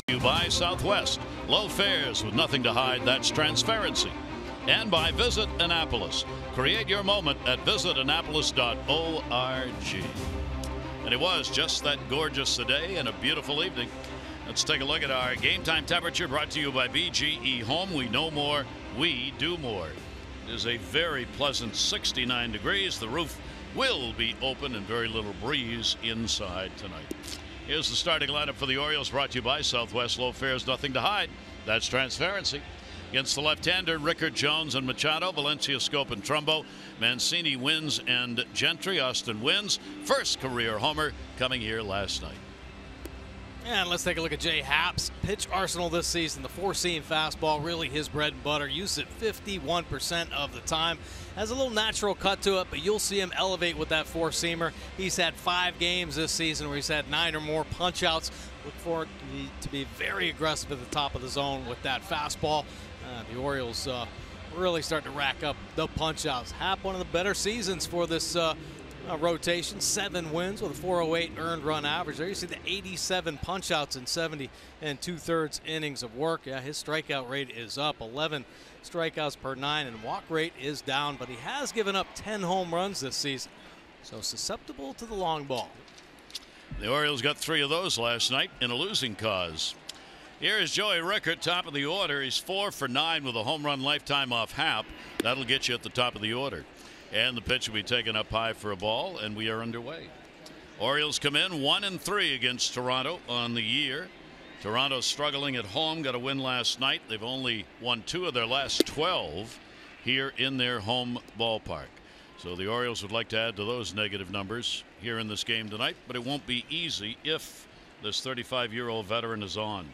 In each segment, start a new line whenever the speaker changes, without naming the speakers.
You by Southwest. Low fares with nothing to hide. That's transparency. And by Visit Annapolis. Create your moment at visitannapolis.org. And it was just that gorgeous a day and a beautiful evening. Let's take a look at our game time temperature brought to you by BGE Home. We know more, we do more. It is a very pleasant 69 degrees. The roof will be open and very little breeze inside tonight. Here's the starting lineup for the Orioles, brought to you by Southwest. Low fares, nothing to hide. That's transparency. Against the left-hander, Rickard, Jones, and Machado. Valencia, Scope, and Trumbo. Mancini wins, and Gentry. Austin wins. First career homer coming here last night.
And let's take a look at Jay Happ's pitch arsenal this season. The four-seam fastball, really his bread and butter. Uses it 51% of the time. Has a little natural cut to it, but you'll see him elevate with that four-seamer. He's had 5 games this season where he's had 9 or more punch-outs. Look for it to be very aggressive at the top of the zone with that fastball. The Orioles really starting to rack up the punch-outs. Happ, one of the better seasons for this rotation. 7 wins with a 408 earned run average. There you see the 87 punch-outs in 70 2/3 innings of work. Yeah, his strikeout rate is up, 11 strikeouts per 9, and walk rate is down, but he has given up 10 home runs this season, so susceptible to the long ball.
The Orioles got 3 of those last night in a losing cause. Here is Joey Rickard, top of the order. He's 4 for 9 with a home run lifetime off Happ. That'll get you at the top of the order. And the pitch will be taken up high for a ball, and we are underway. Orioles come in 1-3 against Toronto on the year. Toronto's struggling at home, got a win last night. They've only won 2 of their last 12 here in their home ballpark. So the Orioles would like to add to those negative numbers here in this game tonight, but it won't be easy if this 35-year-old veteran is on.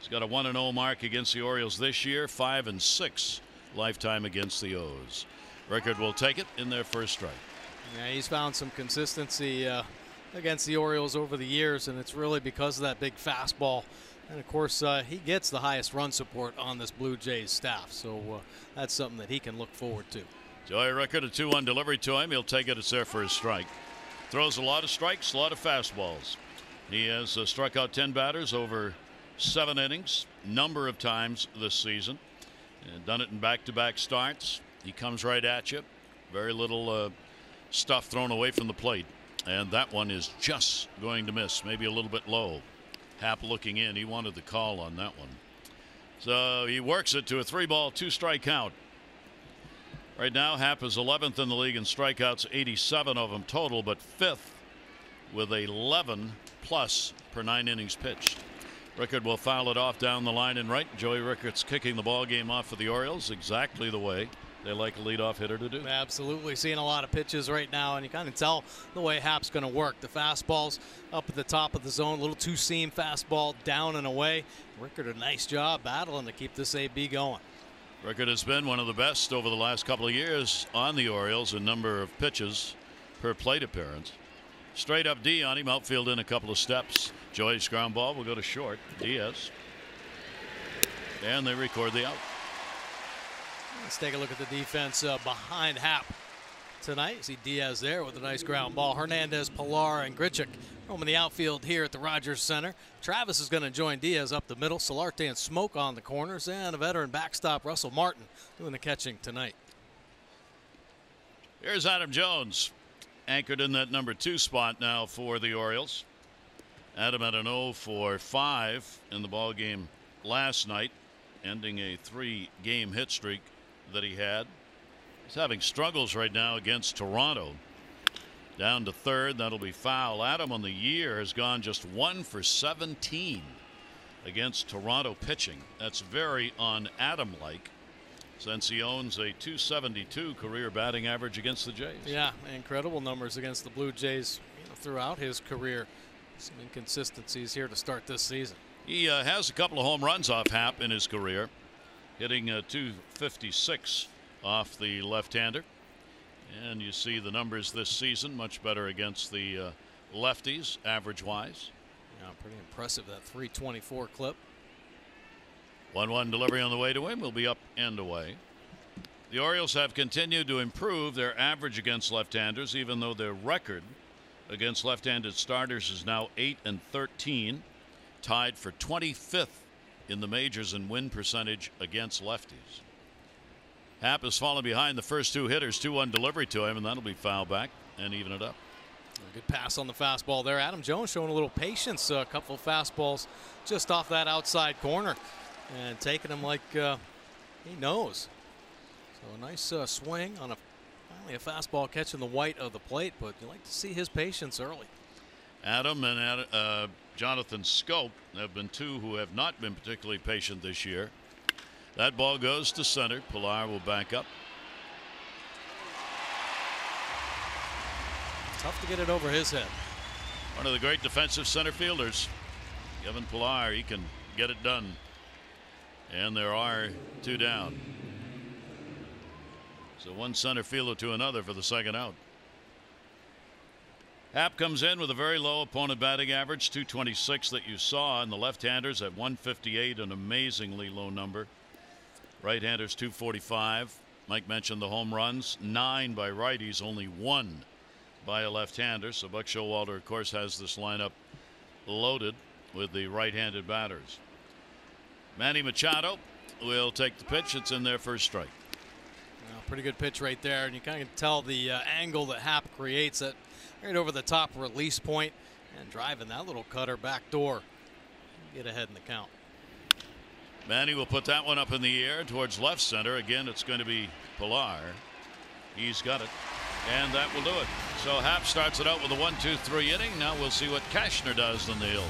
He's got a 1-0 mark against the Orioles this year, 5-6 lifetime against the O's. Rickard will take it in their first strike.
Yeah, he's found some consistency against the Orioles over the years, and it's really because of that big fastball. And of course, he gets the highest run support on this Blue Jays staff, so that's something that he can look forward to.
Joey Rickard, a 2-1 delivery to him. He'll take it. It's there for his strike. Throws a lot of strikes, a lot of fastballs. He has struck out 10 batters over 7 innings, number of times this season, and done it in back-to-back starts. He comes right at you. Very little stuff thrown away from the plate. And that one is just going to miss, maybe a little bit low. Happ looking in. He wanted the call on that one. So he works it to a 3-ball, 2-strike count. Right now, Happ is 11th in the league in strikeouts, 87 of them total, but 5th with 11 plus per 9 innings pitched. Rickard will foul it off down the line and right. Joey Rickard's kicking the ball game off for the Orioles exactly the way they like a leadoff hitter to do.
Absolutely. Seeing a lot of pitches right now, and you kind of tell the way Happ's going to work. The fastball's up at the top of the zone, little two-seam fastball down and away. Rickard, a nice job battling to keep this AB going.
Rickard has been one of the best over the last couple of years on the Orioles in number of pitches per plate appearance. Straight up D on him, outfield in a couple of steps. Joey's ground ball will go to short. Diaz. And they record the out.
Let's take a look at the defense behind Happ tonight. See Diaz there with a nice ground ball. Hernandez, Pilar, and Grichuk roaming the outfield here at the Rogers Center. Travis is going to join Diaz up the middle. Solarte and Smoke on the corners, and a veteran backstop, Russell Martin, doing the catching tonight.
Here's Adam Jones, anchored in that number 2 spot now for the Orioles. Adam had an 0 for 5 in the ball game last night, ending a 3-game hit streak that he had. He's having struggles right now against Toronto. Down to third, that'll be foul. Adam on the year has gone just 1 for 17 against Toronto pitching. That's very un-Adam-like, since he owns a .272 career batting average against the Jays.
Yeah, incredible numbers against the Blue Jays throughout his career. Some inconsistencies here to start this season.
He has a couple of home runs off Happ in his career, hitting .256 off the left-hander. And you see the numbers this season much better against the lefties, average-wise.
Yeah, pretty impressive, that .324 clip.
1-1 delivery on the way to him. Will be up and away. The Orioles have continued to improve their average against left-handers, even though their record against left-handed starters is now 8-13. tied for 25th in the majors in win percentage against lefties. Happ has fallen behind the first two hitters. 2-1 delivery to him, and that'll be foul back and even it up.
A good pass on the fastball there. Adam Jones showing a little patience. A couple of fastballs just off that outside corner and taking them like he knows. So a nice swing on finally a fastball catching the white of the plate, but you like to see his patience early.
Adam and Jonathan Scope have been two who have not been particularly patient this year. That ball goes to center. Pilar will back up.
Tough to get it over his head.
One of the great defensive center fielders, Kevin Pilar. He can get it done. And there are two down. So one center fielder to another for the second out. Happ comes in with a very low opponent batting average, 226 that you saw, and the left-handers at 158, an amazingly low number. Right-handers 245. Mike mentioned the home runs, 9 by righties, only 1 by a left-hander. So Buck Showalter, of course, has this lineup loaded with the right-handed batters. Manny Machado will take the pitch. It's in there for a strike.
Well, pretty good pitch right there, and you kind of tell the angle that Happ creates it right over the top release point and driving that little cutter back door. Get ahead in the count.
Manny will put that one up in the air towards left center. Again, it's going to be Pilar. He's got it, and that will do it. So Happ starts it out with a 1-2-3 inning. Now we'll see what Cashner does on the hill.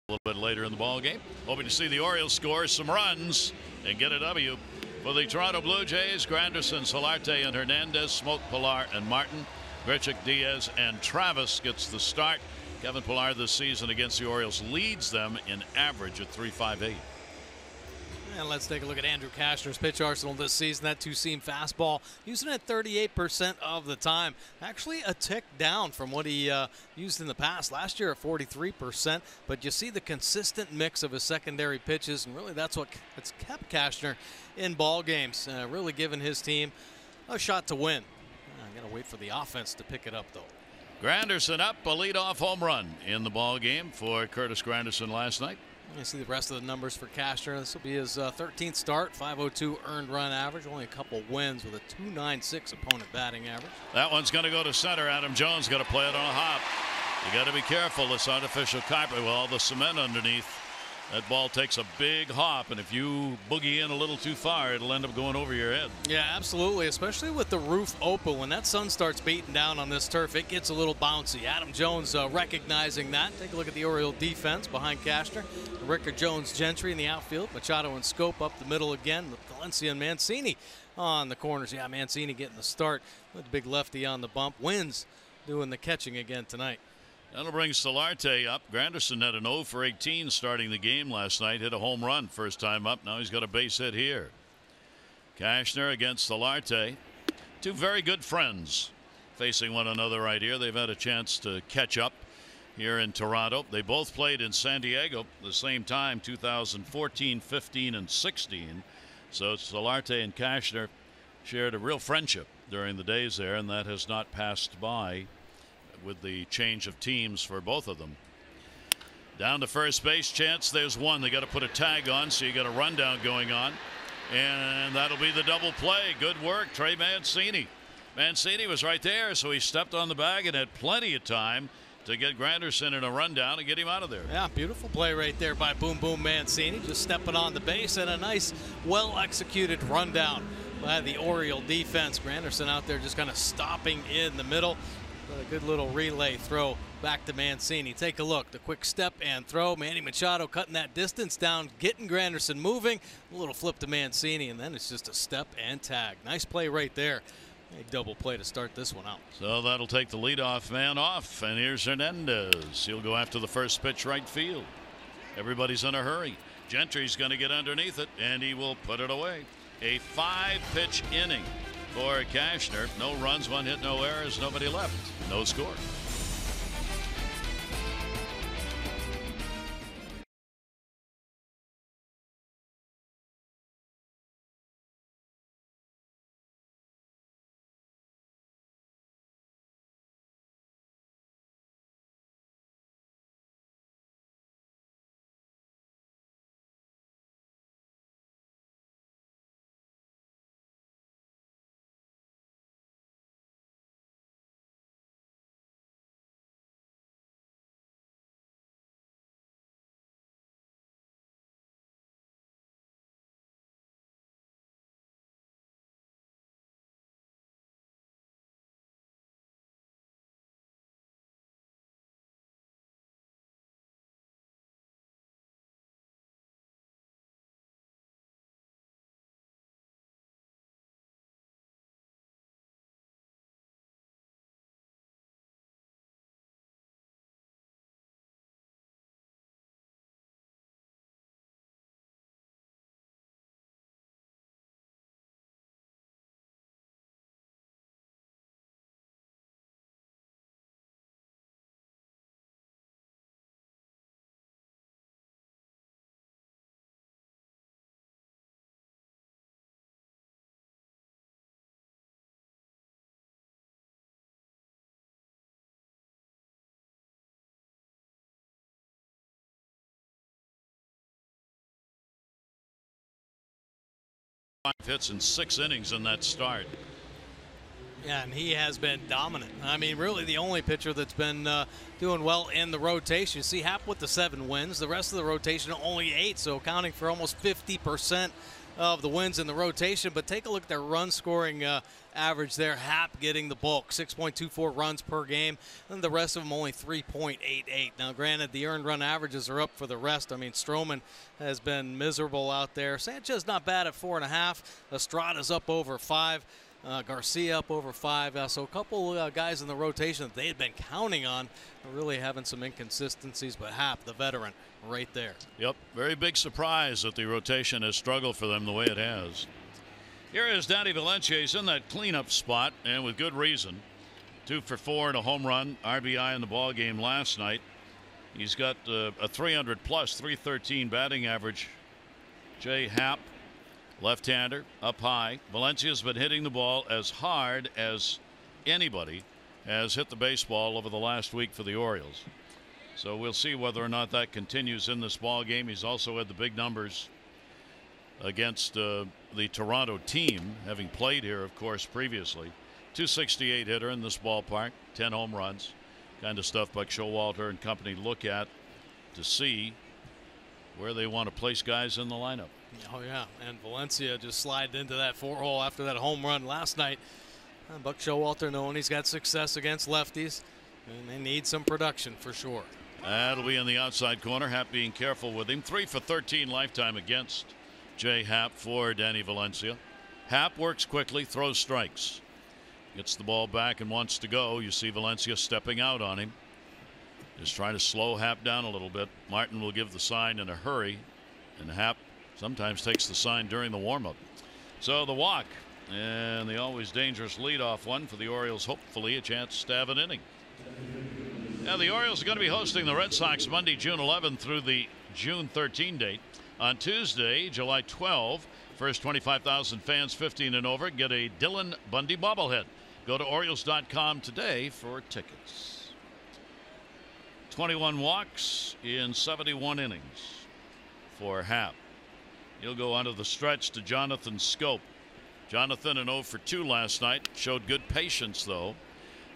A little bit later in the ball game, hoping to see the Orioles score some runs and get a W. For the Toronto Blue Jays, Granderson, Solarte, and Hernandez, Smoke, Pilar, and Martin. Grichuk, Diaz, and Travis gets the start. Kevin Pilar this season against the Orioles leads them in average at .358.
And let's take a look at Andrew Cashner's pitch arsenal this season. That two-seam fastball, using it 38% of the time. Actually a tick down from what he used in the past. Last year at 43%. But you see the consistent mix of his secondary pitches, and really that's what's kept Cashner in ball games. Really giving his team a shot to win. I'm gonna wait for the offense to pick it up, though.
Granderson up, a leadoff home run in the ball game for Curtis Granderson last night.
You see the rest of the numbers for Cashner. This will be his 13th start, 502 earned run average, only a couple wins with a 296 opponent batting average.
That one's going to go to center. Adam Jones got to play it on a hop. You got to be careful. This artificial carpet with all the cement underneath. That ball takes a big hop, and if you boogie in a little too far, it'll end up going over your head.
Yeah, absolutely, especially with the roof open. When that sun starts beating down on this turf, it gets a little bouncy. Adam Jones recognizing that. Take a look at the Oriole defense behind Cashner. Rickard Jones, Gentry in the outfield. Machado and Scope up the middle again with Valencia and Mancini on the corners. Yeah, Mancini getting the start with the big lefty on the bump. Wins doing the catching again tonight.
That'll bring Solarte up. Granderson had an 0 for 18 starting the game last night. Hit a home run first time up. Now he's got a base hit here. Cashner against Solarte. Two very good friends. facing one another right here. They've had a chance to catch up here in Toronto. They both played in San Diego the same time, 2014, 15, and 16. So Solarte and Kashner shared a real friendship during the days there, and that has not passed by with the change of teams for both of them. Down to first base, chance. There's one. They got to put a tag on, so you got a rundown going on. And that'll be the double play. Good work, Trey Mancini. Mancini was right there, so he stepped on the bag and had plenty of time to get Granderson in a rundown and get him out of there.
Yeah, beautiful play right there by Boom Boom Mancini, just stepping on the base, and a nice, well-executed rundown by the Oriole defense. Granderson out there just kind of stopping in the middle. A good little relay throw back to Mancini. Take a look. The quick step and throw. Manny Machado cutting that distance down, getting Granderson moving. A little flip to Mancini, and then it's just a step and tag. Nice play right there. A double play to start this one out.
So that'll take the leadoff man off, and here's Hernandez. He'll go after the first pitch right field. Everybody's in a hurry. Gentry's going to get underneath it, and he will put it away. A 5-pitch inning for Kashner. No runs, 1 hit, no errors, nobody left. No score. Hits in 6 innings in that start.
Yeah, and he has been dominant. I mean, really the only pitcher that's been doing well in the rotation. You see Happ with the 7 wins. The rest of the rotation only 8, so accounting for almost 50% of the wins in the rotation. But take a look at their run scoring average there. Happ getting the bulk, 6.24 runs per game, and the rest of them only 3.88. Now, granted, the earned run averages are up for the rest. I mean, Stroman has been miserable out there. Sanchez not bad at 4.5. Estrada's up over 5. Garcia up over 5. So a couple guys in the rotation that they had been counting on are really having some inconsistencies, but Happ, the veteran, right there.
Yep, very big surprise that the rotation has struggled for them the way it has. Here is Danny Valencia. He's in that cleanup spot, and with good reason. 2 for 4 and a home run, RBI in the ball game last night. He's got a 300 plus, 313 batting average. Jay Happ, left-hander, up high. Valencia's been hitting the ball as hard as anybody has hit the baseball over the last week for the Orioles. So we'll see whether or not that continues in this ball game. He's also had the big numbers against the Toronto team, having played here, of course, previously. 268 hitter in this ballpark, 10 home runs. Kind of stuff Buck Showalter and company look at to see where they want to place guys in the lineup.
Oh, yeah, and Valencia just slid into that 4-hole after that home run last night. Buck Showalter knowing he's got success against lefties, and they need some production for sure.
That'll be in the outside corner. Happ being careful with him. 3 for 13 lifetime against Jay Happ for Danny Valencia. Happ works quickly, throws strikes. Gets the ball back and wants to go. You see Valencia stepping out on him. Just trying to slow Happ down a little bit. Martin will give the sign in a hurry, and Happ sometimes takes the sign during the warm-up. So the walk And the always dangerous leadoff one for the Orioles, hopefully a chance to have an inning. Now the Orioles are going to be hosting the Red Sox Monday, June 11 through the June 13 date. On Tuesday, July 12, first 25,000 fans 15 and over get a Dylan Bundy bobblehead. Go to Orioles.com today for tickets. 21 walks in 71 innings for Happ. He'll go onto the stretch to Jonathan Schoop. Jonathan an 0 for 2 last night. Showed good patience, though.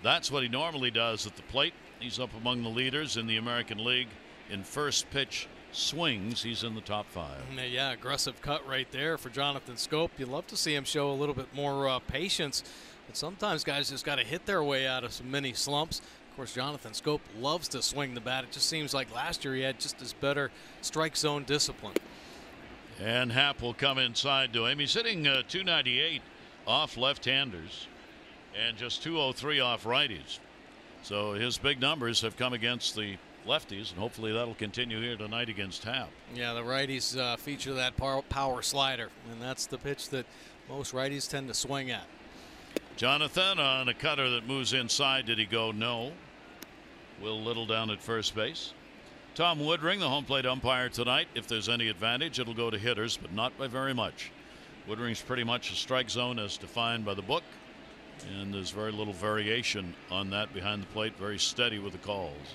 That's what he normally does at the plate. He's up among the leaders in the American League in first pitch swings. He's in the top 5.
Yeah, aggressive cut right there for Jonathan Schoop. You'd love to see him show a little bit more patience. But sometimes guys just got to hit their way out of some mini slumps. Of course, Jonathan Schoop loves to swing the bat. It just seems like last year he had just as better strike zone discipline.
And Happ will come inside to him. He's hitting .298 off left-handers and just .203 off righties. So his big numbers have come against the lefties, and hopefully that'll continue here tonight against Happ.
Yeah, the righties feature that power slider, and that's the pitch that most righties tend to swing at.
Jonathan on a cutter that moves inside. Did he go? No. Will Little down at first base. Tom Woodring, the home plate umpire tonight. If there's any advantage, it'll go to hitters, but not by very much. Woodring's pretty much a strike zone as defined by the book, and there's very little variation on that behind the plate. Very steady with the calls.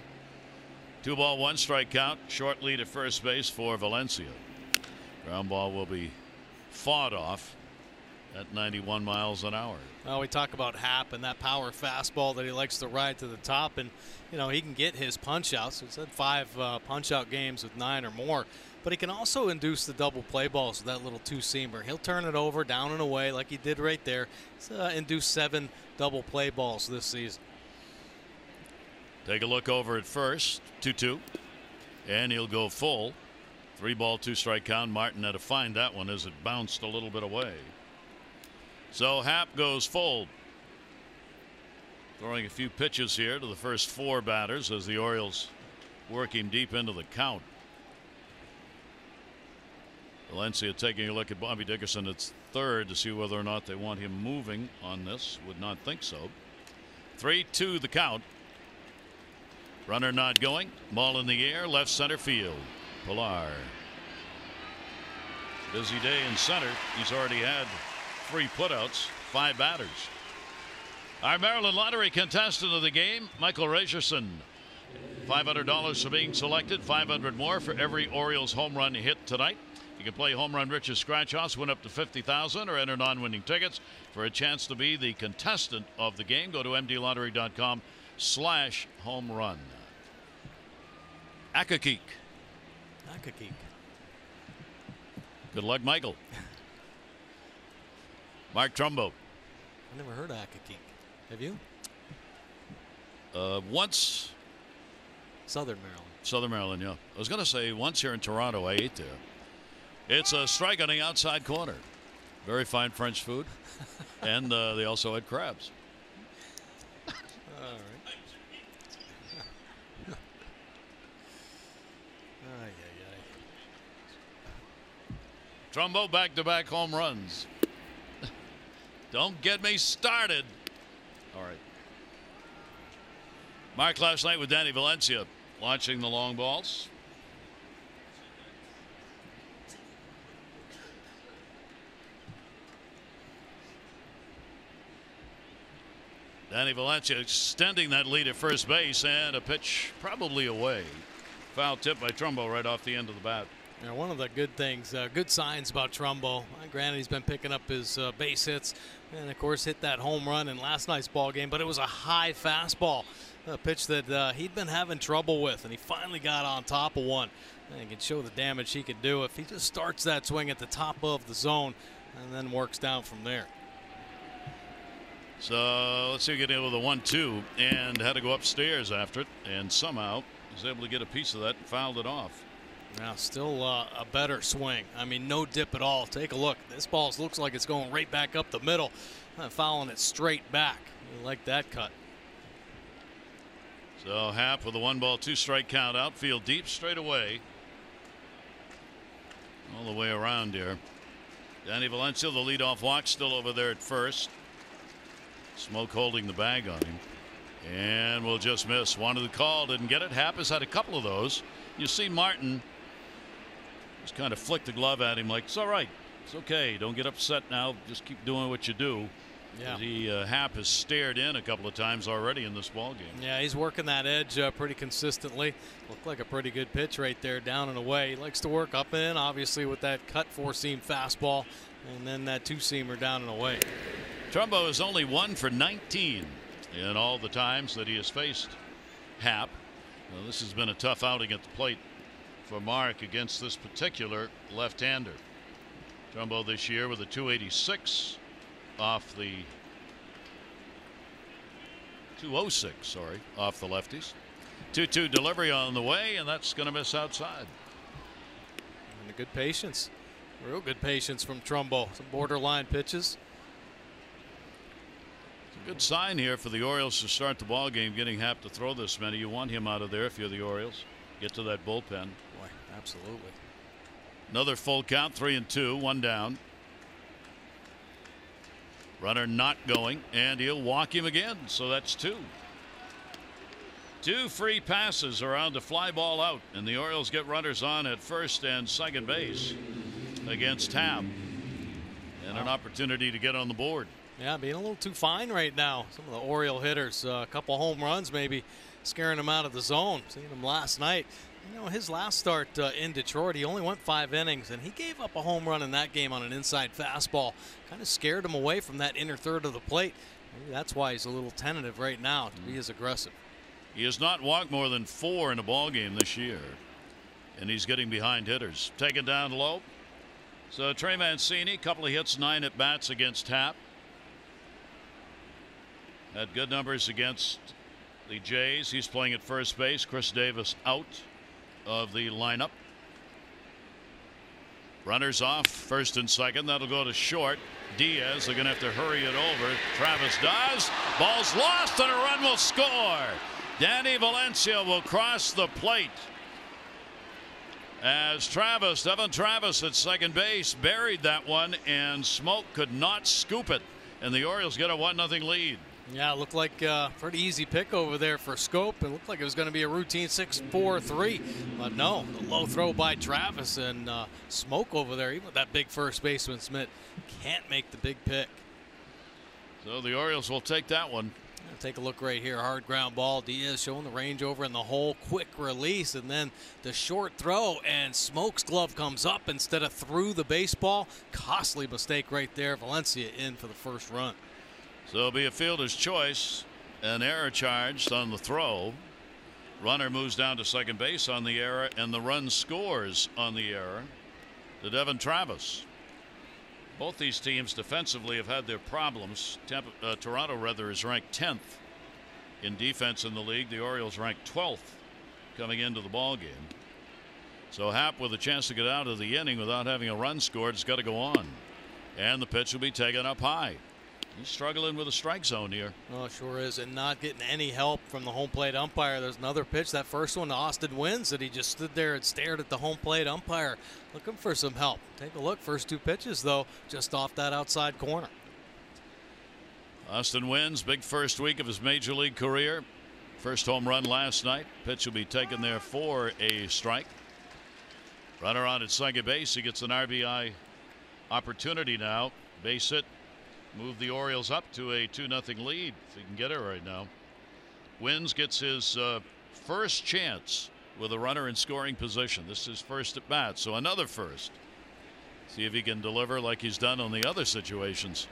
2 ball 1 strike count. Short lead at first base for Valencia. Ground ball will be fought off at 91 miles an hour.
Well, we talk about Happ and that power fastball that he likes to ride to the top, and you know he can get his punch outs. He's had 5 punch out games with 9 or more, but he can also induce the double play balls with that little 2-seamer. He'll turn it over down and away like he did right there. He's induced 7 double play balls this season.
Take a look over at first. 2-2, and he'll go full. 3 ball 2 strike count. Martin had to find that one as it bounced a little bit away. So Happ goes full. Throwing a few pitches here to the first 4 batters as the Orioles work him deep into the count. Valencia taking a look at Bobby Dickerson at third to see whether or not they want him moving on this. Would not think so. 3-2 the count. Runner not going. Ball in the air. Left center field. Pilar. Busy day in center. He's already had 3 putouts, 5 batters. Our Maryland Lottery contestant of the game, Michael Rajerson. $500 for being selected, 500 more for every Orioles home run hit tonight. You can play Home Run Rich's Scratch Offs, win up to $50,000, or enter non-winning tickets for a chance to be the contestant of the game. Go to mdlottery.com/home run. Akakik. Good luck, Michael. Mark Trumbo.
I never heard of Akakik. Have you?
Once.
Southern Maryland.
Southern Maryland, yeah. I was going to say once here in Toronto. I ate there. It's a strike on the outside corner. Very fine French food. And they also had crabs.
All right.
Trumbo back-to-back home runs. Don't get me started. All right. Mark last night with Danny Valencia launching the long balls. Danny Valencia extending that lead at first base, and a pitch probably away. Foul tip by Trumbo right off the end of the bat.
Now, one of the good things, good signs about Trumbo, granted he's been picking up his base hits and, of course, hit that home run in last night's ball game, but it was a high fastball, a pitch that he'd been having trouble with, and he finally got on top of one. And he can show the damage he could do if he just starts that swing at the top of the zone and then works down from there.
So let's see, get in with a 1-2 and had to go upstairs after it, and somehow was able to get a piece of that and fouled it off.
Now still a better swing. I mean, no dip at all. Take a look. This ball looks like it's going right back up the middle, fouling it straight back. You like that cut.
So Happ with a 1 ball 2 strike count, outfield deep straight away. All the way around here. Danny Valencia, the leadoff walk, still over there at first. Smoke holding the bag on him. And will just miss. Wanted the call, didn't get it. Happ has had a couple of those. You see Martin just kind of flicked the glove at him like, it's all right. It's okay. Don't get upset now. Just keep doing what you do.
Yeah.
Happ has stared in a couple of times already in this ball game.
Yeah, he's working that edge pretty consistently. Looked like a pretty good pitch right there, down and away. He likes to work up and in, obviously, with that cut four-seam fastball, and then that two-seamer down and away.
Trumbo is only 1 for 19 in all the times that he has faced Happ. Well, this has been a tough outing at the plate for Mark against this particular left-hander. Trumbo this year with a 286 off the 206, sorry, off the lefties. 2-2 delivery on the way, and that's going to miss outside.
And a good patience, real good patience from Trumbo. Some borderline pitches.
It's a good sign here for the Orioles to start the ball game, getting Happ to throw this many. You want him out of there if you're the Orioles. Get to that bullpen.
Boy, absolutely.
Another full count, 3-2, 1 down. Runner not going, and he'll walk him again, so that's 2. 2 free passes around the fly ball out, and the Orioles get runners on at first and second base against Happ, and an opportunity to get on the board.
Yeah, being a little too fine right now. Some of the Oriole hitters, a couple home runs maybe scaring them out of the zone. Seen him last night. You know, his last start in Detroit, he only went 5 innings, and he gave up a home run in that game on an inside fastball. Kind of scared him away from that inner third of the plate. Maybe that's why he's a little tentative right now to be as aggressive.
He has not walked more than 4 in a ball game this year, and he's getting behind hitters. Taken down low. So Trey Mancini, couple of hits, 9 at bats against Happ. Had good numbers against the Jays. He's playing at first base. Chris Davis out of the lineup. Runners off first and second. That'll go to short. Diaz, they're going to have to hurry it over. Travis does. Ball's lost, and a run will score. Danny Valencia will cross the plate as Devin Travis at second base buried that one, and Smoke could not scoop it, and the Orioles get a 1-0 lead.
Yeah, it looked like a pretty easy pick over there for Scope. It looked like it was going to be a routine 6-4-3. But no, the low throw by Travis, and Smoke over there, even with that big first baseman Smith, can't make the big pick.
So the Orioles will take that one.
Take a look right here. Hard ground ball. Diaz showing the range over in the hole. Quick release, and then the short throw, and Smoke's glove comes up instead of through the baseball. Costly mistake right there. Valencia in for the first run.
So it'll be a fielder's choice. An error charged on the throw. Runner moves down to second base on the error, and the run scores on the error to Devin Travis. Both these teams defensively have had their problems. Toronto rather is ranked 10th in defense in the league. The Orioles ranked 12th coming into the ball game. So Happ with a chance to get out of the inning without having a run scored has got to go on, and the pitch will be taken up high. He's struggling with a strike zone here.
Oh, sure is, and not getting any help from the home plate umpire. There's another pitch, that first one to Austin Wins, that he just stood there and stared at the home plate umpire looking for some help. Take a look. First 2 pitches, though, just off that outside corner.
Austin Wins, big first week of his major league career. First home run last night. Pitch will be taken there for a strike. Runner on at second base. He gets an RBI opportunity now. Base hit. Move the Orioles up to a 2-0 lead if he can get it right now. Wins gets his first chance with a runner in scoring position. This is his first at bat, so another first. See if he can deliver like he's done on the other situations.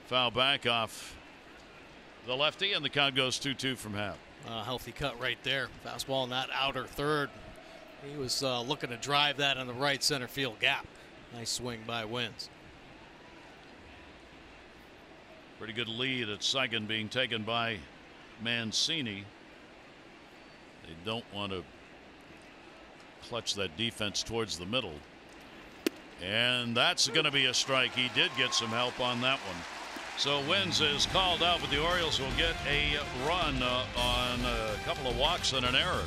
Foul back off the lefty, and the count goes 2-2 from Happ.
Healthy cut right there. Fastball in that outer third. He was looking to drive that in the right center field gap. Nice swing by Wins.
Pretty good lead at second being taken by Mancini. They don't want to clutch that defense towards the middle. And that's going to be a strike. He did get some help on that one. So Wins is called out, but the Orioles will get a run on a couple of walks and an error.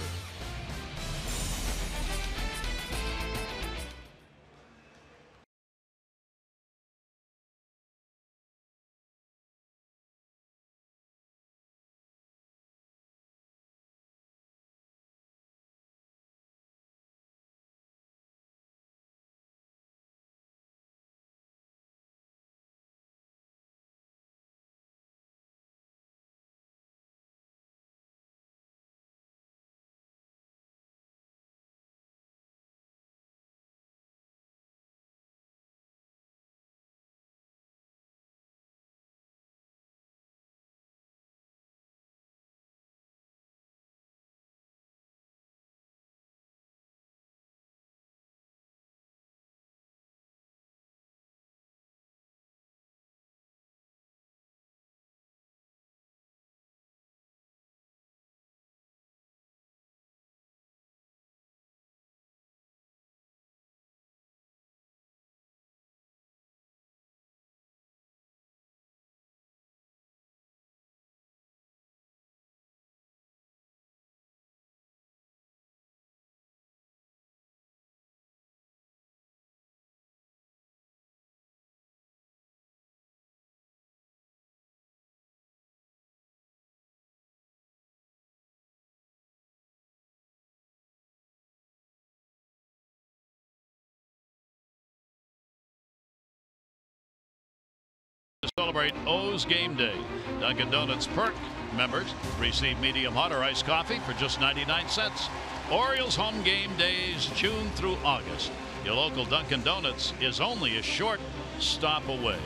Celebrate O's game day. Dunkin' Donuts perk members receive medium hot or iced coffee for just 99 cents. Orioles home game days June through August. Your local Dunkin' Donuts is only a short stop away.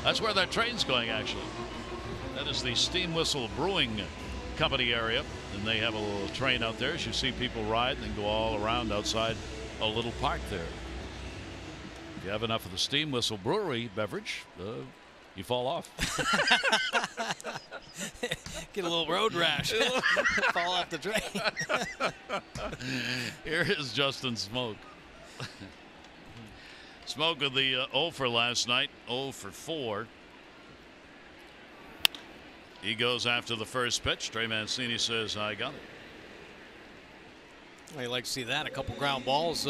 That's where that train's going, actually. That is the Steam Whistle Brewing Company area, and they have a little train out there as you see people ride and then go all around outside a little park there. If you have enough of the Steam Whistle Brewery beverage, you fall off.
Get a little road rash. Fall off the train.
Here is Justin Smoke. Smoke with the 0 for last night, 0 for 4. He goes after the first pitch. Trey Mancini says, I got it.
Well, you like to see that. A couple ground balls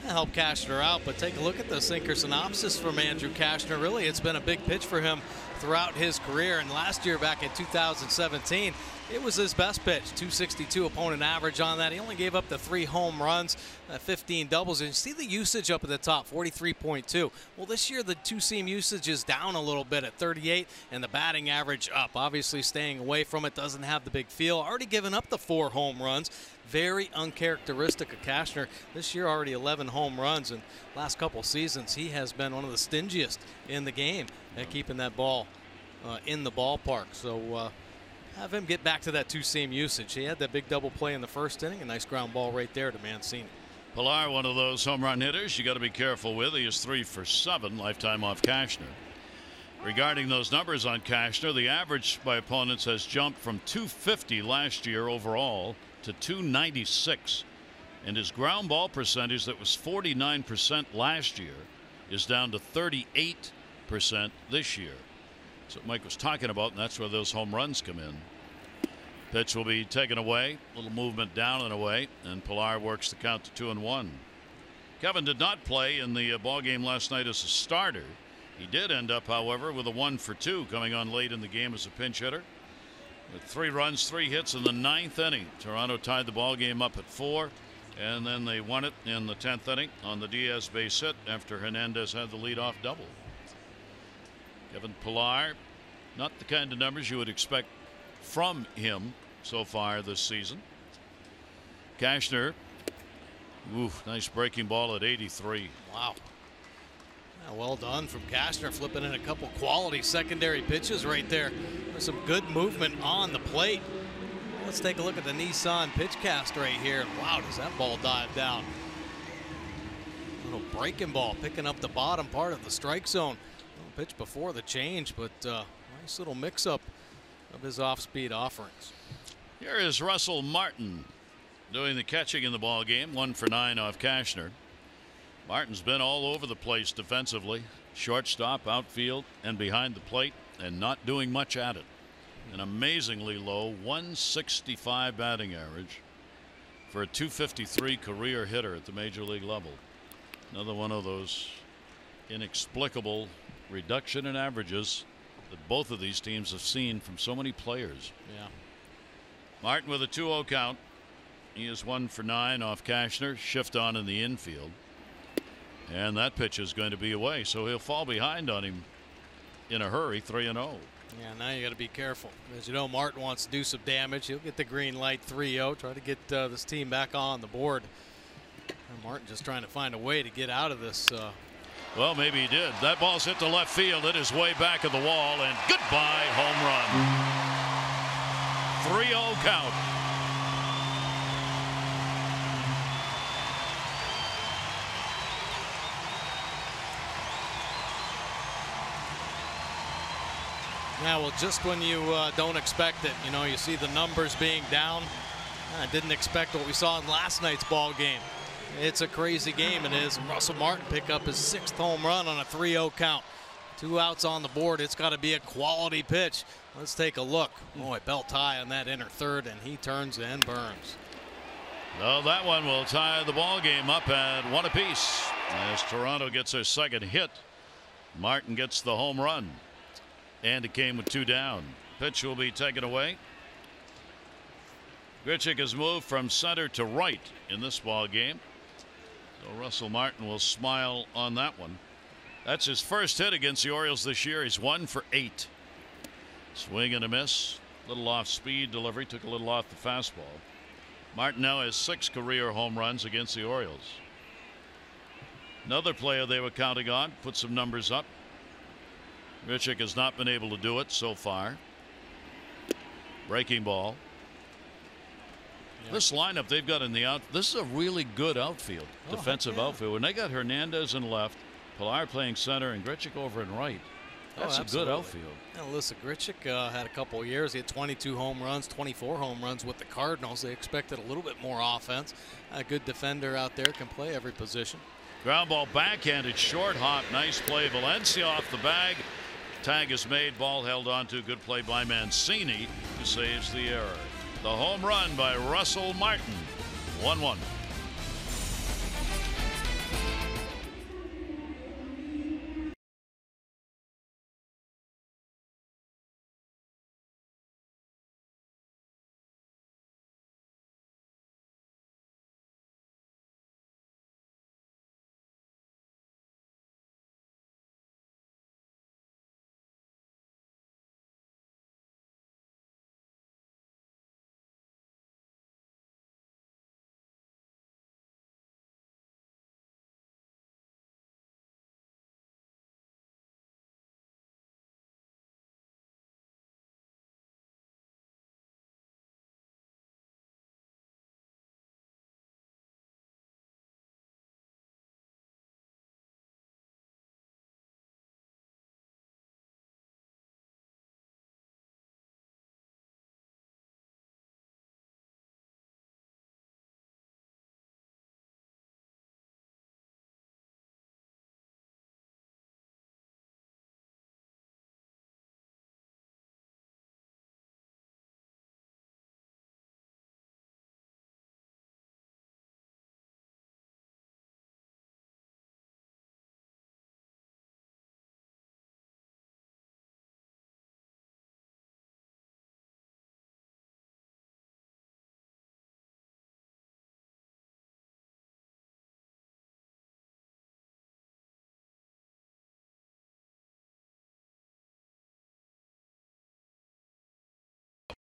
help Cashner out, but take a look at the sinker synopsis from Andrew Cashner. Really, it's been a big pitch for him throughout his career, and last year back in 2017 it was his best pitch. 262 opponent average on that. He only gave up the 3 home runs, 15 doubles, and you see the usage up at the top, 43.2. Well, this year the two-seam usage is down a little bit at 38, and the batting average up. Obviously staying away from it, doesn't have the big feel. Already given up the 4 home runs. Very uncharacteristic of Cashner. This year already 11 home runs, and last couple seasons he has been one of the stingiest in the game at keeping that ball in the ballpark. So have him get back to that two-seam usage. He had that big double play in the first inning. A nice ground ball right there to Mancini.
Pilar, one of those home run hitters you got to be careful with. He is 3 for 7 lifetime off Cashner. Regarding those numbers on Cashner, the average by opponents has jumped from 250 last year overall to 296, and his ground ball percentage that was 49% last year is down to 38% this year. That's what Mike was talking about, and that's where those home runs come in. Pitch will be taken away, a little movement down and away, and Pilar works the count to 2-1. Kevin did not play in the ball game last night as a starter. He did end up, however, with a 1 for 2 coming on late in the game as a pinch hitter. With 3 runs, 3 hits in the 9th inning. Toronto tied the ball game up at 4, and then they won it in the 10th inning on the Diaz base hit after Hernandez had the leadoff double. Kevin Pilar, not the kind of numbers you would expect from him so far this season. Cashner, nice breaking ball at 83.
Wow. Well done from Cashner, flipping in a couple quality secondary pitches right there. There's some good movement on the plate. Let's take a look at the Nissan pitch cast right here. Wow, does that ball dive down? Little breaking ball, picking up the bottom part of the strike zone. Pitch before the change, but nice little mix-up of his off-speed offerings.
Here is Russell Martin doing the catching in the ball game. 1 for 9 off Cashner. Martin's been all over the place defensively, shortstop, outfield, and behind the plate, and not doing much at it. An amazingly low 165 batting average for a 253 career hitter at the major league level. Another one of those inexplicable reduction in averages that both of these teams have seen from so many players.
Yeah.
Martin with a 2-0 count. He is 1 for 9 off Cashner. Shift on in the infield. And that pitch is going to be away, so he'll fall behind on him in a hurry, 3-0.
Yeah, now you got to be careful. As you know, Martin wants to do some damage. He'll get the green light, 3-0. Try to get this team back on the board. And Martin just trying to find a way to get out of this.
Well, maybe he did. That ball's hit to left field. It is way back of the wall, and goodbye home run. 3-0 count.
Yeah, well, just when you don't expect it, you know, you see the numbers being down. I didn't expect what we saw in last night's ball game. It's a crazy game, it is. Russell Martin pick up his 6th home run on a 3-0 count. 2 outs on the board. It's got to be a quality pitch. Let's take a look. Boy, belt tie on that inner third, and he turns and burns.
Well, that one will tie the ball game up at 1 apiece as Toronto gets their 2nd hit. Martin gets the home run. And it came with 2 down. Pitch will be taken away. Grichuk has moved from center to right in this ball game. So Russell Martin will smile on that one. That's his first hit against the Orioles this year. He's 1 for 8. Swing and a miss. Little off speed delivery. Took a little off the fastball. Martin now has 6 career home runs against the Orioles. Another player they were counting on. Put some numbers up. Grichuk has not been able to do it so far. Breaking ball. Yep. This lineup they've got in the out. This is a really good outfield. Defensive outfield. When they got Hernandez in left, Pilar playing center, and Grichuk over in right. That's a good outfield.
Now, listen, Grichuk had a couple of years. He had 22 home runs, 24 home runs with the Cardinals. They expected a little bit more offense. A good defender out there, can play every position.
Ground ball backhanded short hop. Nice play. Valencia off the bag. Tag is made. Ball held on to. Good play by Mancini, who saves the error. The home run by Russell Martin. 1-1.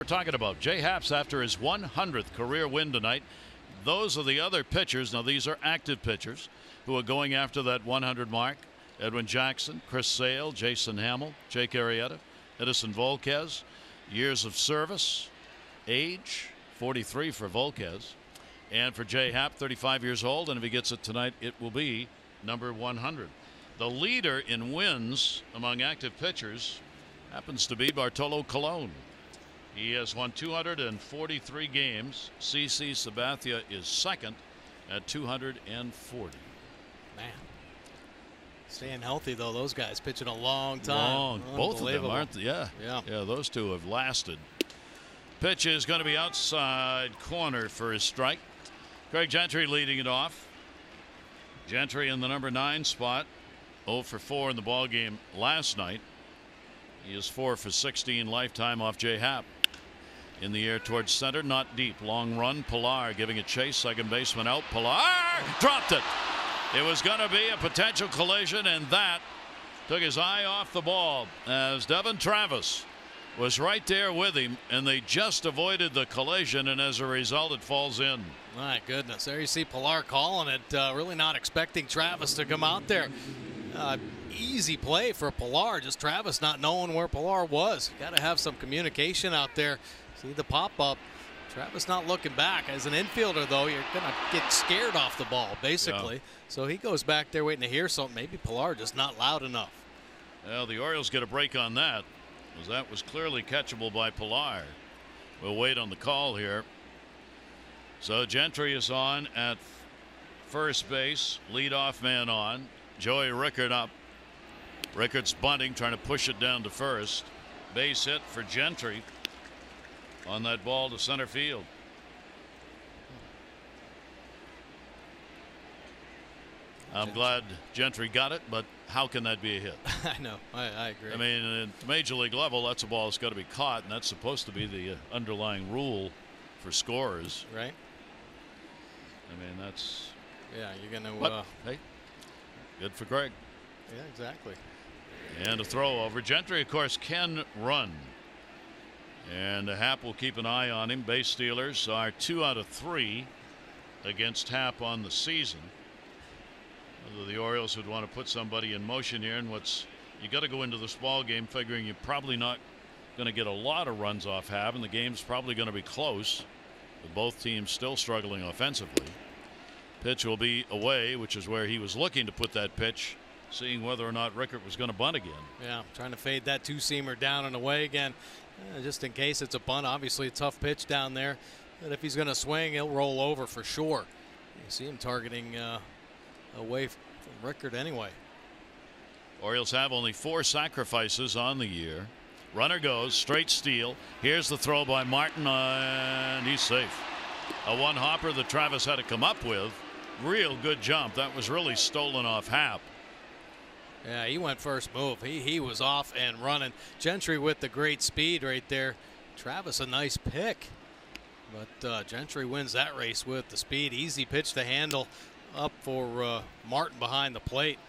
We're talking about Jay Haps after his 100th career win tonight. Those are the other pitchers. Now, these are active pitchers who are going after that 100 mark. Edwin Jackson, Chris Sale, Jason Hamill, Jake Arrieta, Edison Volquez. Years of service, age 43 for Volquez, and for Jay Happ, 35 years old, and if he gets it tonight, it will be number 100. The leader in wins among active pitchers happens to be Bartolo Colon. He has won 243 games. CC Sabathia is second at 240.
Man, staying healthy though. Those guys pitching a long time.
Both of them, aren't they? Yeah. Those two have lasted. Pitch is going to be outside corner for his strike. Craig Gentry leading it off. Gentry in the number 9 spot. 0 for 4 in the ball game last night. He is 4 for 16 lifetime off Jay Happ. In the air towards center, not deep. Long run. Pilar giving a chase. Second baseman out. Pilar dropped it. It was going to be a potential collision, and that took his eye off the ball as Devin Travis was right there with him, and they just avoided the collision, and as a result, it falls in.
My goodness. There you see Pilar calling it, really not expecting Travis to come out there. Easy play for Pilar, just Travis not knowing where Pilar was. Got to have some communication out there. See the pop-up. Travis not looking back. As an infielder, though, you're going to get scared off the ball, basically. Yeah. So he goes back there waiting to hear something. Maybe Pilar just not loud enough.
Well, the Orioles get a break on that, because that was clearly catchable by Pilar. We'll wait on the call here. So Gentry is on at first base. Leadoff man on. Joey Rickard up. Rickard's bunting, trying to push it down to first. Base hit for Gentry on that ball to center field. I'm glad Gentry got it, but how can that be a hit?
I know. I agree.
I mean, at the major league level, that's a ball that's got to be caught, and that's supposed to be the underlying rule for scorers.
Right.
I mean, that's.
Yeah, you're going to.
Hey, good for Greg.
Yeah, exactly.
And a throw over. Gentry, of course, can run. And Happ will keep an eye on him. Base stealers are 2 out of 3 against Happ on the season. Whether the Orioles would want to put somebody in motion here, and you got to go into this ball game figuring you're probably not going to get a lot of runs off Happ, and the game's probably going to be close, with both teams still struggling offensively. Pitch will be away, which is where he was looking to put that pitch, seeing whether or not Rickert was going to bunt again.
Yeah, trying to fade that two-seamer down and away again, just in case it's a bunt. Obviously a tough pitch down there, but if he's going to swing, he'll roll over for sure. You see him targeting away from Rickert anyway.
Orioles have only 4 sacrifices on the year. Runner goes, straight steal. Here's the throw by Martin, and he's safe. A one-hopper that Travis had to come up with. Real good jump. That was really stolen off Happ.
Yeah, he went first move. He was off and running. Gentry with the great speed right there. Travis a nice pick. But Gentry wins that race with the speed. Easy pitch to handle up for Martin behind the plate.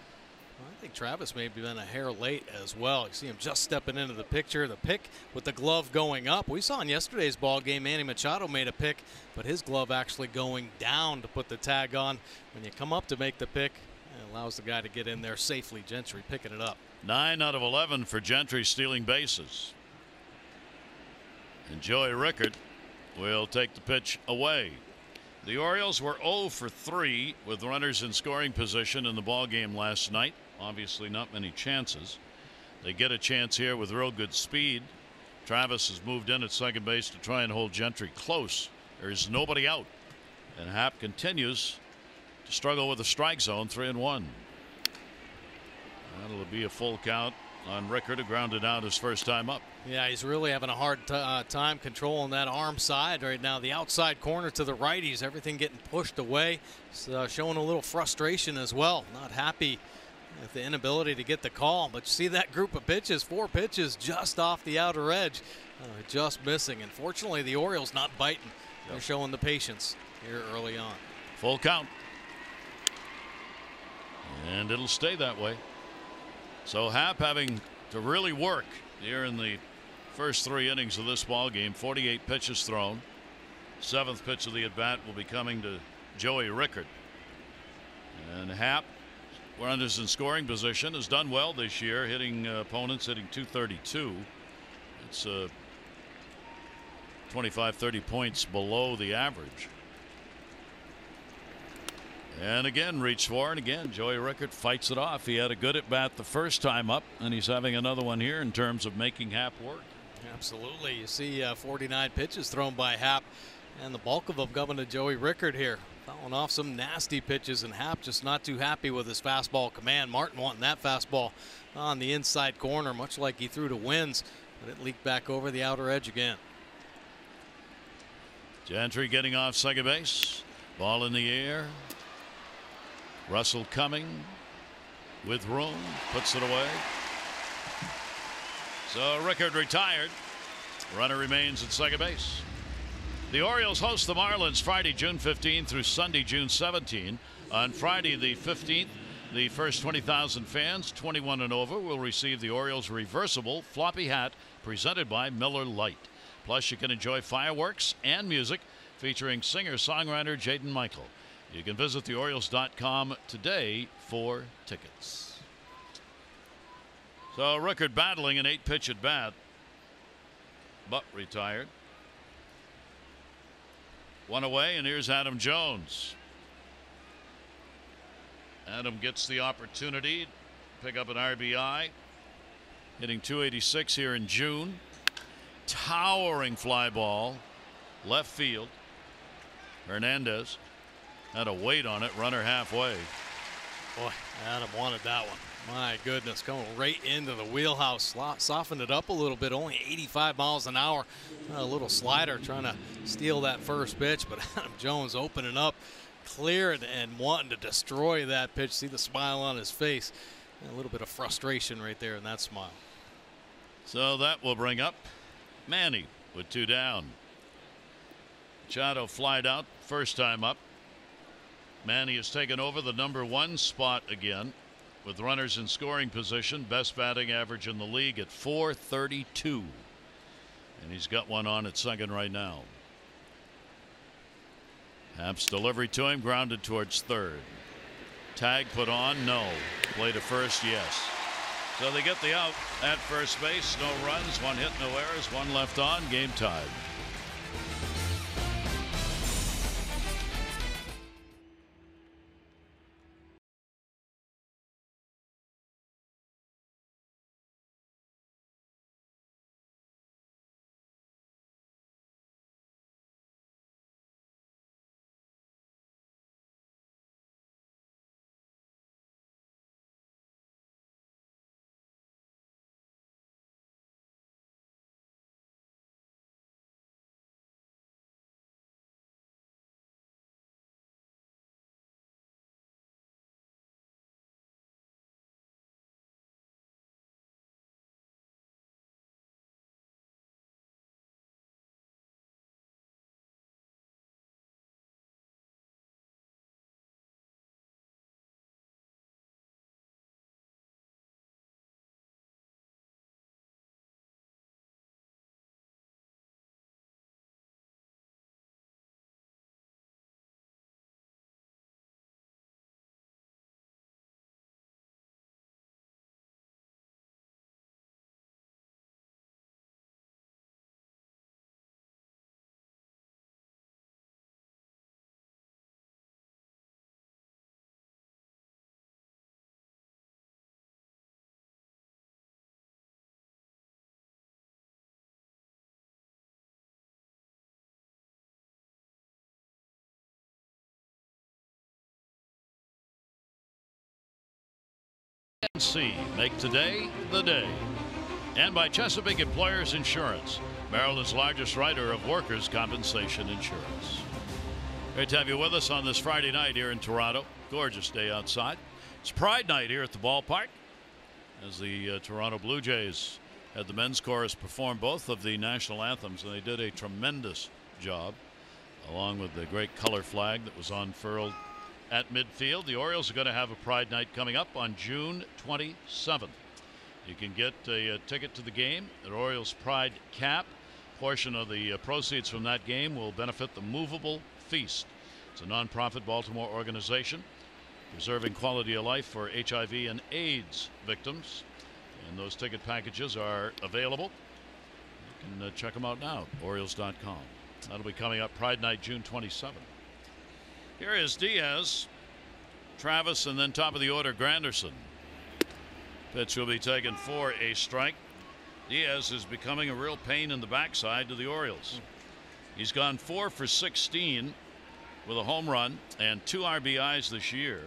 I think Travis may have been a hair late as well. You see him just stepping into the picture. The pick with the glove going up. We saw in yesterday's ball game Manny Machado made a pick, but his glove actually going down to put the tag on. When you come up to make the pick, it allows the guy to get in there safely. Gentry picking it up.
9 out of 11 for Gentry stealing bases. And Joey Rickert will take the pitch away. The Orioles were 0 for 3 with runners in scoring position in the ball game last night. Obviously not many chances. They get a chance here with real good speed. Travis has moved in at second base to try and hold Gentry close. There's nobody out, and Happ continues to struggle with the strike zone. 3-1. That'll be a full count on Rickert, who grounded out his first time up.
Yeah, he's really having a hard time controlling that arm side right now. The outside corner to the righties, everything getting pushed away. He's showing a little frustration as well. Not happy with the inability to get the call. But you see that group of pitches, 4 pitches just off the outer edge, just missing. And fortunately, the Orioles not biting. They're showing the patience here early on.
Full count. And it'll stay that way. So Happ having to really work here in the first 3 innings of this ball game. 48 pitches thrown. 7th pitch of the at bat will be coming to Joey Rickert. And Happ, runners in scoring position, has done well this year, hitting opponents, hitting .232. It's 25-30 points below the average. And again reached for, and again Joey Rickert fights it off. He had a good at bat the first time up, and he's having another one here in terms of making Happ work.
Absolutely. You see 49 pitches thrown by Happ, and the bulk of them coming to Joey Rickert here. Fouling off some nasty pitches, and Happ just not too happy with his fastball command. Martin wanting that fastball on the inside corner, much like he threw to Wins, but it leaked back over the outer edge again.
Gentry getting off second base. Ball in the air. Russell coming with room, puts it away. So Rickert retired. Runner remains at second base. The Orioles host the Marlins Friday, June 15 through Sunday, June 17. On Friday the 15th, the first 20,000 fans 21 and over will receive the Orioles reversible floppy hat presented by Miller Lite. Plus you can enjoy fireworks and music featuring singer-songwriter Jaden Michael. You can visit theorioles.com today for tickets. So Rickert battling an 8-pitch at bat, but retired. One away, and here's Adam Jones. Adam gets the opportunity to pick up an RBI, hitting .286 here in June. Towering fly ball, left field. Hernandez had a weight on it, runner halfway.
Boy, Adam wanted that one. My goodness, coming right into the wheelhouse. Softened it up a little bit, only 85 miles an hour. A little slider trying to steal that first pitch, but Adam Jones opening up, cleared and wanting to destroy that pitch. See the smile on his face. And a little bit of frustration right there in that smile.
So that will bring up Manny with 2 down. Machado flied out first time up. Manny has taken over the #1 spot again. with runners in scoring position. Best batting average in the league at .432. And he's got one on at second right now. Haps delivery to him, grounded towards third. Tag put on, no. Play to first, yes. So they get the out at first base. No runs, one hit, no errors, one left on. Game tied. Make today the day. And by Chesapeake Employers Insurance, Maryland's largest writer of workers' compensation insurance. Great to have you with us on this Friday night here in Toronto. Gorgeous day outside. It's Pride Night here at the ballpark as the Toronto Blue Jays had the men's chorus perform both of the national anthems, and they did a tremendous job, along with the great color flag that was unfurled at midfield. The Orioles are going to have a Pride Night coming up on June 27th. You can get a ticket to the game at Orioles Pride Cap. Portion of the proceeds from that game will benefit the Movable Feast. It's a nonprofit Baltimore organization preserving quality of life for HIV and AIDS victims. And those ticket packages are available. You can check them out now at Orioles.com. That'll be coming up Pride Night, June 27th. Here is Diaz, Travis, and then top of the order, Granderson. Pitch will be taken for a strike. Diaz is becoming a real pain in the backside to the Orioles. He's gone 4 for 16 with a home run and 2 RBIs this year.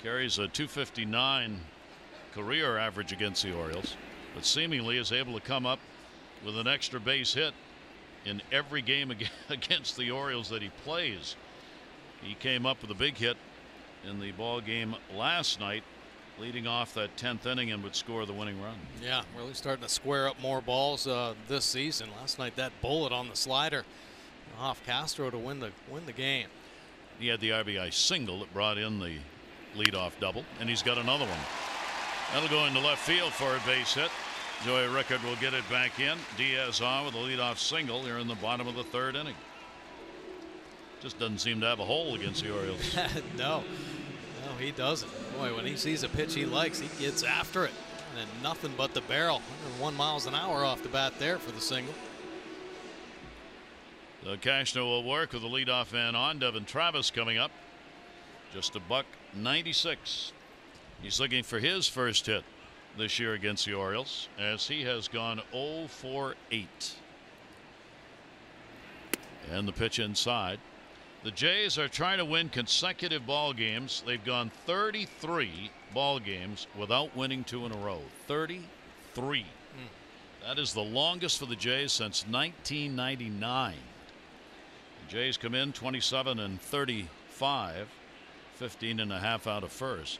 Carries a .259 career average against the Orioles, but seemingly is able to come up with an extra base hit in every game against the Orioles that he plays. He came up with a big hit in the ball game last night, leading off that 10th inning, and would score the winning run. Yeah,
really starting to square up more balls this season. Last night, that bullet on the slider off Castro to win the game.
He had the RBI single that brought in the leadoff double, and he's got another one. That'll go into left field for a base hit. Joey Rickard will get it back in. Diaz on with a leadoff single here in the bottom of the 3rd inning. Just doesn't seem to have a hole against the Orioles.
No, he doesn't. Boy, when he sees a pitch he likes, he gets after it. And nothing but the barrel. 101 miles an hour off the bat there for the single.
So Cashner will work with the leadoff man on. Devin Travis coming up. Just a .196. He's looking for his first hit this year against the Orioles, as he has gone 0 for 8. And the pitch inside. The Jays are trying to win consecutive ball games. They've gone 33 ball games without winning 2 in a row. 33. That is the longest for the Jays since 1999. The Jays come in 27 and 35, 15 and a half out of first,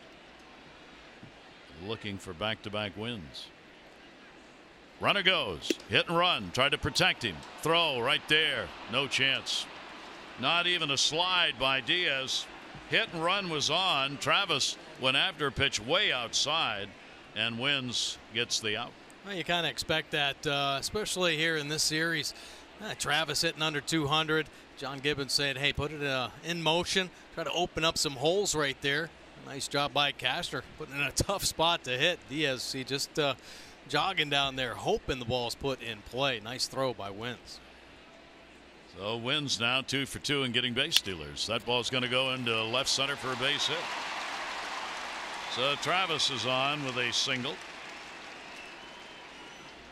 looking for back-to-back wins. Runner goes, hit and run, tried to protect him, throw right there, no chance. Not even a slide by Diaz. Hit and run was on. Travis went after a pitch way outside, and Wins gets the out.
Well, you kind of expect that, especially here in this series. Travis hitting under 200. John Gibbons saying, hey, put it in motion. Try to open up some holes right there. Nice job by Castro, putting in a tough spot to hit. Diaz, he just jogging down there, hoping the ball's put in play. Nice throw by Wins.
So Wins now 2 for 2 and getting base stealers. That ball's going to go into left center for a base hit. So Travis is on with a single.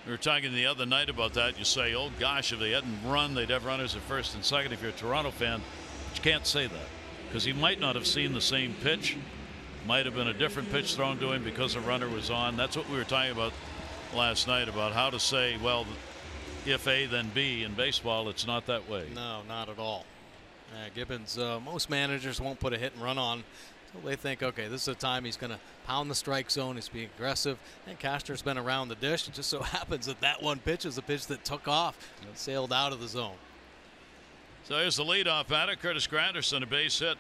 We were talking the other night about that. You say, oh gosh, if they hadn't run, they'd have runners at first and second if you're a Toronto fan. But you can't say that because he might not have seen the same pitch. Might have been a different pitch thrown to him because a runner was on. That's what we were talking about last night, about how to say, well, if A then B. In baseball, it's not that way.
No, not at all. Gibbons, most managers won't put a hit and run on. So they think, okay, this is the time he's going to pound the strike zone. He's being aggressive. And Castor's been around the dish. It just so happens that that one pitch is the pitch that took off and sailed out of the zone.
So here's the leadoff batter, Curtis Granderson, a base hit.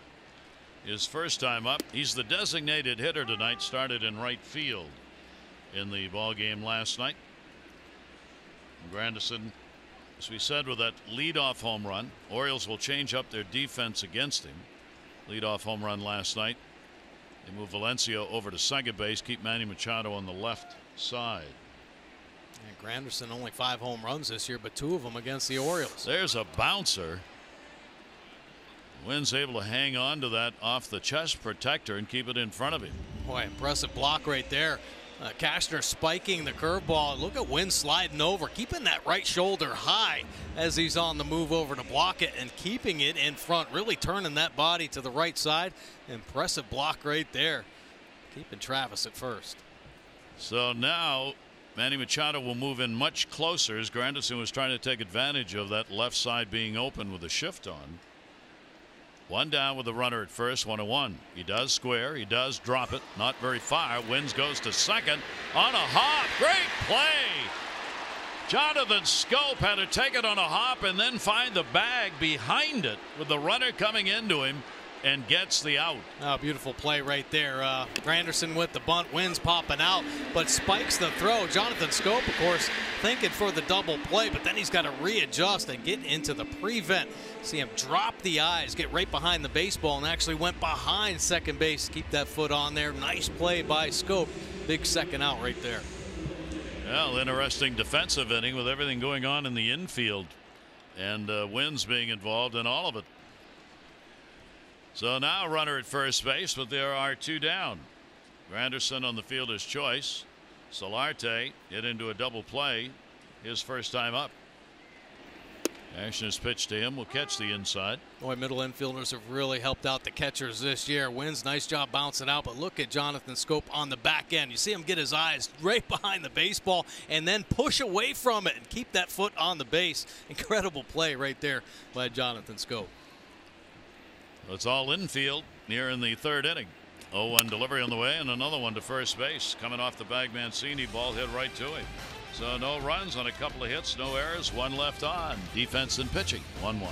His first time up. He's the designated hitter tonight. Started in right field in the ball game last night. Granderson, as we said, with that leadoff home run, Orioles will change up their defense against him. Leadoff home run last night. They move Valencia over to second base, keep Manny Machado on the left side.
And Granderson only 5 home runs this year, but 2 of them against the Orioles.
There's a bouncer. Wins able to hang on to that off the chest protector and keep it in front of him.
Boy, impressive block right there. Castner spiking the curveball. Look at Wynn sliding over, keeping that right shoulder high as he's on the move over to block it and keeping it in front, really turning that body to the right side. Impressive block right there, keeping Travis at first.
So now Manny Machado will move in much closer as Granderson was trying to take advantage of that left side being open with a shift on. One down with the runner at first, 1-1. He does square. He does drop it. Not very far. Wins goes to second on a hop. Great play. Jonathan Scope had to take it on a hop and then find the bag behind it with the runner coming into him and gets the out.
Oh, beautiful play right there. Granderson with the bunt, Wins popping out, but spikes the throw. Jonathan Scope, of course, thinking for the double play, but then he's got to readjust and get into the prevent. See him drop the eyes, get right behind the baseball, and actually went behind second base. Keep that foot on there. Nice play by Scope. Big second out right there.
Well, interesting defensive inning with everything going on in the infield, and Wins being involved in all of it. So now runner at first base, but there are 2 down. Granderson on the fielder's choice. Solarte hit into a double play, his first time up. Ashner's pitch to him will catch the inside.
Boy, middle infielders have really helped out the catchers this year. Wins, nice job bouncing out, but look at Jonathan Scope on the back end. You see him get his eyes right behind the baseball and then push away from it and keep that foot on the base. Incredible play right there by Jonathan Scope.
It's all infield near in the 3rd inning. 0-1 delivery on the way and another one to first base. Coming off the bag, Mancini, ball hit right to him. So no runs on a couple of hits, no errors, 1 left on. Defense and pitching, 1-1.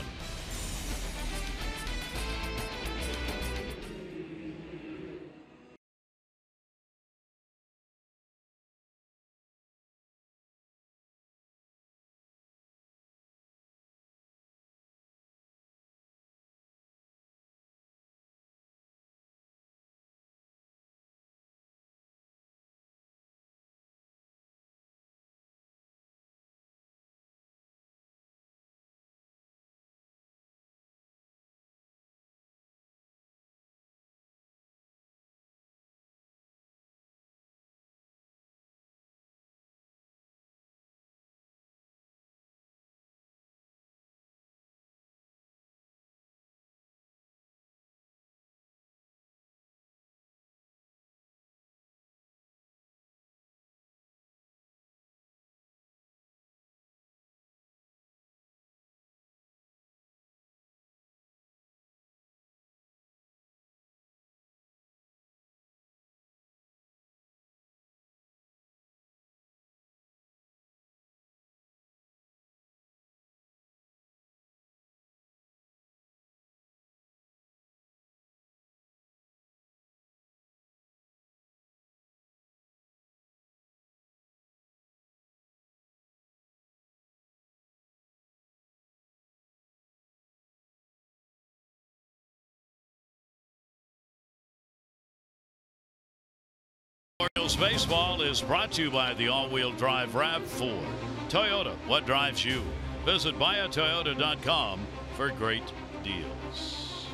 Orioles baseball is brought to you by the all-wheel drive RAV4. Toyota, what drives you? Visit buyatoyota.com for great deals.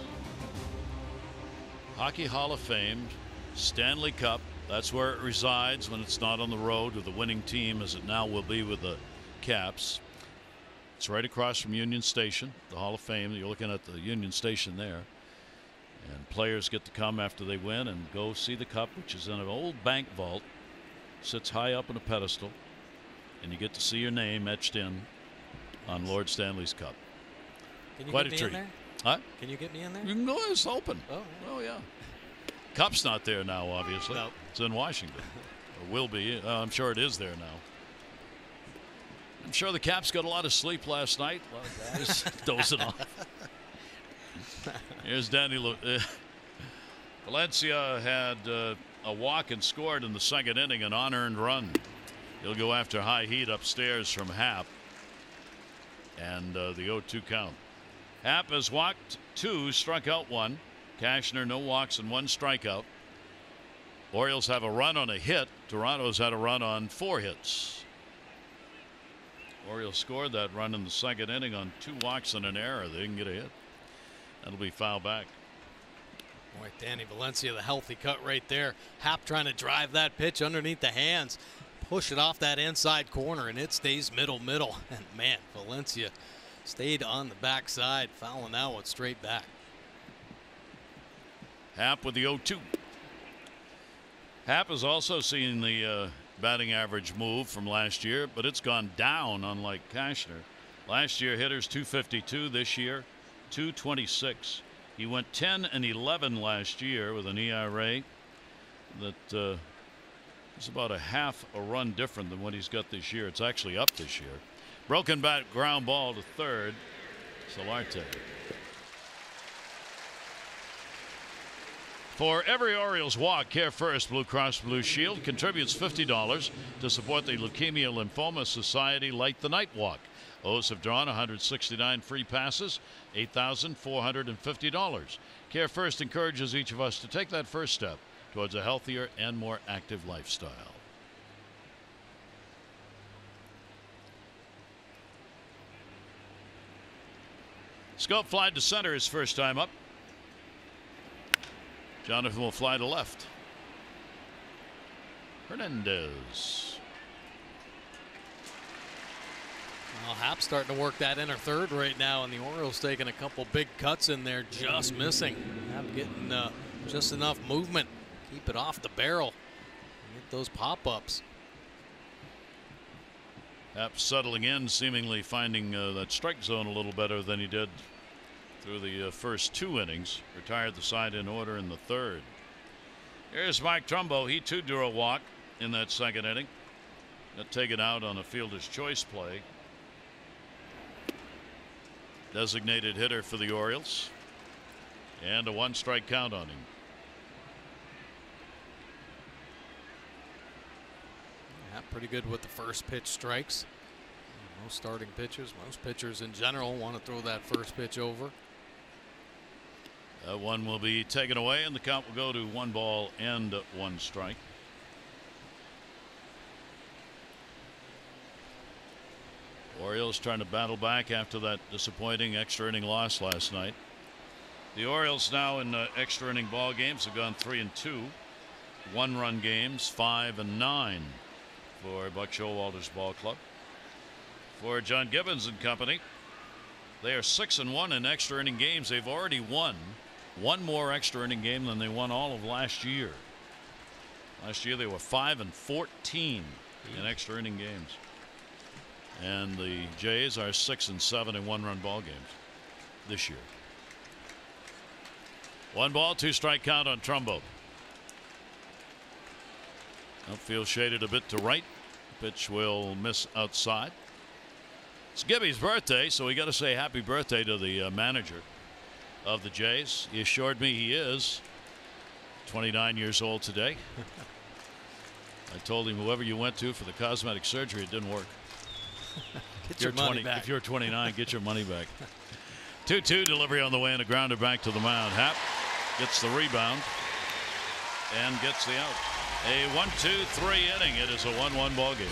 Hockey Hall of Fame, Stanley Cup. That's where it resides when it's not on the road with the winning team, as it now will be with the Caps. It's right across from Union Station, the Hall of Fame. You're looking at the Union Station there. And players get to come after they win and go see the cup, which is in an old bank vault. Sits high up on a pedestal. And you get to see your name etched in on Lord Stanley's cup.
Can you
Quite
get
a
me
treat.
in there?
Huh?
Can you get me in there?
You can go. It's open.
Oh,
yeah. Cup's not there now, obviously.
No.
It's in Washington. Or will be. I'm sure it is there now. I'm sure the Caps got a lot of sleep last night. A lot of guys dozing off. Here's Danny. Valencia had a walk and scored in the second inning, an unearned run. He'll go after high heat upstairs from Happ. And the 0-2 count. Happ has walked 2, struck out 1. Cashner, no walks and 1 strikeout. Orioles have a run on a hit. Toronto's had a run on 4 hits. Orioles scored that run in the second inning on 2 walks and an error. They didn't get a hit. That'll be foul back.
Boy, Danny Valencia, the healthy cut right there. Happ trying to drive that pitch underneath the hands. Push it off that inside corner, and it stays middle. And, man, Valencia stayed on the backside, fouling that one straight back.
Happ with the 0-2. Happ has also seen the batting average move from last year, but it's gone down, unlike Cashner. Last year, hitters 252. This year, 226. He went 10-11 last year with an ERA that is about a half a run different than what he's got this year. It's actually up this year. Broken bat ground ball to third. Solarte. For every Orioles walk, Care First Blue Cross Blue Shield contributes $50 to support the Leukemia Lymphoma Society Light the Night Walk. O's have drawn 169 free passes, $8,450. Care First encourages each of us to take that first step towards a healthier and more active lifestyle. Scope fly to center his first time up. Jonathan will fly to left. Hernandez.
Well, Happ starting to work that inner third right now, and the Orioles taking a couple big cuts in there, just missing. Happ getting just enough movement. Keep it off the barrel. Get those pop-ups.
Happ settling in, seemingly finding that strike zone a little better than he did through the first 2 innings. Retired the side in order in the third. Here's Mike Trumbo. He too drew a walk in that second inning. Got taken out on a fielder's choice play. Designated hitter for the Orioles. And a 1-strike count on him.
Yeah, pretty good with the first pitch strikes. Most starting pitchers, most pitchers in general, want to throw that first pitch over.
That one will be taken away, and the count will go to 1 ball and 1 strike. Orioles trying to battle back after that disappointing extra inning loss last night. The Orioles now in extra inning ball games have gone 3-2. 1-run games 5-9 for Buck Showalter's ball club. For John Gibbons and company, they are 6-1 in extra inning games. They've already won 1 more extra inning game than they won all of last year. Last year they were 5-14 in extra inning games. And the Jays are 6-7 in 1-run ball games this year. 1 ball, 2-strike count on Trumbo. Outfield shaded a bit to right. Pitch will miss outside. It's Gibby's birthday, so we got to say happy birthday to the manager of the Jays. He assured me he is 29 years old today. I told him whoever you went to for the cosmetic surgery, it didn't work.
Get your money back.
If you're 29, get your money back. 2-2 delivery on the way and a grounder back to the mound. Happ gets the rebound and gets the out. A 1-2-3 inning. It is a 1-1 ball game.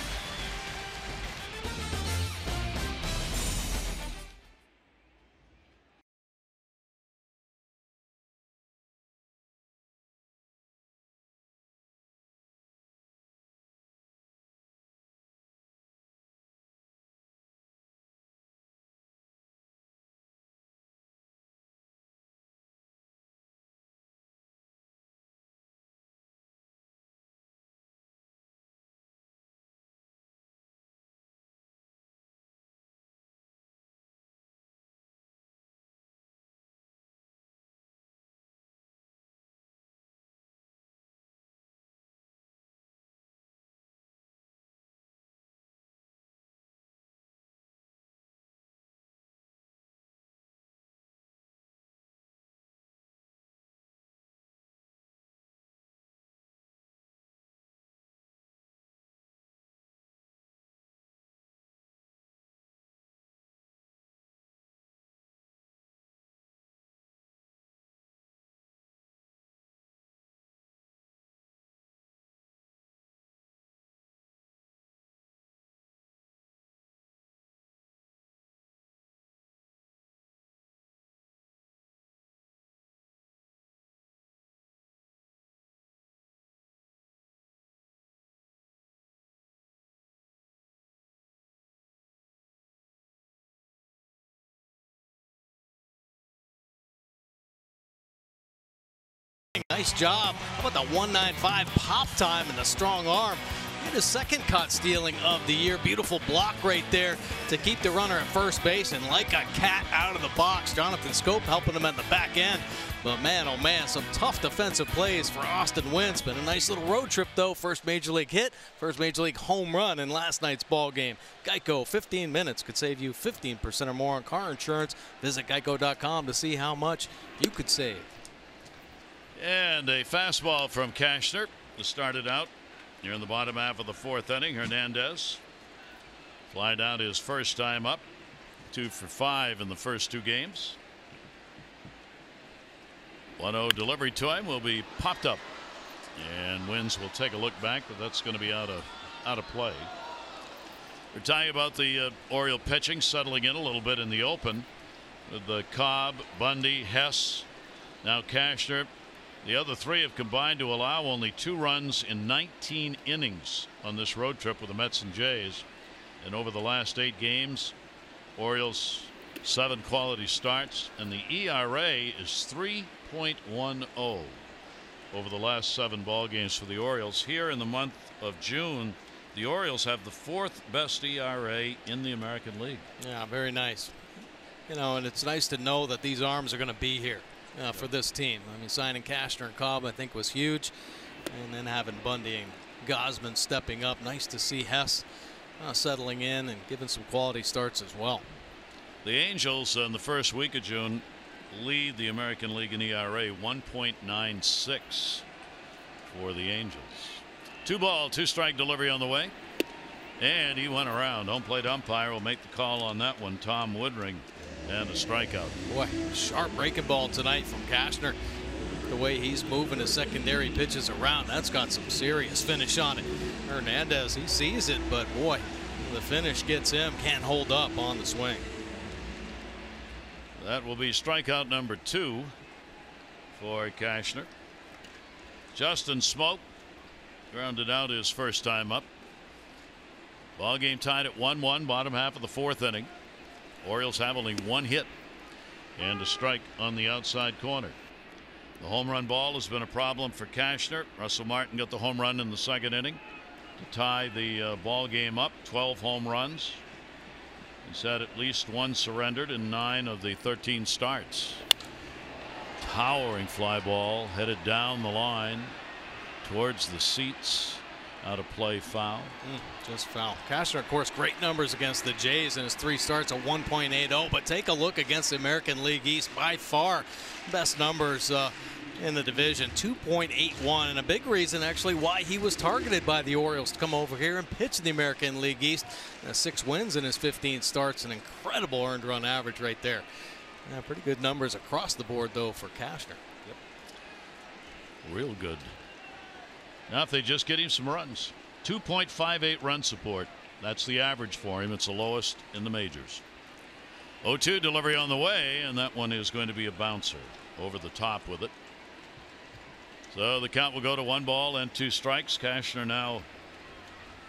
Nice job. How about the 195 pop time and the strong arm? And his second cut stealing of the year. Beautiful block right there to keep the runner at first base. And like a cat out of the box, Jonathan Scope helping him at the back end. But man, oh man, some tough defensive plays for Austin Wentz. Been a nice little road trip though. First major league hit, first major league home run in last night's ball game. Geico, 15 minutes could save you 15% or more on car insurance. Visit geico.com to see how much you could save.
And a fastball from Cashner to start it out here in the bottom half of the fourth inning. Hernandez fly out his first time up, 2 for 5 in the first 2 games. 1-0 delivery to him will be popped up, and Wins will take a look back, but that's going to be out of play. We're telling you about the Oriole pitching settling in a little bit in the open with the Cobb, Bundy, Hess, now Cashner. The other 3 have combined to allow only 2 runs in 19 innings on this road trip with the Mets and Jays. And over the last 8 games, Orioles 7 quality starts, and the ERA is 3.10 over the last 7 ball games for the Orioles. Here in the month of June, the Orioles have the 4th best ERA in the American League.
Yeah, very nice. You know, and it's nice to know that these arms are going to be here. For this team. I mean, signing Cashner and Cobb I think was huge, and then having Bundy and Gausman stepping up. Nice to see Hess settling in and giving some quality starts as well.
The Angels in the first week of June lead the American League in ERA, 1.96 for the Angels. 2-ball, 2-strike delivery on the way, and he went around. Home plate umpire will make the call on that one, Tom Woodring. And a strikeout.
Boy, sharp breaking ball tonight from Cashner. The way he's moving his secondary pitches around, that's got some serious finish on it. Hernandez, he sees it, but boy, the finish gets him. Can't hold up on the swing.
That will be strikeout number 2 for Cashner. Justin Smoke grounded out his first time up. Ball game tied at 1-1, bottom half of the 4th inning. Orioles have only 1 hit and a strike on the outside corner. The home run ball has been a problem for Cashner. Russell Martin got the home run in the 2nd inning to tie the ball game up. 12 home runs. He's had at least 1 surrendered in 9 of the 13 starts. Towering fly ball headed down the line towards the seats. Out of play, foul.
Just foul. Cashner, of course, great numbers against the Jays in his 3 starts, a 1.80. But take a look against the American League East. By far, best numbers in the division, 2.81. And a big reason, actually, why he was targeted by the Orioles to come over here and pitch in the American League East. 6 wins in his 15 starts, an incredible earned run average right there. Yeah, pretty good numbers across the board, though, for Cashner.
Real good. Now, if they just get him some runs, 2.58 run support. That's the average for him. It's the lowest in the majors. 0-2 delivery on the way, and that one is going to be a bouncer over the top with it. So the count will go to 1 ball and 2 strikes. Cashner now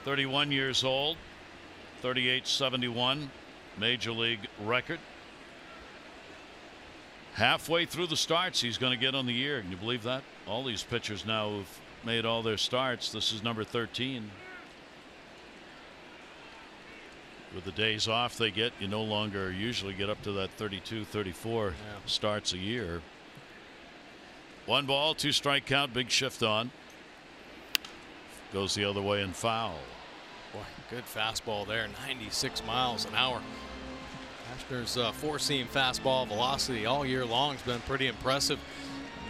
31 years old, 38-71 major league record. Halfway through the starts he's going to get on the year. Can you believe that? All these pitchers now have made all their starts. This is number 13. With the days off they get, you no longer usually get up to that 32, 34 starts a year. 1 ball, 2 strike count, big shift on. Goes the other way and foul.
Boy, good fastball there, 96 miles an hour. Cashner's 4-seam fastball velocity all year long has been pretty impressive.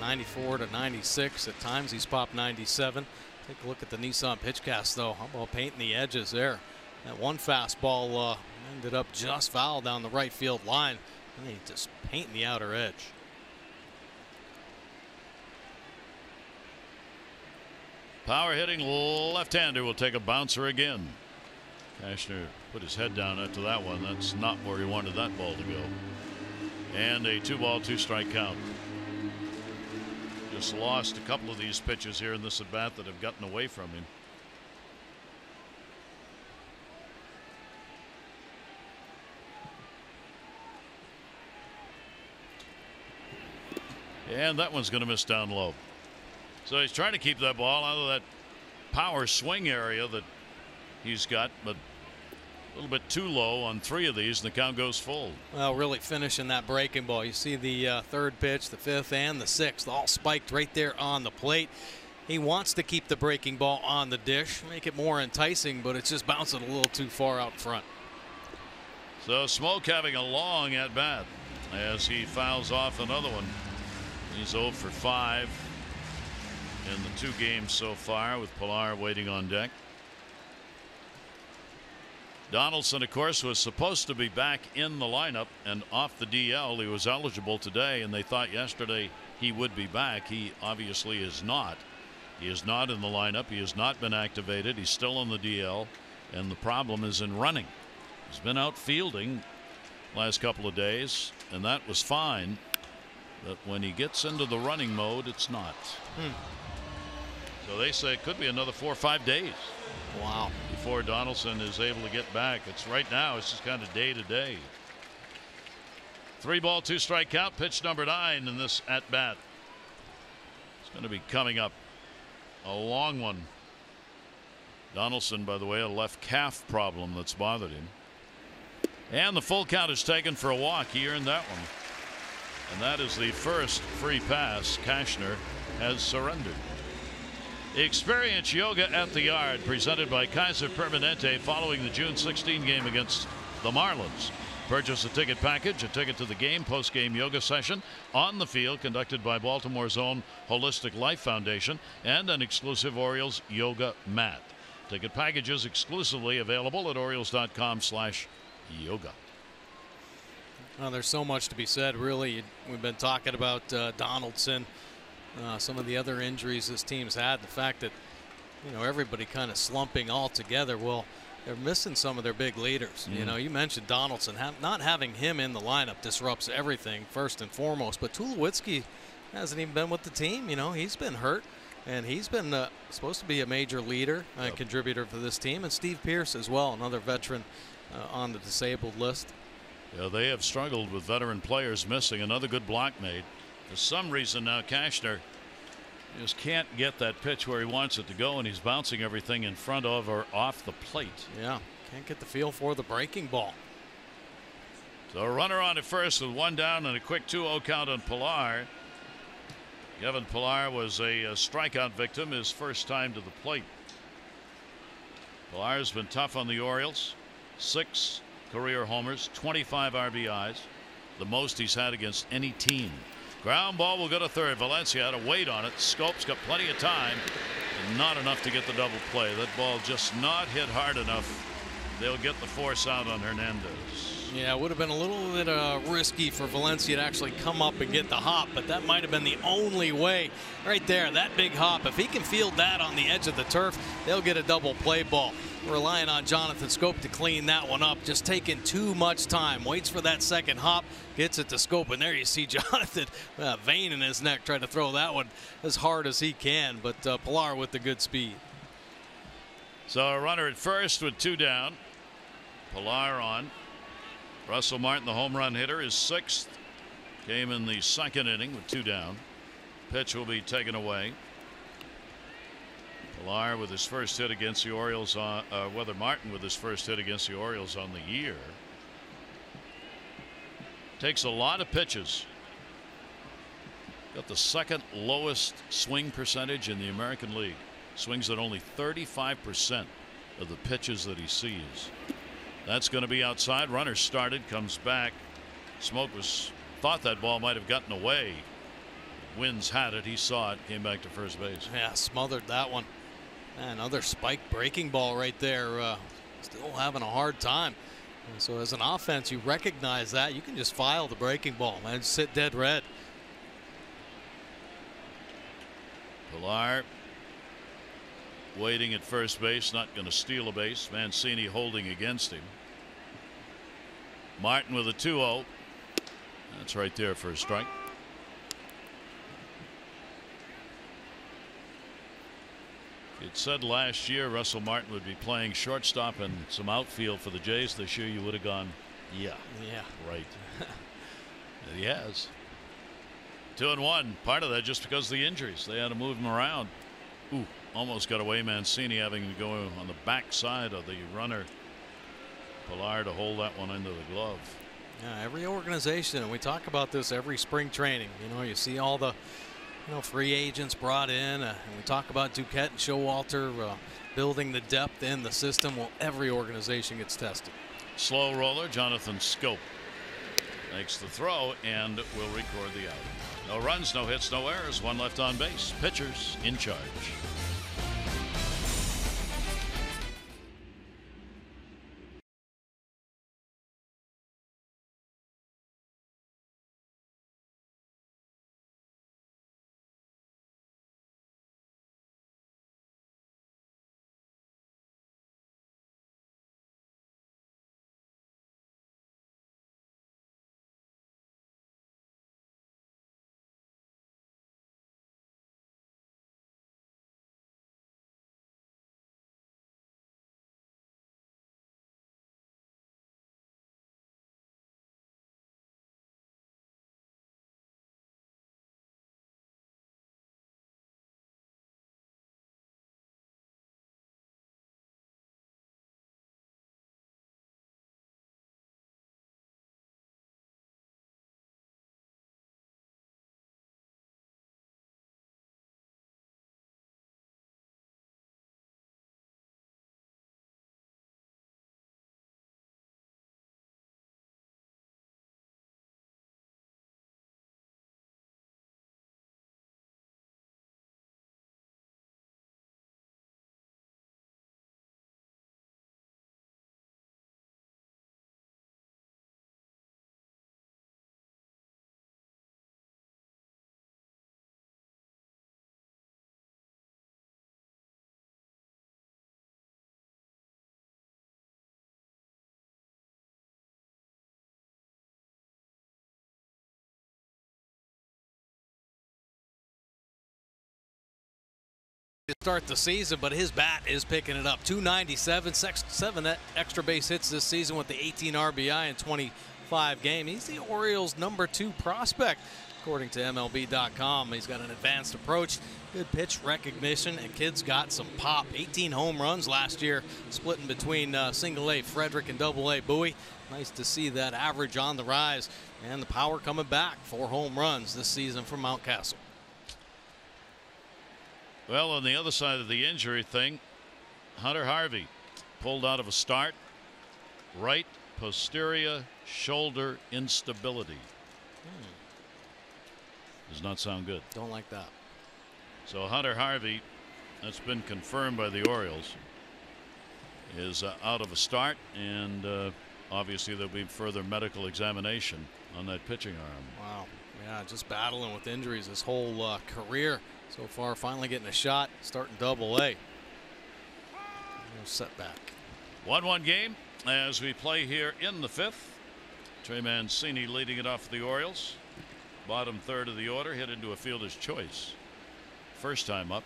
94 to 96. At times he's popped 97. Take a look at the Nissan pitchcast though. How about painting the edges there? That one fastball ended up just foul down the right field line. And he just painting the outer edge.
Power hitting left-hander will take a bouncer again. Cashner put his head down after that one. That's not where he wanted that ball to go. And a 2 ball, 2 strike count. Just lost a couple of these pitches here in this at bat that have gotten away from him. And that one's going to miss down low. So he's trying to keep that ball out of that power swing area that he's got, but a little bit too low on 3 of these, and the count goes full.
Well, really finishing that breaking ball. You see the 3rd pitch, the 5th, and the 6th all spiked right there on the plate. He wants to keep the breaking ball on the dish, make it more enticing, but it's just bouncing a little too far out front.
So Smoke having a long at bat as he fouls off another one. He's 0 for 5 in the 2 games so far, with Pilar waiting on deck. Donaldson, of course, was supposed to be back in the lineup and off the DL. He was eligible today, and they thought yesterday he would be back. He obviously is not. He is not in the lineup. He has not been activated. He's still on the DL, and the problem is in running. He's been out fielding last couple of days, and that was fine. But when he gets into the running mode, it's not. So they say it could be another 4 or 5 days.
Wow.
Before Donaldson is able to get back. It's right now, it's just kind of day to day. 3 ball, 2 strike count. Pitch number 9 in this at bat. It's going to be coming up. A long one. Donaldson, by the way, a left calf problem that's bothered him. And the full count is taken for a walk. He earned that one. And that is the first free pass Cashner has surrendered. Experience yoga at the yard, presented by Kaiser Permanente, following the June 16 game against the Marlins. Purchase a ticket package, a ticket to the game, post-game yoga session on the field conducted by Baltimore's own Holistic Life Foundation, and an exclusive Orioles yoga mat. Ticket packages exclusively available at Orioles.com/yoga.
Well, there's so much to be said, really. We've been talking about Donaldson, some of the other injuries this team's had, the fact that, you know, everybody kind of slumping all together. Well, they're missing some of their big leaders. You know, you mentioned Donaldson. Not having him in the lineup disrupts everything, first and foremost. But Tulowitzki hasn't even been with the team. You know, he's been hurt, and he's been supposed to be a major leader and contributor for this team. And Steve Pearce as well, another veteran on the disabled list.
Yeah, they have struggled with veteran players missing. Another good block made. For some reason now Cashner just can't get that pitch where he wants it to go, and he's bouncing everything in front of or off the plate.
Yeah, can't get the feel for the breaking ball.
So a runner on at first with 1 down and a quick 2-0 count on Pilar. Kevin Pilar was a strikeout victim his first time to the plate. Pilar's been tough on the Orioles. 6 career homers, 25 RBIs, the most he's had against any team. Ground ball will go to third. Valencia had to wait on it. Scope's got plenty of time, and not enough to get the double play. That ball just not hit hard enough. They'll get the force out on Hernandez.
Yeah, it would have been a little bit risky for Valencia to actually come up and get the hop, but that might have been the only way. Right there, that big hop. If he can field that on the edge of the turf, they'll get a double play ball. Relying on Jonathan Scope to clean that one up, just taking too much time. Waits for that second hop, gets it to Scope, and there you see Jonathan, vein in his neck, trying to throw that one as hard as he can, but Pilar with the good speed.
So a runner at first with 2 down. Pilar on. Russell Martin, the home run hitter, is 6th. Came in the 2nd inning with 2 down. Pitch will be taken away. Pilar with his first hit against the Orioles on Martin with his first hit against the Orioles on the year. Takes a lot of pitches. Got the 2nd lowest swing percentage in the American League. Swings at only 35% of the pitches that he sees. That's going to be outside. Runner started, comes back. Smoke thought that ball might have gotten away. Wins had it. He saw it. Came back to first base.
Yeah, smothered that one. Another spike breaking ball right there. Still having a hard time. And so as an offense, you recognize that. You can just file the breaking ball and sit dead red.
Pilar waiting at first base, not going to steal a base. Mancini holding against him. Martin with a 2-0. That's right there for a strike. It said last year Russell Martin would be playing shortstop and some outfield for the Jays this year. You would have gone, yeah, right. He has. 2-1. Part of that just because of the injuries. They had to move him around. Ooh, almost got away. Mancini having to go on the back side of the runner. Pilar to hold that one into the glove.
Yeah, every organization, and we talk about this every spring training. You see all the free agents brought in, and we talk about Duquette and Showalter building the depth in the system. Well, every organization gets tested.
Slow roller. Jonathan Scope makes the throw and will record the out. No runs, no hits, no errors. 1 left on base. Pitchers in charge.
To start the season, but his bat is picking it up. 297, 7 extra base hits this season with the 18 RBI in 25 games. He's the Orioles' #2 prospect, according to MLB.com. He's got an advanced approach, good pitch recognition, and kid's got some pop. 18 home runs last year, splitting between single A Frederick and double A Bowie. Nice to see that average on the rise, and the power coming back. 4 home runs this season from Mountcastle.
Well, on the other side of the injury thing, Hunter Harvey pulled out of a start. Right posterior shoulder instability. Does not sound good.
Don't like that.
So Hunter Harvey, that's been confirmed by the Orioles, is out of a start, and obviously there'll be further medical examination on that pitching arm.
Wow. Yeah, just battling with injuries his whole career so far. Finally getting a shot, starting Double-A. No setback.
1-1 game as we play here in the 5th. Trey Mancini leading it off for the Orioles. Bottom third of the order, hit into a fielder's choice. First time up.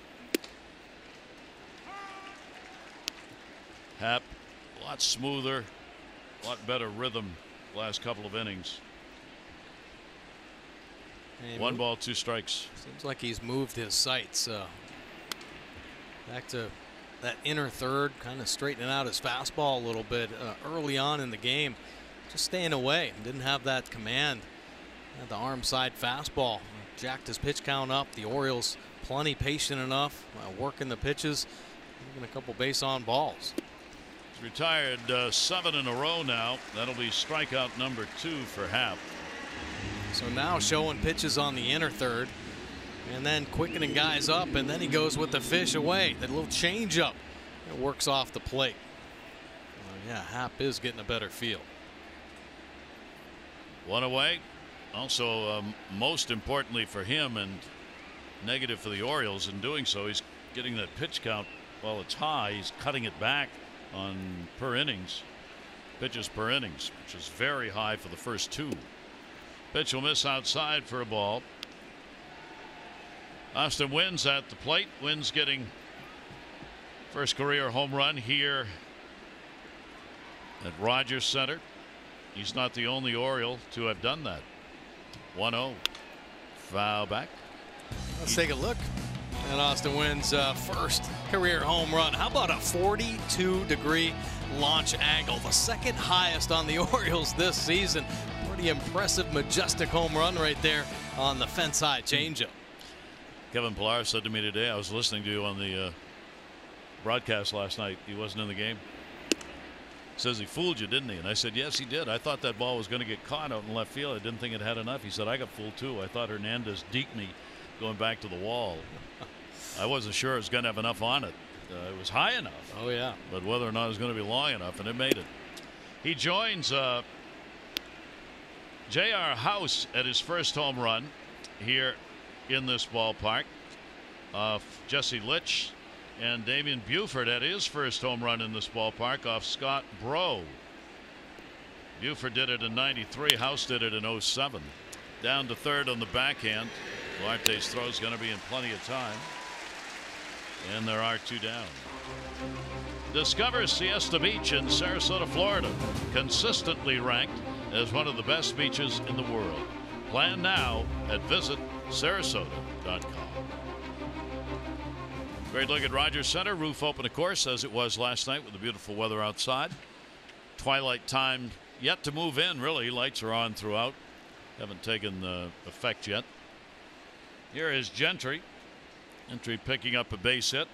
Happ, a lot smoother, a lot better rhythm last couple of innings.
And
1 ball, 2 strikes.
Seems like he's moved his sights back to that inner third, kind of straightening out his fastball a little bit early on in the game. Just staying away. Didn't have that command. Had the arm side fastball. Jacked his pitch count up. The Orioles plenty patient enough, working the pitches, even a couple base on balls.
He's retired 7 in a row now. That'll be strikeout number 2 for Happ.
So now showing pitches on the inner third and then quickening guys up, and then he goes with the fish away. That little change up, it works off the plate. Yeah, Happ is getting a better feel.
1 away. Also, most importantly for him and negative for the Orioles in doing so, he's getting that pitch count while it's high. He's cutting it back on per innings, pitches per innings, which is very high for the first 2. Pitch will miss outside for a ball. Austin Wynns at the plate. Wynns getting first career home run here at Rogers Center. He's not the only Oriole to have done that. 1-0. Foul back.
Let's take a look at Austin Wynns' first career home run. How about a 42-degree launch angle, the second highest on the Orioles this season. Pretty impressive, majestic home run right there on the fence high changeup.
Kevin Pillar said to me today, I was listening to you on the broadcast last night. He wasn't in the game. Says he fooled you, didn't he? And I said, yes, he did. I thought that ball was going to get caught out in left field. I didn't think it had enough. He said, I got fooled too. I thought Hernandez deked me going back to the wall. I wasn't sure it was going to have enough on it. It was high enough.
Oh, yeah.
But whether or not it was going to be long enough, and it made it. He joins J.R. House at his first home run here in this ballpark. Jesse Litch and Damian Buford at his first home run in this ballpark off Scott Bro. Buford did it in '93. House did it in '07. Down to third on the backhand. Larte's throw is going to be in plenty of time. And there are 2 down. Discover Siesta Beach in Sarasota, Florida. Consistently ranked as one of the best beaches in the world. Plan now at visitsarasota.com. Great look at Rogers Center. Roof open, of course, as it was last night with the beautiful weather outside. Twilight time yet to move in, really. Lights are on throughout. Haven't taken effect yet. Here is Gentry. Gentry picking up a base hit.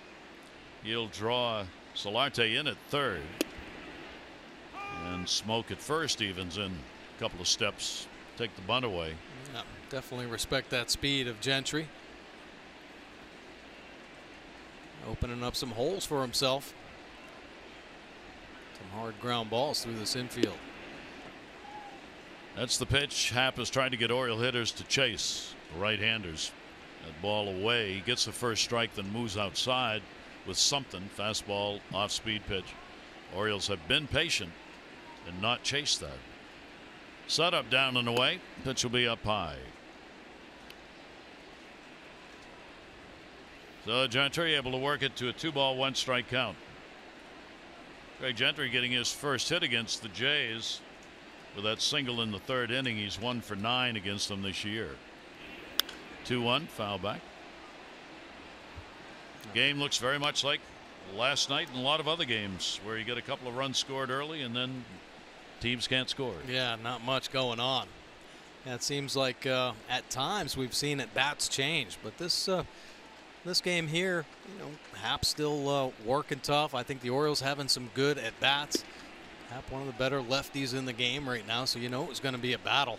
He'll draw Solarte in at third. And Smoke at first evens in a couple of steps. Take the bunt away.
Yeah, definitely respect that speed of Gentry. Opening up some holes for himself. Some hard ground balls through this infield.
That's the pitch. Happ is trying to get Oriole hitters to chase right-handers. That ball away. He gets the first strike, then moves outside with something. Fastball, off-speed pitch. Orioles have been patient and not chased that. Set up down and away. Pitch will be up high. So Gentry able to work it to a 2-ball, 1-strike count. Craig Gentry getting his first hit against the Jays with that single in the 3rd inning. He's 1 for 9 against them this year. 2-1, foul back. Game looks very much like last night and a lot of other games where you get a couple of runs scored early and then teams can't score.
Yeah, not much going on. Yeah, it seems like at times we've seen at bats change, but this game here, you know, Happ still working tough. I think the Orioles having some good at bats. Happ one of the better lefties in the game right now, so you know it's going to be a battle.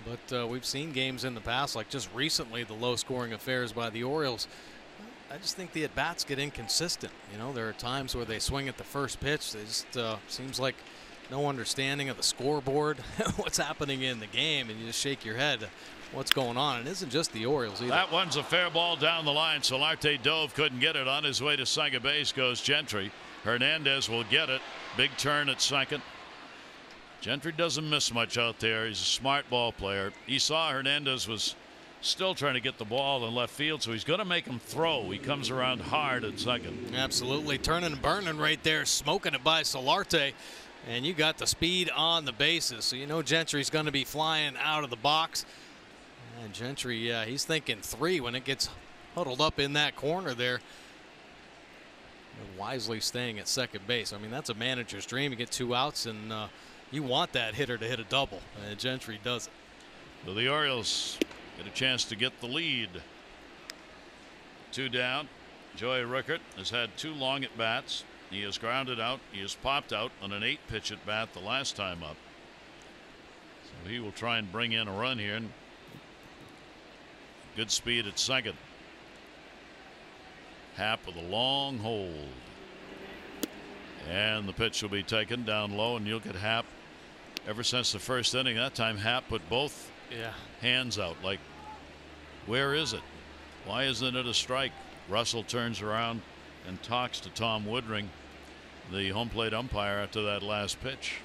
But we've seen games in the past, like just recently, the low-scoring affairs by the Orioles. I just think the at-bats get inconsistent. You know, there are times where they swing at the first pitch. They just seems like no understanding of the scoreboard, what's happening in the game, and you just shake your head. What's going on? It isn't just the Orioles either.
That one's a fair ball down the line. Solarte dove, couldn't get it. On his way to second base goes Gentry. Hernandez will get it. Big turn at second. Gentry doesn't miss much out there. He's a smart ball player. He saw Hernandez was still trying to get the ball in left field, so he's going to make him throw. He comes around hard at second.
Absolutely. Turning and burning right there, smoking it by Solarte. And you got the speed on the bases, so you know Gentry's going to be flying out of the box. And Gentry, he's thinking 3 when it gets huddled up in that corner there. And wisely staying at second base. I mean, that's a manager's dream. You get 2 outs, and you want that hitter to hit a double. And Gentry does it.
So the Orioles get a chance to get the lead. 2 down. Joey Rickert has had 2 long at bats. He has grounded out. He has popped out on an 8-pitch at bat the last time up. So he will try and bring in a run here. And good speed at second. Happ with a long hold. And the pitch will be taken down low, and you'll get Happ. Ever since the first inning, that time Happ put both hands out like, where is it? Why isn't it a strike? Russell turns around and talks to Tom Woodring, the home plate umpire, after that last pitch.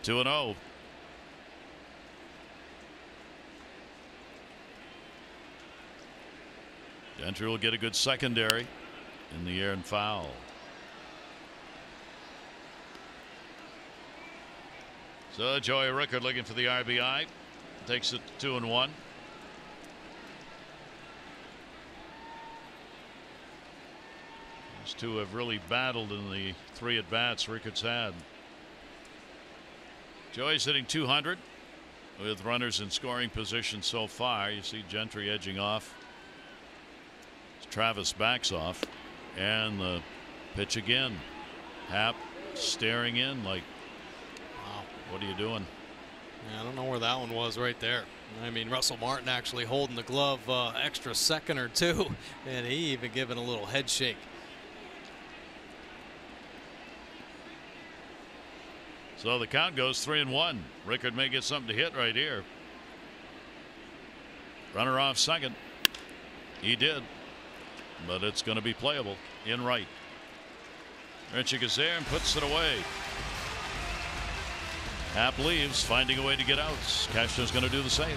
2-0. Gentry will get a good secondary in the air and foul. So Joey Rickert looking for the RBI. Takes it to 2-1. These two have really battled in the 3 at bats Rickert's had. Joey's hitting .200 with runners in scoring position so far. You see Gentry edging off. Travis backs off, and the pitch again. Happ staring in like, wow, what are you doing?
Yeah, I don't know where that one was right there. I mean, Russell Martin actually holding the glove extra second or 2, and he even giving a little head shake.
So the count goes 3-1. Rickert may get something to hit right here. Runner off second. He did. But it's going to be playable in right. Richie goes there and puts it away. Happ leaves, finding a way to get out. Castro's going to do the same.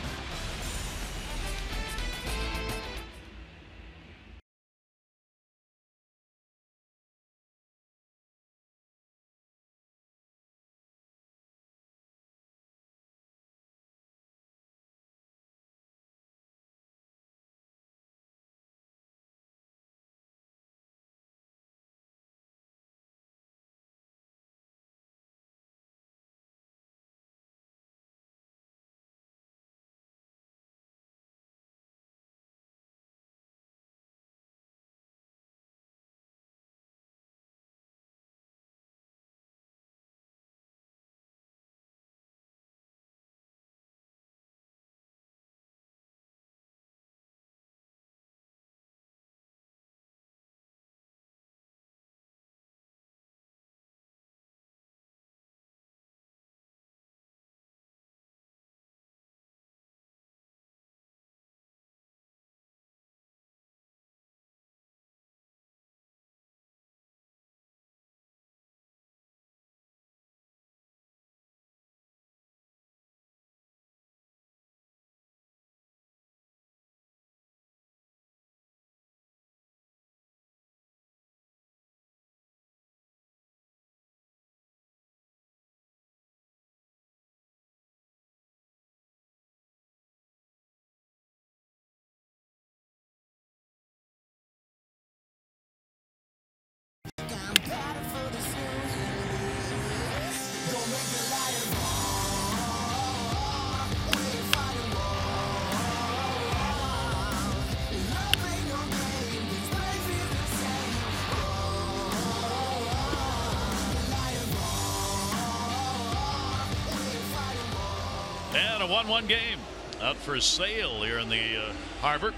And a 1-1 game out for a sail here in the harbor,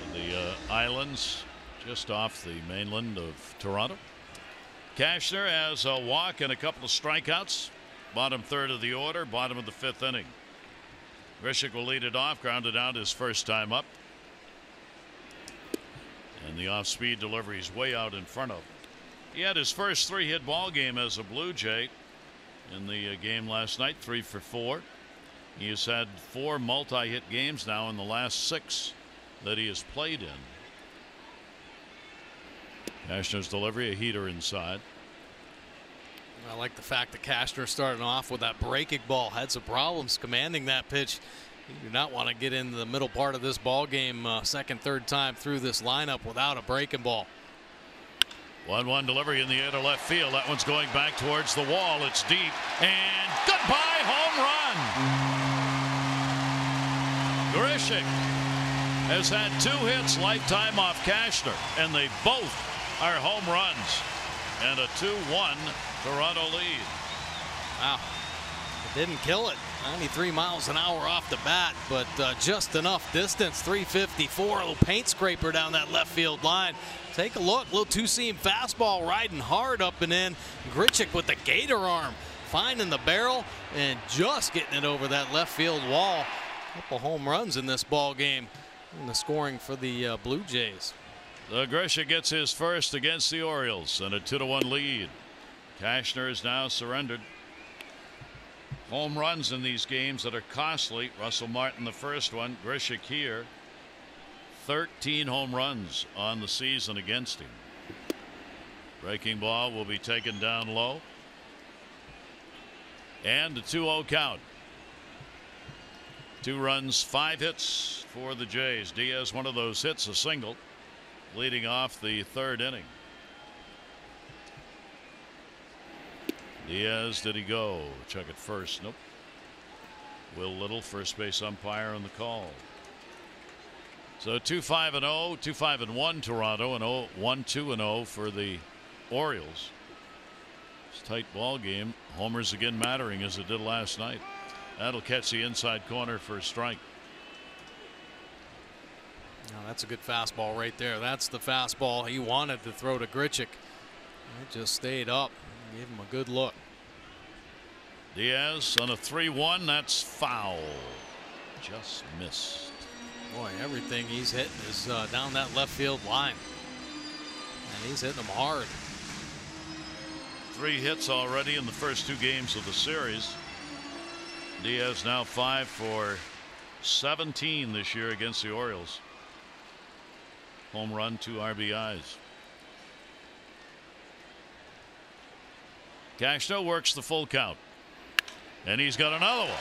in the islands just off the mainland of Toronto. Cashner has a walk and a couple of strikeouts. Bottom third of the order, bottom of the fifth inning. Grichuk will lead it off, grounded out his first time up. And the off-speed delivery is way out in front of him. He had his first 3-hit ball game as a Blue Jay in the game last night, 3 for 4. He has had 4 multi-hit games now in the last 6 that he has played in. Cashner's delivery, a heater inside.
I like the fact that Cashner starting off with that breaking ball. Had some problems commanding that pitch. You do not want to get into the middle part of this ball game second, third time through this lineup without a breaking ball.
1-1 delivery in the air to left field. That one's going back towards the wall. It's deep and goodbye home run. Grichuk has had 2 hits lifetime off Cashner, and they both are home runs. And a 2-1 Toronto lead.
Wow. It didn't kill it. 93 miles an hour off the bat, but just enough distance. 354. A little paint scraper down that left field line. Take a look. Little two-seam fastball riding hard up and in. Grichuk with the gator arm finding the barrel and just getting it over that left field wall. Couple home runs in this ball game in the scoring for the Blue Jays.
Grichuk gets his first against the Orioles and a 2-1 lead. Cashner has now surrendered. Home runs in these games that are costly. Russell Martin the first one. Grichuk here. 13 home runs on the season against him. Breaking ball will be taken down low. And a 2-0 count. 2 runs, 5 hits for the Jays. Diaz, one of those hits, a single, leading off the third inning. Diaz, did he go? Check it first. Nope. Will Little, first base umpire, on the call. So 2-5-0, 2-5-1 Toronto, and 1-2-0 for the Orioles. It's a tight ball game. Homers again mattering as it did last night. That'll catch the inside corner for a strike.
Now that's a good fastball right there. That's the fastball he wanted to throw to Grichuk. It just stayed up. Gave him a good look.
Diaz on a 3-1. That's foul. Just missed.
Boy, everything he's hitting is down that left field line. And he's hitting them hard.
3 hits already in the first 2 games of the series. Diaz now 5 for 17 this year against the Orioles. Home run, 2 RBIs. Cashner works the full count. And he's got another one.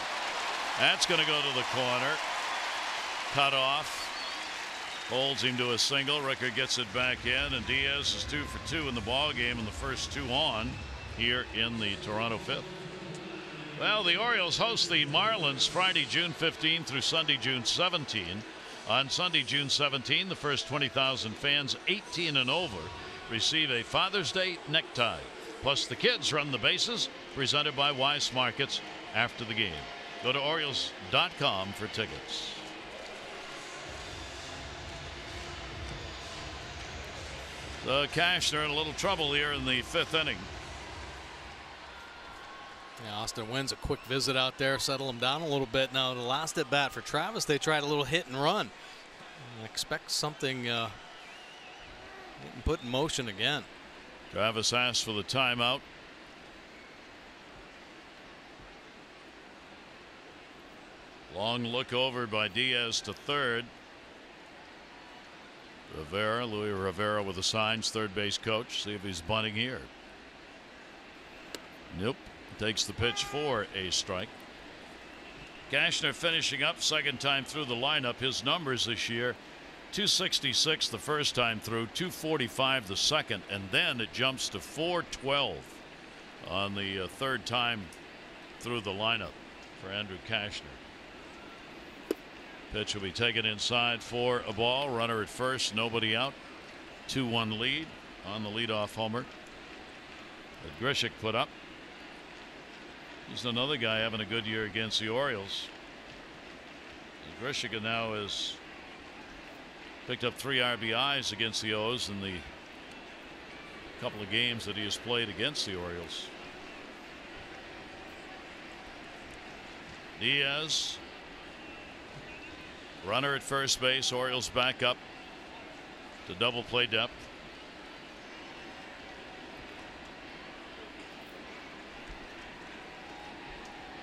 That's going to go to the corner. Cut off. Holds him to a single. Ricker gets it back in, and Diaz is 2 for 2 in the ball game, and the first 2 on here in the Toronto fifth. Well, the Orioles host the Marlins Friday, June 15 through Sunday, June 17. On Sunday, June 17, the first 20,000 fans 18 and over receive a Father's Day necktie. Plus the kids run the bases, presented by Weiss Markets after the game. Go to Orioles.com for tickets. So Cashner in a little trouble here in the 5th inning.
Yeah, Austin wins a quick visit out there, settle him down a little bit. Now the last at bat for Travis, they tried a little hit and run. I expect something getting put in motion again.
Travis asks for the timeout. Long look over by Diaz to third. Louis Rivera with the signs, third base coach. See if he's bunting here. Nope. Takes the pitch for a strike. Cashner finishing up second time through the lineup. His numbers this year: 266 the first time through, 245 the second, and then it jumps to 412 on the third time through the lineup for Andrew Cashner. Pitch will be taken inside for a ball. Runner at first, nobody out. 2-1 lead on the leadoff homer that Grichuk put up. He's another guy having a good year against the Orioles. Grichuk now has picked up 3 RBIs against the O's in the couple of games that he has played against the Orioles. Diaz, runner at first base. Orioles back up to double play depth.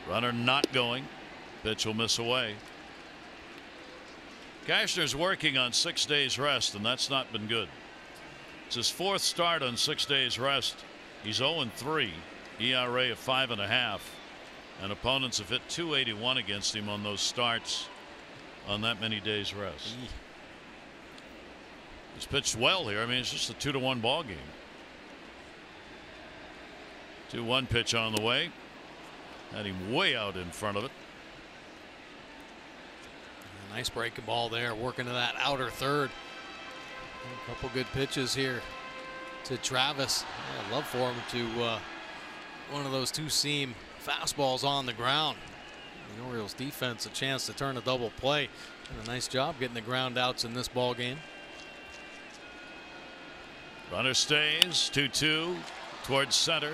Runner not going. Pitch will miss away. Cashner's working on 6 days rest, and that's not been good. It's his 4th start on 6 days rest. He's 0-3, ERA of 5.5, and opponents have hit .281 against him on those starts on that many days rest. He's pitched well here. I mean, it's just a 2-1 ball game. 2-1 pitch on the way. Had him way out in front of it.
Nice breaking ball there, working to that outer third. A couple good pitches here to Travis. I'd love for him to one of those 2-seam fastballs on the ground. The Orioles defense a chance to turn a double play. And a nice job getting the ground outs in this ball game.
Runner stays 2-2 towards center.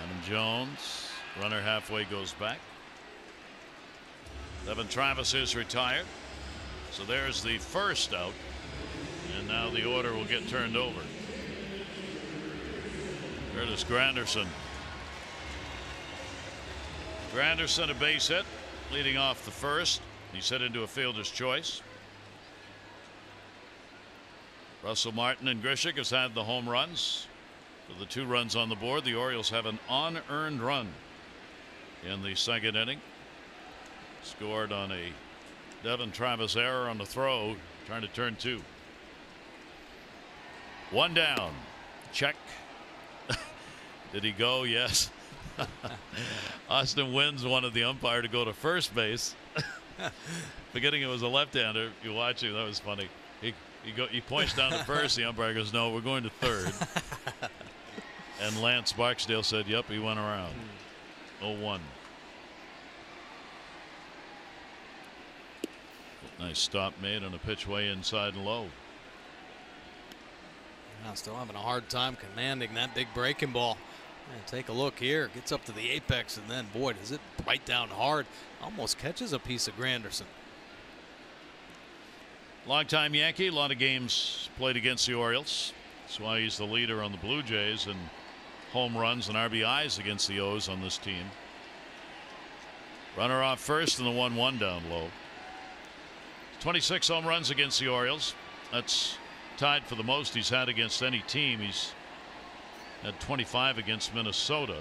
Adam Jones, runner halfway, goes back. Devin Travis is retired. So there's the first out. And now the order will get turned over. Curtis Granderson. Granderson, a base hit, leading off the first. He's hit into a fielder's choice. Russell Martin and Grishik has had the home runs. For the 2 runs on the board, the Orioles have an unearned run in the 2nd inning. Scored on a Devin Travis error on the throw, trying to turn 2. 1 down. Check. Did he go? Yes. Austin Wynns wanted the umpire to go to first base. Forgetting it was a left-hander. You watch him, that was funny. He points down to first. The umpire goes, no, we're going to third. And Lance Barksdale said, yep, he went around. 0-1. Nice stop made on a pitch way inside and low.
Still having a hard time commanding that big breaking ball. And take a look here. Gets up to the apex, and then, boy, does it bite down hard. Almost catches a piece of Granderson.
Longtime Yankee, a lot of games played against the Orioles. That's why he's the leader on the Blue Jays in home runs and RBIs against the O's on this team. Runner off first and the 1-1 down low. 26 home runs against the Orioles. That's tied for the most he's had against any team. He's had 25 against Minnesota,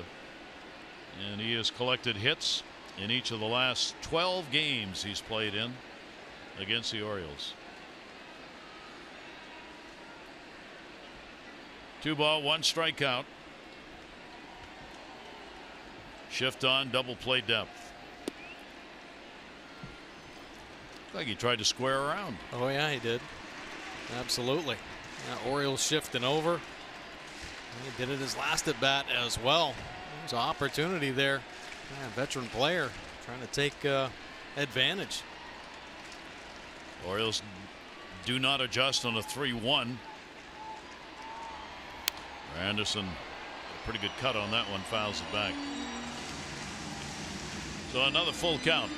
and he has collected hits in each of the last 12 games he's played in against the Orioles. 2 ball, 1 strikeout. Shift on, double play depth. Like he tried to square around.
Oh yeah, he did. Absolutely. Orioles shifting over. He did it his last at bat as well. There's an opportunity there. Veteran player trying to take advantage.
Orioles do not adjust on a 3-1. Anderson, a pretty good cut on that one, fouls it back. So another full count.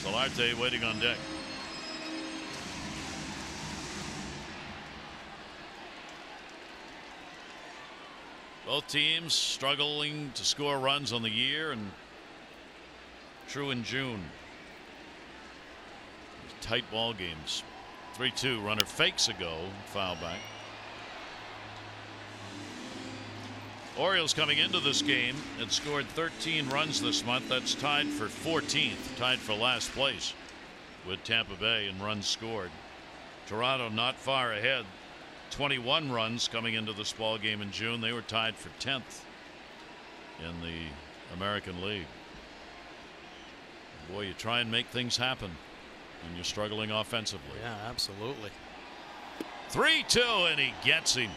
Solarte waiting on deck. Both teams struggling to score runs on the year, and true in June. Tight ball games. 3-2, runner fakes a go, foul back. Orioles coming into this game had scored 13 runs this month. That's tied for 14th, tied for last place with Tampa Bay in runs scored. Toronto not far ahead, 21 runs coming into this ball game in June. They were tied for 10th in the American League. Boy, you try and make things happen when you're struggling offensively.
Yeah, absolutely.
3-2, and he gets him.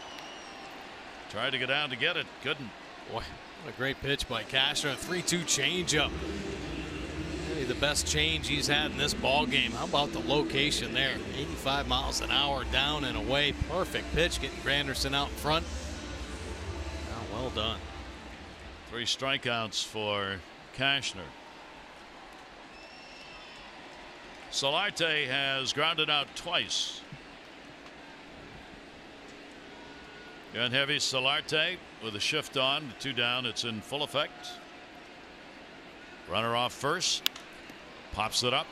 Tried to get down to get it, couldn't.
Boy, what a great pitch by Cashner. 3-2 changeup. He the best change he's had in this ball game. How about the location there? 85 miles an hour down and away. Perfect pitch, getting Granderson out in front. Oh, well done.
3 strikeouts for Cashner. Solarte has grounded out twice. And heavy Solarte with a shift on, 2 down, it's in full effect. Runner off first, pops it up,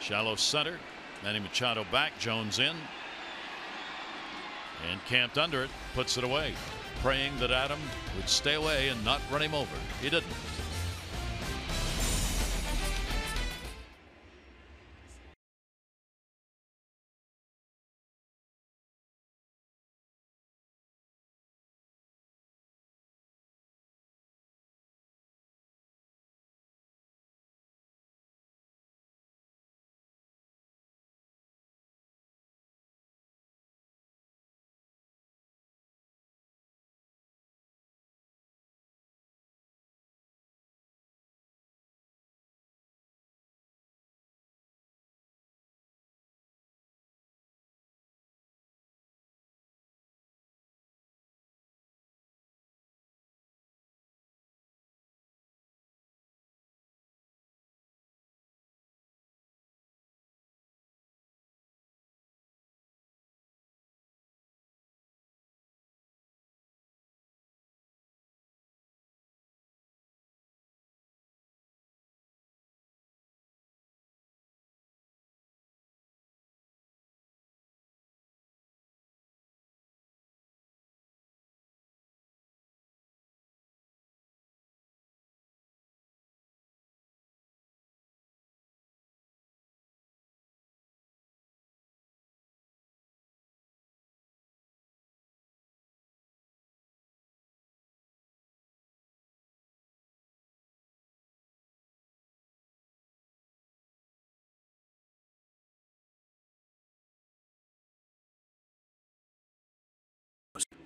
shallow center. Manny Machado back, Jones in, and camped under it, puts it away, praying that Adam would stay away and not run him over. He didn't.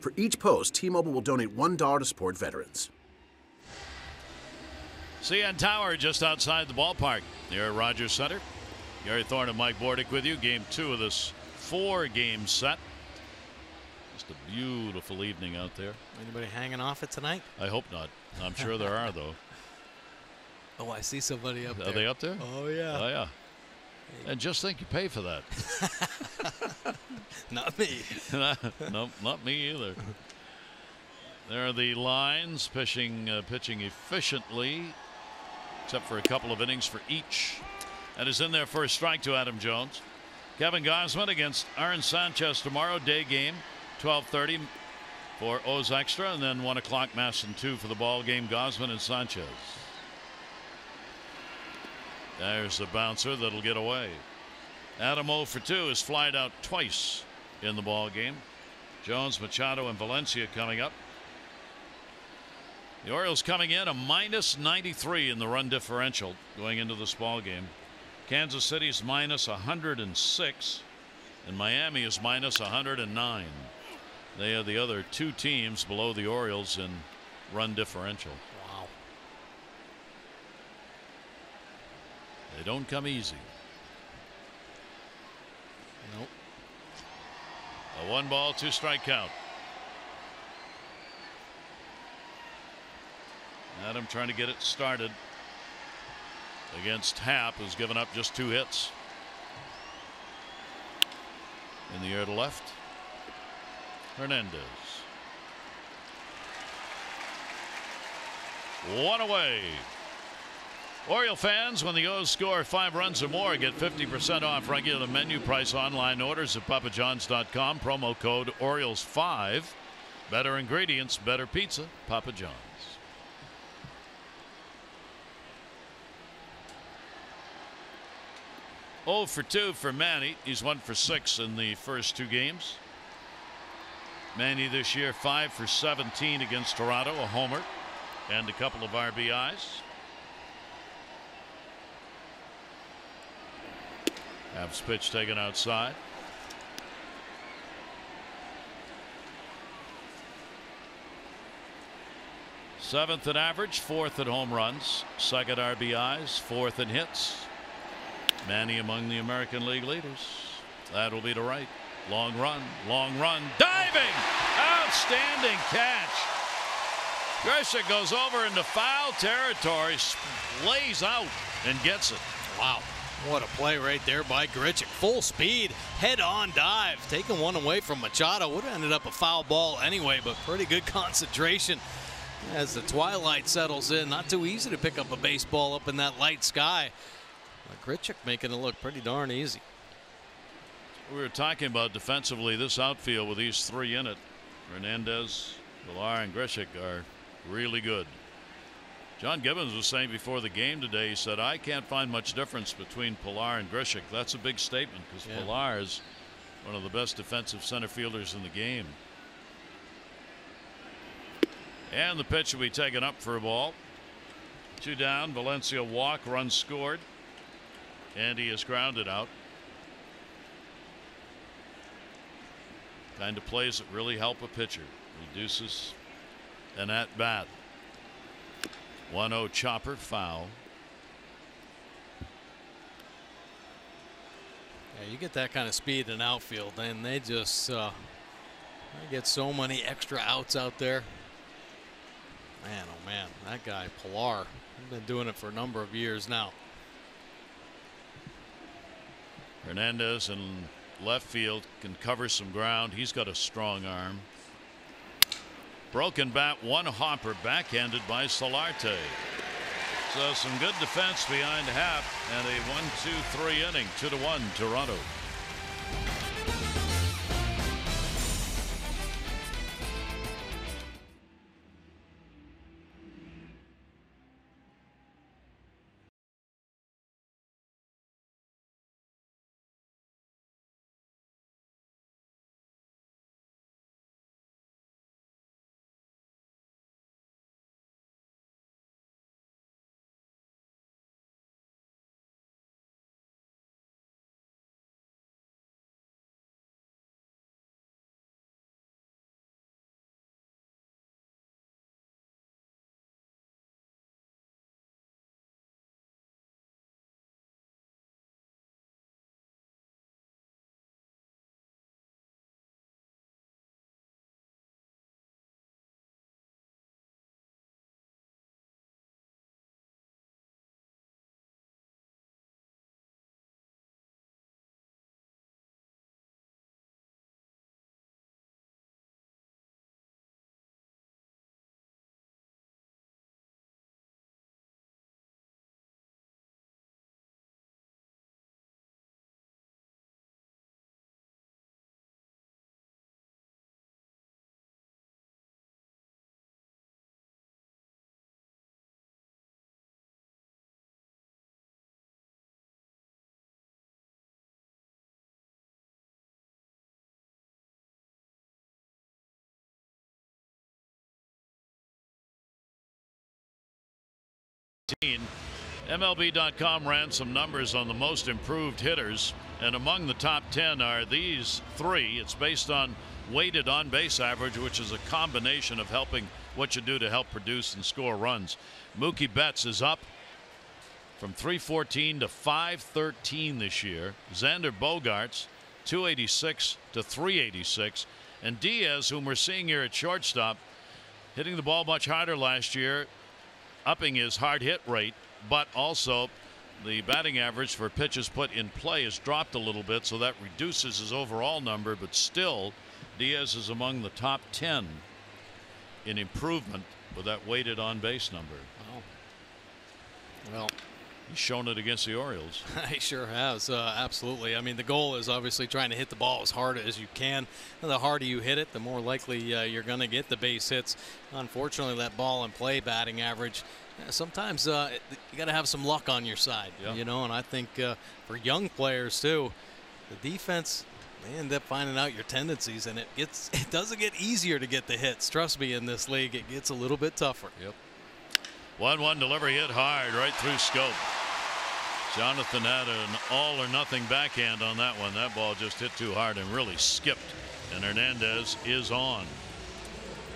For each post, T-Mobile will donate $1 to support veterans.
CN Tower just outside the ballpark here at Rogers Center. Gary Thorne and Mike Bordick with you. Game 2 of this 4-game set. Just a beautiful evening out there.
Anybody hanging off it tonight?
I hope not. I'm sure there are, though.
Oh, I see somebody up there.
Are they up there?
Oh, yeah.
Oh, yeah. And just think you pay for that.
Not me.
No, not me either. There are the lines pitching efficiently, except for a couple of innings for each. And is in there for a strike to Adam Jones. Kevin Gausman against Aaron Sanchez tomorrow, day game, 12:30 for O's Extra, and then 1 o'clock Masson 2 for the ball game, Gausman and Sanchez. There's the bouncer that'll get away. Adam 0 for 2 is flied out twice in the ball game. Jones, Machado, and Valencia coming up. The Orioles coming in a -93 in the run differential going into this ball game. Kansas City's -106, and Miami is -109. They are the other 2 teams below the Orioles in run differential.
Wow.
They don't come easy.
Nope.
A 1-ball, 2-strike count. Adam trying to get it started against Happ, who's given up just 2 hits. In the air to left, Hernandez. 1 away. Oriole fans, when the O's score 5 runs or more, get 50% off regular menu price online orders at papajohns.com. Promo code Orioles5. Better ingredients, better pizza. Papa John's. Oh for 2 for Manny. He's 1 for 6 in the first 2 games. Manny this year 5 for 17 against Toronto, a homer and a couple of RBIs. Happ's pitch taken outside. 7th in average, 4th in home runs, 2nd RBIs, 4th in hits. Manny among the American League leaders. That'll be to right. Long run, diving, outstanding catch. Grishik goes over into foul territory, lays out and gets it.
Wow, what a play right there by Grishik. Full speed, head-on dive, taking one away from Machado. Would have ended up a foul ball anyway, but pretty good concentration as the twilight settles in. Not too easy to pick up a baseball up in that light sky. Grishik making it look pretty darn easy.
We were talking about defensively, this outfield with these three in it, Hernandez, Villar, and Grishik, are really good. John Gibbons was saying before the game today, he said, I can't find much difference between Pilar and Grishik. That's a big statement because Pilar is one of the best defensive center fielders in the game. And the pitch will be taken up for a ball. 2 down, Valencia walk, run scored, and he is grounded out. Kind of plays that really help a pitcher. Reduces an at bat. 1-0 chopper, foul.
Yeah, you get that kind of speed in outfield, and they just they get so many extra outs out there. Man, oh man, that guy Pilar, he's been doing it for a number of years now.
Hernandez in left field can cover some ground. He's got a strong arm. Broken bat, one hopper, backhanded by Solarte. So some good defense behind Happ, and a 1-2-3 inning, 2-1 Toronto. MLB.com ran some numbers on the most improved hitters, and among the top 10 are these three. It's based on weighted on base average, which is a combination of helping what you do to help produce and score runs. Mookie Betts is up from 314 to 513 this year. Xander Bogaerts 286 to 386, and Diaz, whom we're seeing here at shortstop, hitting the ball much harder last year, upping his hard hit rate, but also the batting average for pitches put in play has dropped a little bit, so that reduces his overall number, but still Diaz is among the top 10 in improvement with that weighted on base number.
Well,
he's shown it against the Orioles.
He sure has. Absolutely. I mean, the goal is obviously trying to hit the ball as hard as you can. And the harder you hit it, the more likely you're going to get the base hits. Unfortunately, that ball and play batting average, sometimes you got to have some luck on your side.
Yeah.
You know, and I think for young players too, the defense, they end up finding out your tendencies, and it doesn't get easier to get the hits. Trust me, in this league, it gets a little bit tougher.
Yep. 1-1 delivery, hit hard right through scope. Jonathan had an all or nothing backhand on that one. That ball just hit too hard and really skipped, and Hernandez is on.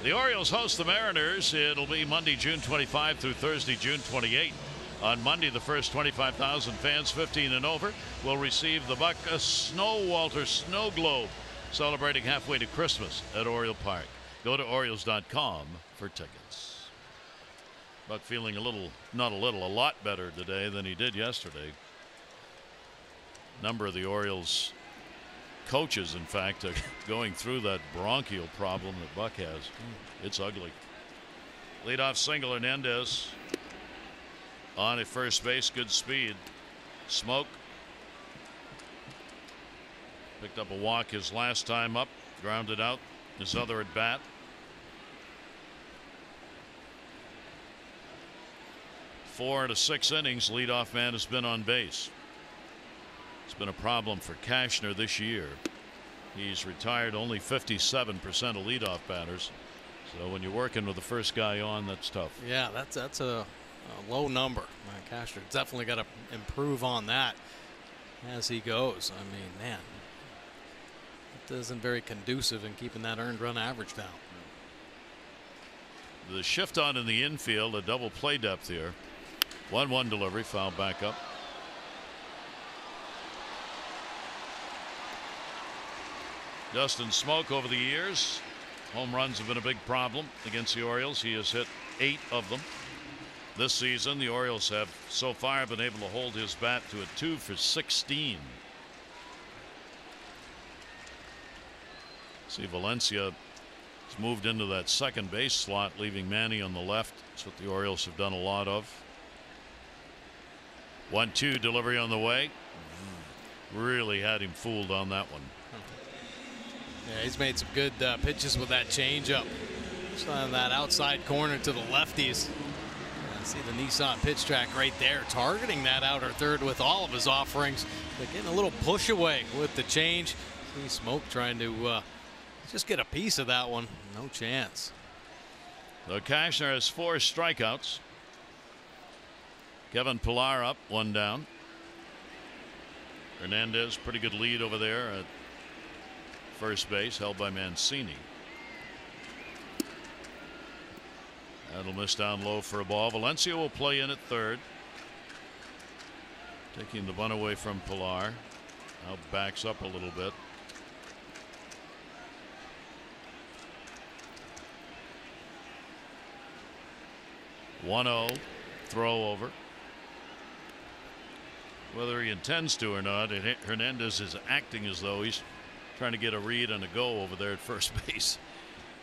The Orioles host the Mariners. It'll be Monday, June 25 through Thursday, June 28. On Monday, the first 25,000 fans 15 and over will receive the Buck a Walter Snow Globe, celebrating halfway to Christmas at Oriole Park. Go to Orioles.com for tickets. Buck feeling a lot better today than he did yesterday. Number of the Orioles coaches, in fact, are going through that bronchial problem that Buck has. It's ugly. Leadoff single, Hernandez on at first base. Good speed. Smoke picked up a walk his last time up, grounded out his other at bat. Four out of 6 innings, leadoff man has been on base. It's been a problem for Cashner this year. He's retired only 57% of leadoff batters. So when you're working with the first guy on, that's tough. Yeah,
that's a low number. Cashner definitely got to improve on that as he goes. I mean, man, it isn't very conducive in keeping that earned run average down.
The shift on in the infield, a double play depth here. 1-1 delivery, foul back up. Dustin Smoke over the years. Home runs have been a big problem against the Orioles. He has hit 8 of them. This season, the Orioles have so far been able to hold his bat to a 2 for 16. See, Valencia has moved into that second base slot, leaving Manny on the left. That's what the Orioles have done a lot of. 1-2 delivery on the way. Really had him fooled on that one.
Yeah, he's made some good pitches with that changeup. Just on that outside corner to the lefties. See the Nissan pitch track right there, targeting that outer third with all of his offerings. They're getting a little push away with the change. See Smoke trying to just get a piece of that one. No chance.
So Cashner has 4 strikeouts. Kevin Pillar up, 1 down. Hernandez, pretty good lead over there at first base, held by Mancini. That'll miss down low for a ball. Valencia will play in at third, taking the bunt away from Pillar. Now backs up a little bit. (1-0) throw over. Whether he intends to or not, Hernandez is acting as though he's trying to get a read and a go over there at first base.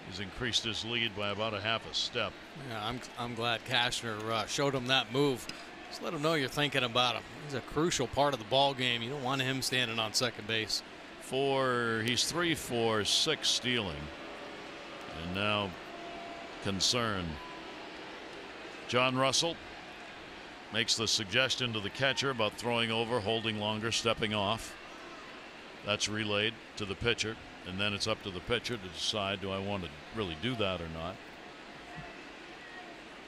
He's increased his lead by about a half a step.
Yeah, I'm glad Cashner showed him that move. Just let him know you're thinking about him. He's a crucial part of the ball game. You don't want him standing on second base.
He's 3 for 6 stealing, and now concern. John Russell makes the suggestion to the catcher about throwing over, holding longer, stepping off. That's relayed to the pitcher, and then it's up to the pitcher to decide, do I want to really do that or not?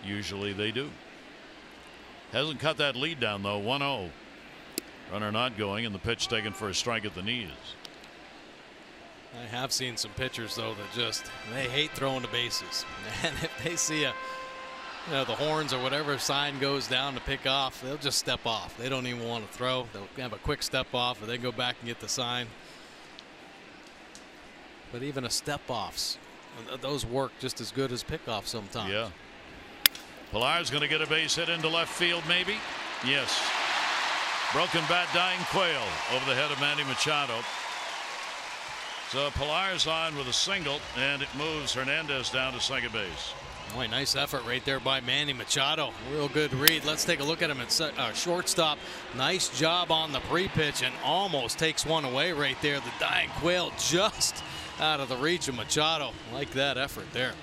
Usually they do. Hasn't cut that lead down though. 1-0. Runner not going, and the pitch taken for a strike at the knees.
I have seen some pitchers though that they hate throwing the bases, and if they see the horns or whatever sign goes down to pick off, they'll just step off. They don't even want to throw. They'll have a quick step off and then go back and get the sign. But even a step offs, those work just as good as pickoffs sometimes.
Yeah. Pillar's going to get a base hit into left field, maybe. Yes. Broken bat, dying quail over the head of Manny Machado. So Pillar's on with a single, and it moves Hernandez down to second base.
Boy, nice effort right there by Manny Machado. Real good read. Let's take a look at him at shortstop. Nice job on the pre-pitch, and almost takes one away right there. The dying quail just out of the reach of Machado. Like that effort there.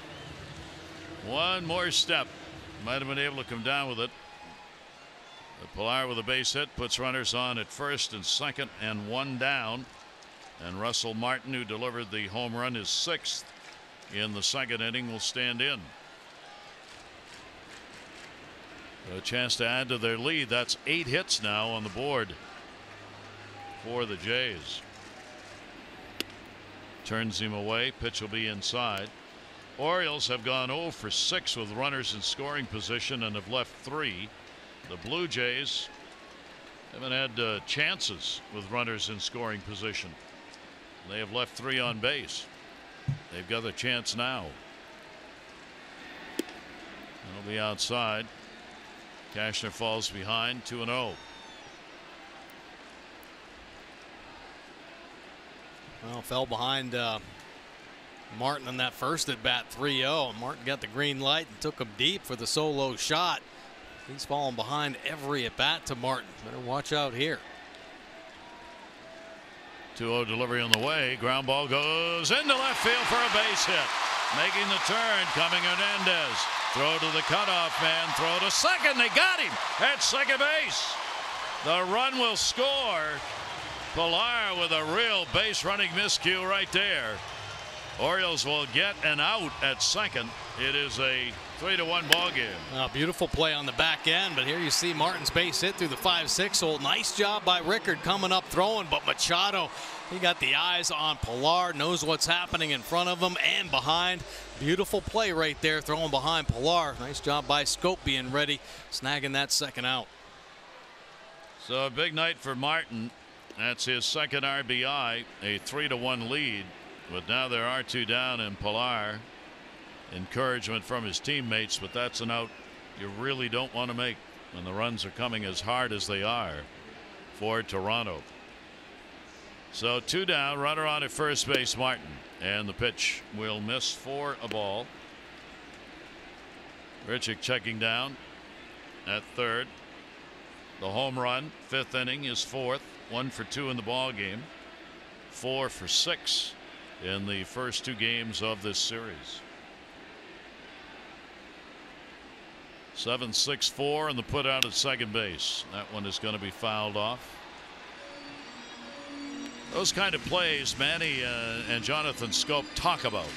One more step. Might have been able to come down with it. But Pillar with a base hit puts runners on at first and second and 1 down. And Russell Martin, who delivered the home run, his 6th in the second inning, will stand in. A chance to add to their lead. That's 8 hits now on the board for the Jays. Turns him away. Pitch will be inside. Orioles have gone 0 for 6 with runners in scoring position and have left 3. The Blue Jays haven't had chances with runners in scoring position. They have left 3 on base. They've got a chance now. It'll be outside. Cashner falls behind 2-0.
Well, fell behind Martin on that first at bat 3-0. Martin got the green light and took him deep for the solo shot. He's fallen behind every at bat to Martin. Better watch out here.
2-0 delivery on the way. Ground ball goes into left field for a base hit. Making the turn, coming Hernandez. Throw to the cutoff man. Throw to second. They got him at second base. The run will score. Pilar with a real base running miscue right there. Orioles will get an out at second. It is a 3-1 ball game.
Beautiful play on the back end, but here you see Martin's base hit through the 5-6 hole. Nice job by Rickard coming up throwing, but Machado, he got the eyes on Pilar, knows what's happening in front of him and behind. Beautiful play right there, throwing behind Pilar. Nice job by Scope being ready, snagging that second out.
So a big night for Martin. That's his second RBI, a 3-1 lead. But now there are 2 down, and Pilar, encouragement from his teammates, but that's an out you really don't want to make when the runs are coming as hard as they are for Toronto. So 2 down, runner on at first base, Martin, and the pitch will miss for a ball. Richick checking down at third. The home run, 5th inning, is 4th. 1 for 2 in the ball game. 4 for 6 in the first 2 games of this series. 7-6-4 and the put out at second base. That one is going to be fouled off. Those kind of plays Manny and Jonathan Scope talk about.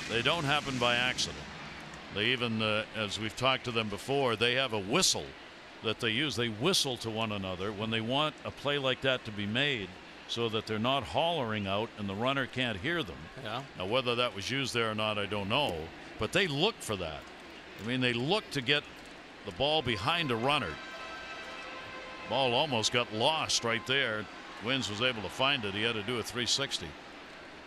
They don't happen by accident. They even, as we've talked to them before, they have a whistle that they use. They whistle to one another when they want a play like that to be made, so that they're not hollering out and the runner can't hear them.
Yeah.
Now, whether that was used there or not, I don't know, but they look for that. I mean, they look to get the ball behind a runner. Ball almost got lost right there. Wins was able to find it. He had to do a 360.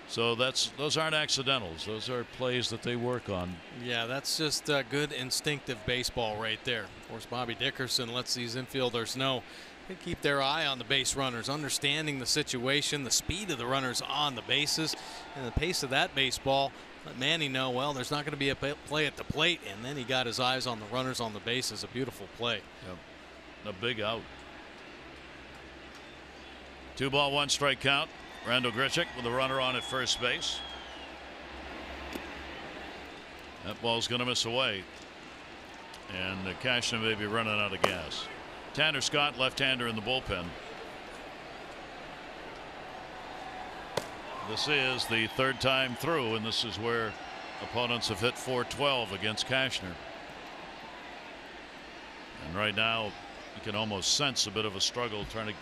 So those aren't accidentals. Those are plays that they work on.
Yeah, that's just good instinctive baseball right there. Of course, Bobby Dickerson lets these infielders know they keep their eye on the base runners, understanding the situation, the speed of the runners on the bases, and the pace of that baseball. Let Manny know, well, there's not going to be a play at the plate, and then he got his eyes on the runners on the bases. A beautiful play.
Yep. A big out. 2-ball, 1-strike count. Randall Grichuk with a runner on at first base. That ball's going to miss away, and Cashner may be running out of gas. Tanner Scott, left-hander in the bullpen. This is the 3rd time through, and this is where opponents have hit .412 against Cashner. And right now, you can almost sense a bit of a struggle trying to.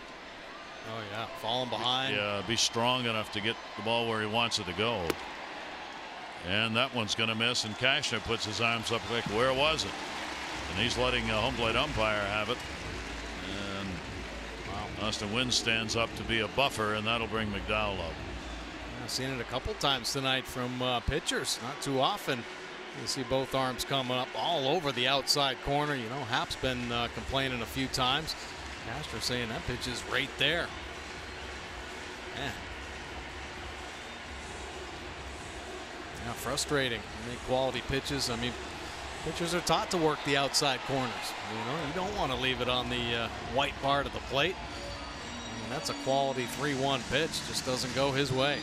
Oh yeah, falling behind.
Yeah, be strong enough to get the ball where he wants it to go. And that one's going to miss, and Cashner puts his arms up like, where was it? And he's letting a home plate umpire have it. And Austin Wynn stands up to be a buffer, and that'll bring McDowell up.
I've seen it a couple times tonight from pitchers. Not too often you see both arms come up all over the outside corner. You know, Hap's been complaining a few times. Castro saying that pitch is right there. Man. Yeah, frustrating. Make quality pitches. I mean, pitchers are taught to work the outside corners. You know, you don't want to leave it on the white part of the plate. I mean, that's a quality 3-1 pitch. Just doesn't go his way.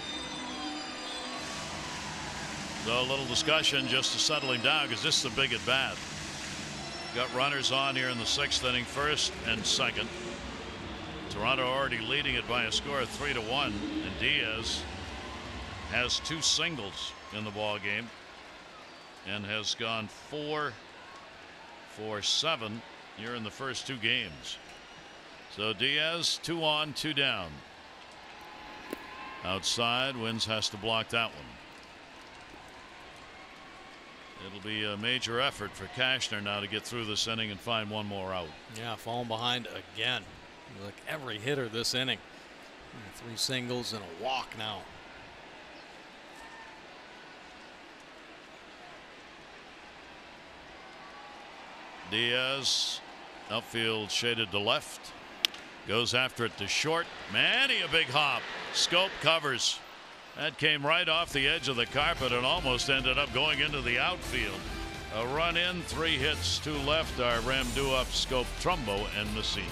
So a little discussion just to settle him down, because this is a big at bat. Got runners on here in the 6th inning, 1st and 2nd. Toronto already leading it by a score of 3-1, and Diaz has 2 singles in the ball game and has gone 4 for 7 here in the first 2 games. So Diaz 2 on, 2 down. Outside, Wins has to block that one. It'll be a major effort for Cashner now to get through this inning and find one more out.
Yeah, falling behind again. Like every hitter this inning. 3 singles and a walk now.
Diaz, outfield shaded to left. Goes after it to short. Manny, a big hop. Scope covers. That came right off the edge of the carpet and almost ended up going into the outfield. A run in, 3 hits, 2 left are Ramduap, Scope, Trumbo, and Massini.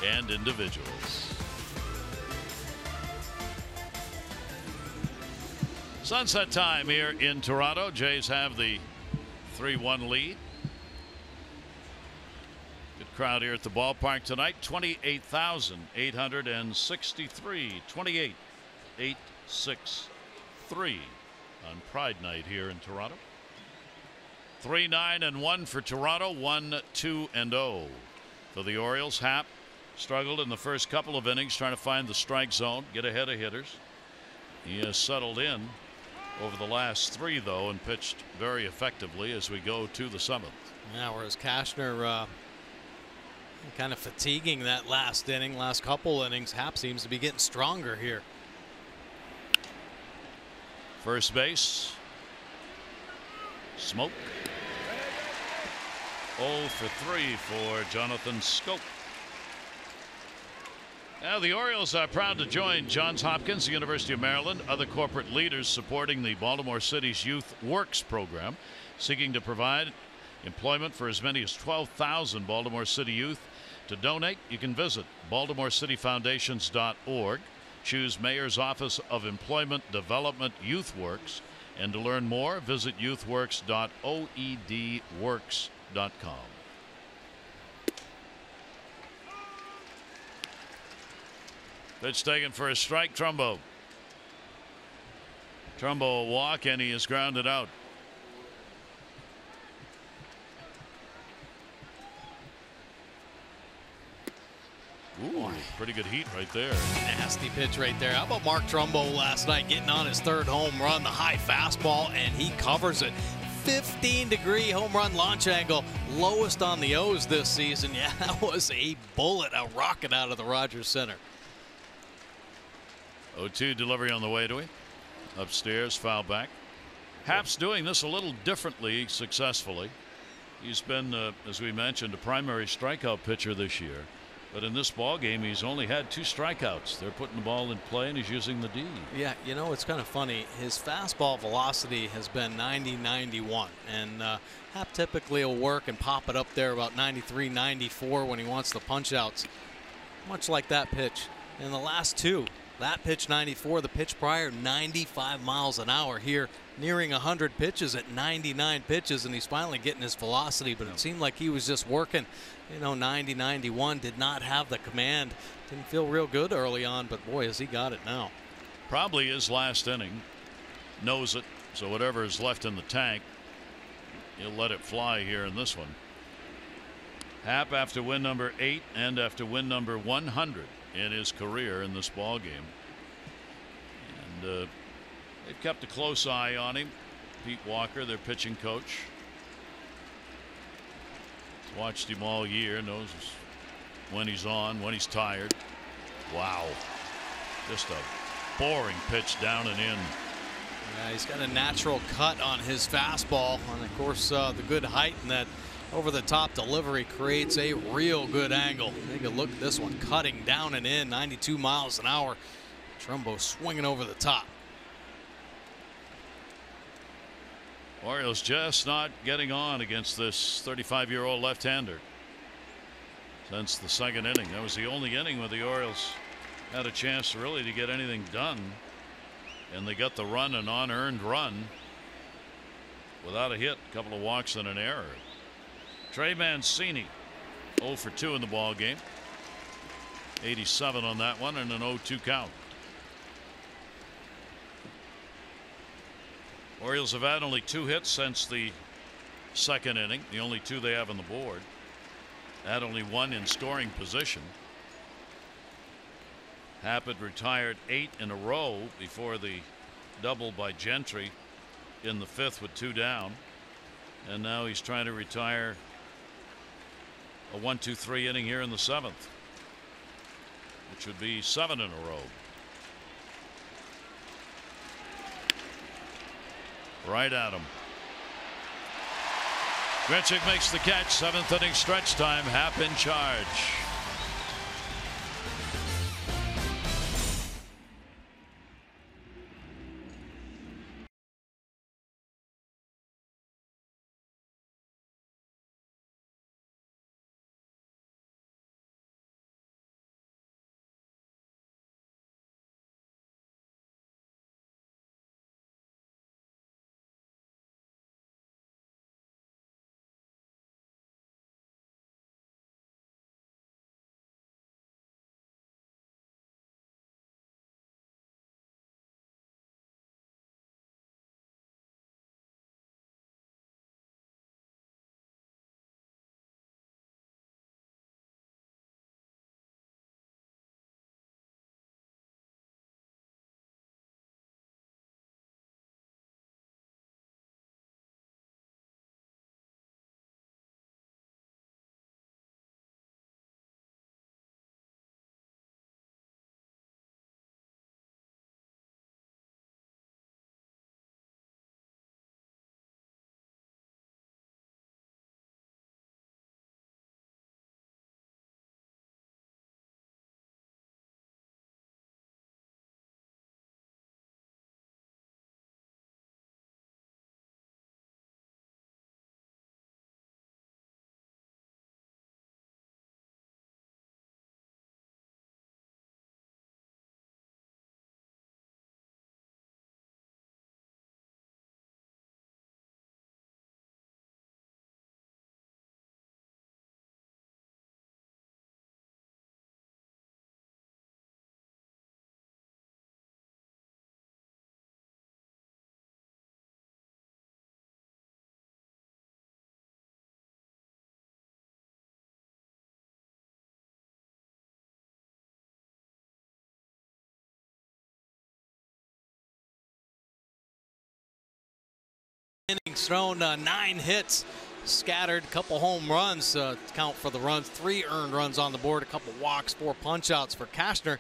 And individuals. Sunset time here in Toronto. Jays have the 3-1 lead. Good crowd here at the ballpark tonight. 28,863. 28,863 on Pride Night here in Toronto. 3-9-1 for Toronto. 1-2-0 for the Orioles. Happ struggled in the first couple of innings trying to find the strike zone, get ahead of hitters. He has settled in over the last 3 though and pitched very effectively as we go to the 7th.
Yeah, whereas Cashner kind of fatiguing that last inning, last couple innings. Happ seems to be getting stronger here.
First base. Smoke. 0 for 3 for Jonathan Scope. Now the Orioles are proud to join Johns Hopkins, the University of Maryland, other corporate leaders supporting the Baltimore City's Youth Works program, seeking to provide employment for as many as 12,000 Baltimore City youth. To donate, you can visit BaltimoreCityFoundations.org, choose Mayor's Office of Employment Development Youth Works, and to learn more, visit youthworks.oedworks.com. Pitch taken for a strike. Trumbo. Trumbo a walk and he is grounded out. Ooh, pretty good heat right there.
Nasty pitch right there. How about Mark Trumbo last night getting on his 3rd home run, the high fastball, and he covers it. 15-degree home run launch angle, lowest on the O's this season. Yeah, that was a bullet, a rocket out of the Rogers Center.
0-2 delivery on the way to him. Upstairs, foul back. Happ's doing this a little differently successfully. He's been, as we mentioned, a primary strikeout pitcher this year. But in this ball game, he's only had 2 strikeouts. They're putting the ball in play, and he's using the D.
Yeah, you know, it's kind of funny. His fastball velocity has been 90-91, and Happ typically will work and pop it up there about 93-94 when he wants the punch outs. Much like that pitch. In the last 2, That pitch 94, the pitch prior 95 miles an hour. Here nearing 100 pitches at 99 pitches, and he's finally getting his velocity, but it seemed like he was just working. You know, 90, 91, did not have the command. Didn't feel real good early on, but boy, has he got it now.
Probably his last inning. Knows it, so whatever is left in the tank, he'll let it fly here in this one. Happ after win number 8 and after win number 100 in his career in this ball game. And they've kept a close eye on him. Pete Walker, their pitching coach, watched him all year, knows when he's on, when he's tired. Wow, just a boring pitch down and in.
Yeah, he's got a natural cut on his fastball, and of course the good height and that over-the-top delivery creates a real good angle. Take a look at this one, cutting down and in, 92 miles an hour. Trumbo swinging over the top.
Orioles just not getting on against this 35-year-old left-hander since the second inning. That was the only inning where the Orioles had a chance really to get anything done, and they got the run, an unearned run without a hit, a couple of walks and an error. Trey Mancini 0 for 2 in the ball game, 87 on that one, and an 0-2 count. Orioles have had only 2 hits since the second inning, the only 2 they have on the board. Had only 1 in scoring position. Happ had retired 8 in a row before the double by Gentry in the 5th with 2 down, and now he's trying to retire a 1-2-3 inning here in the 7th, which would be 7 in a row. Right at him. Grichuk makes the catch. 7th inning stretch time. Happ in charge.
Innings thrown, 9 hits, scattered, couple home runs, count for the runs, 3 earned runs on the board, a couple walks, 4 punch outs for Kashner.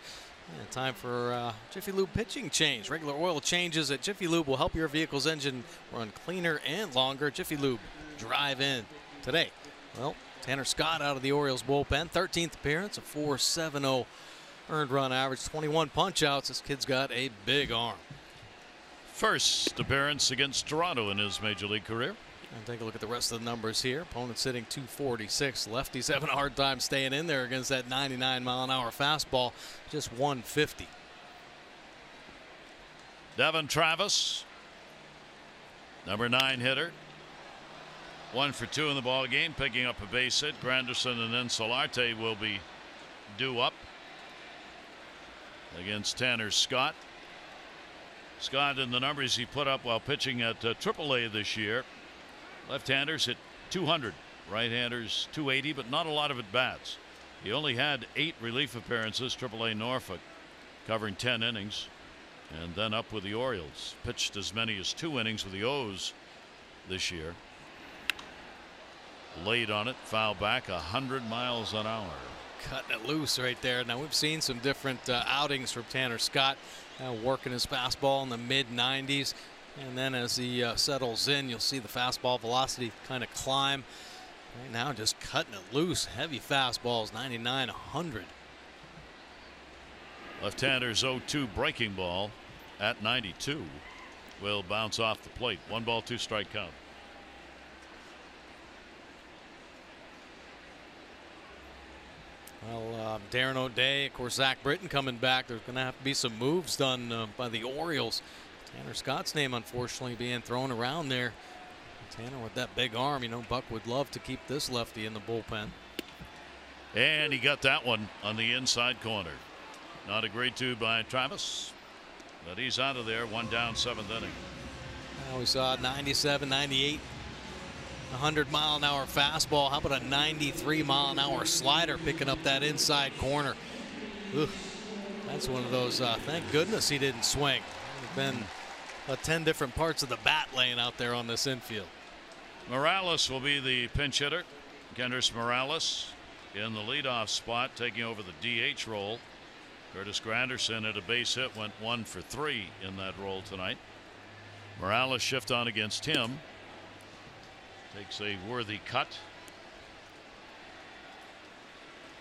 And time for Jiffy Lube pitching change. Regular oil changes at Jiffy Lube will help your vehicle's engine run cleaner and longer. Jiffy Lube, drive in today. Well, Tanner Scott out of the Orioles bullpen, 13th appearance, a 4.70 earned run average, 21 punch outs. This kid's got a big arm.
First appearance against Toronto in his major league career.
And take a look at the rest of the numbers here. Opponent's hitting 246. Lefties having a hard time staying in there against that 99 mile an hour fastball. Just 150.
Devin Travis, number 9 hitter. 1 for 2 in the ball game, picking up a base hit. Granderson and then Solarte will be due up against Tanner Scott. Scott, in the numbers he put up while pitching at AAA this year, left-handers hit 200, right-handers 280, but not a lot of at-bats. He only had 8 relief appearances, AAA Norfolk, covering 10 innings, and then up with the Orioles. Pitched as many as 2 innings with the O's this year. Laid on it, foul back, 100 miles an hour.
Cutting it loose right there. Now we've seen some different outings from Tanner Scott, working his fastball in the mid-90s, and then as he settles in, you'll see the fastball velocity kind of climb. Right now, just cutting it loose. Heavy fastballs, 99, 100.
Left-hander's 0-2 breaking ball at 92 will bounce off the plate. 1 ball, 2 strike count.
Well, Darren O'Day, of course, Zach Britton coming back. There's going to have to be some moves done by the Orioles. Tanner Scott's name, unfortunately, being thrown around there. Tanner with that big arm, you know, Buck would love to keep this lefty in the bullpen.
And he got that one on the inside corner. Not agreed to by Travis, but he's out of there. 1 down, 7th inning.
Now we saw 97, 98. 100-mile-an-hour fastball. How about a 93-mile-an-hour slider picking up that inside corner? Ugh, that's one of those. Thank goodness he didn't swing. There have been 10 different parts of the bat laying out there on this infield.
Morales will be the pinch hitter. Kendrys Morales in the leadoff spot, taking over the DH role. Curtis Granderson at a base hit, went 1 for 3 in that role tonight. Morales shift on against him. Takes a worthy cut.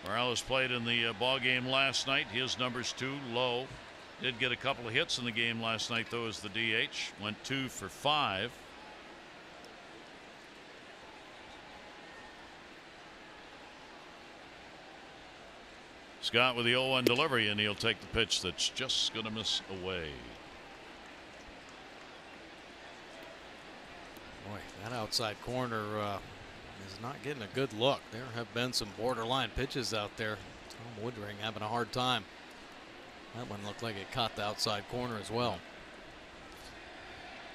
Morales played in the ball game last night. His numbers too low. Did get a couple of hits in the game last night though as the DH. Went 2 for 5. Scott with the 0-1 delivery, and he'll take the pitch that's just going to miss away.
Boy, that outside corner is not getting a good look. There have been some borderline pitches out there. Tom Woodring having a hard time. That one looked like it caught the outside corner as well.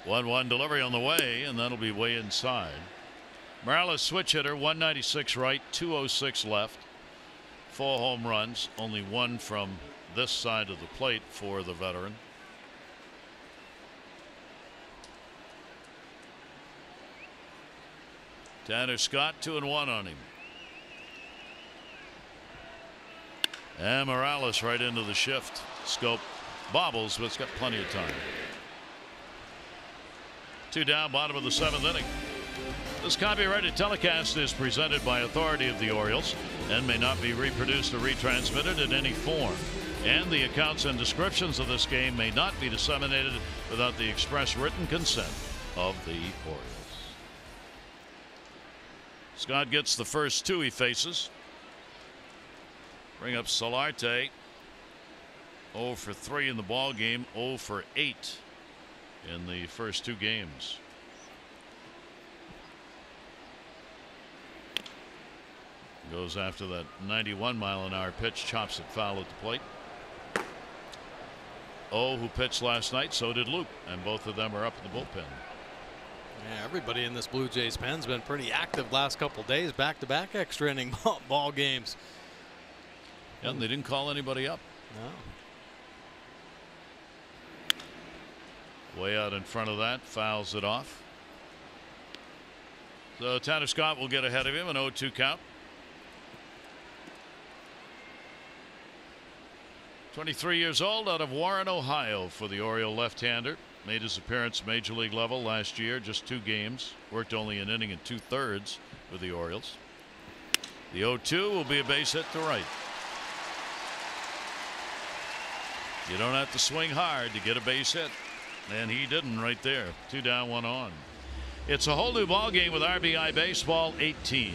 1-1 delivery on the way, and that'll be way inside. Morales switch hitter, 196 right, 206 left. 4 home runs, only 1 from this side of the plate for the veteran. Tanner Scott 2-1 on him. And Morales right into the shift. Scope bobbles, but it's got plenty of time. 2 down, bottom of the 7th inning. This copyrighted telecast is presented by authority of the Orioles and may not be reproduced or retransmitted in any form. And the accounts and descriptions of this game may not be disseminated without the express written consent of the Orioles. Scott gets the first 2 he faces. Bring up Solarte. 0 for 3 in the ball game, 0 for 8 in the first 2 games. Goes after that 91-mile-an-hour pitch, chops it foul at the plate. Who pitched last night, so did Luke, and both of them are up in the bullpen.
Yeah, everybody in this Blue Jays pen's been pretty active last couple days, back-to-back extra inning ball games.
Yeah, and they didn't call anybody up.
No.
Way out in front of that, fouls it off. So Tanner Scott will get ahead of him, an 0-2 count. 23 years old, out of Warren, Ohio, for the Oriole left-hander. Made his appearance Major League level last year, just 2 games. Worked only an inning and 2/3 with the Orioles. The 0-2 will be a base hit to right. You don't have to swing hard to get a base hit, and he didn't right there. 2 down, 1 on. It's a whole new ball game with RBI Baseball 18.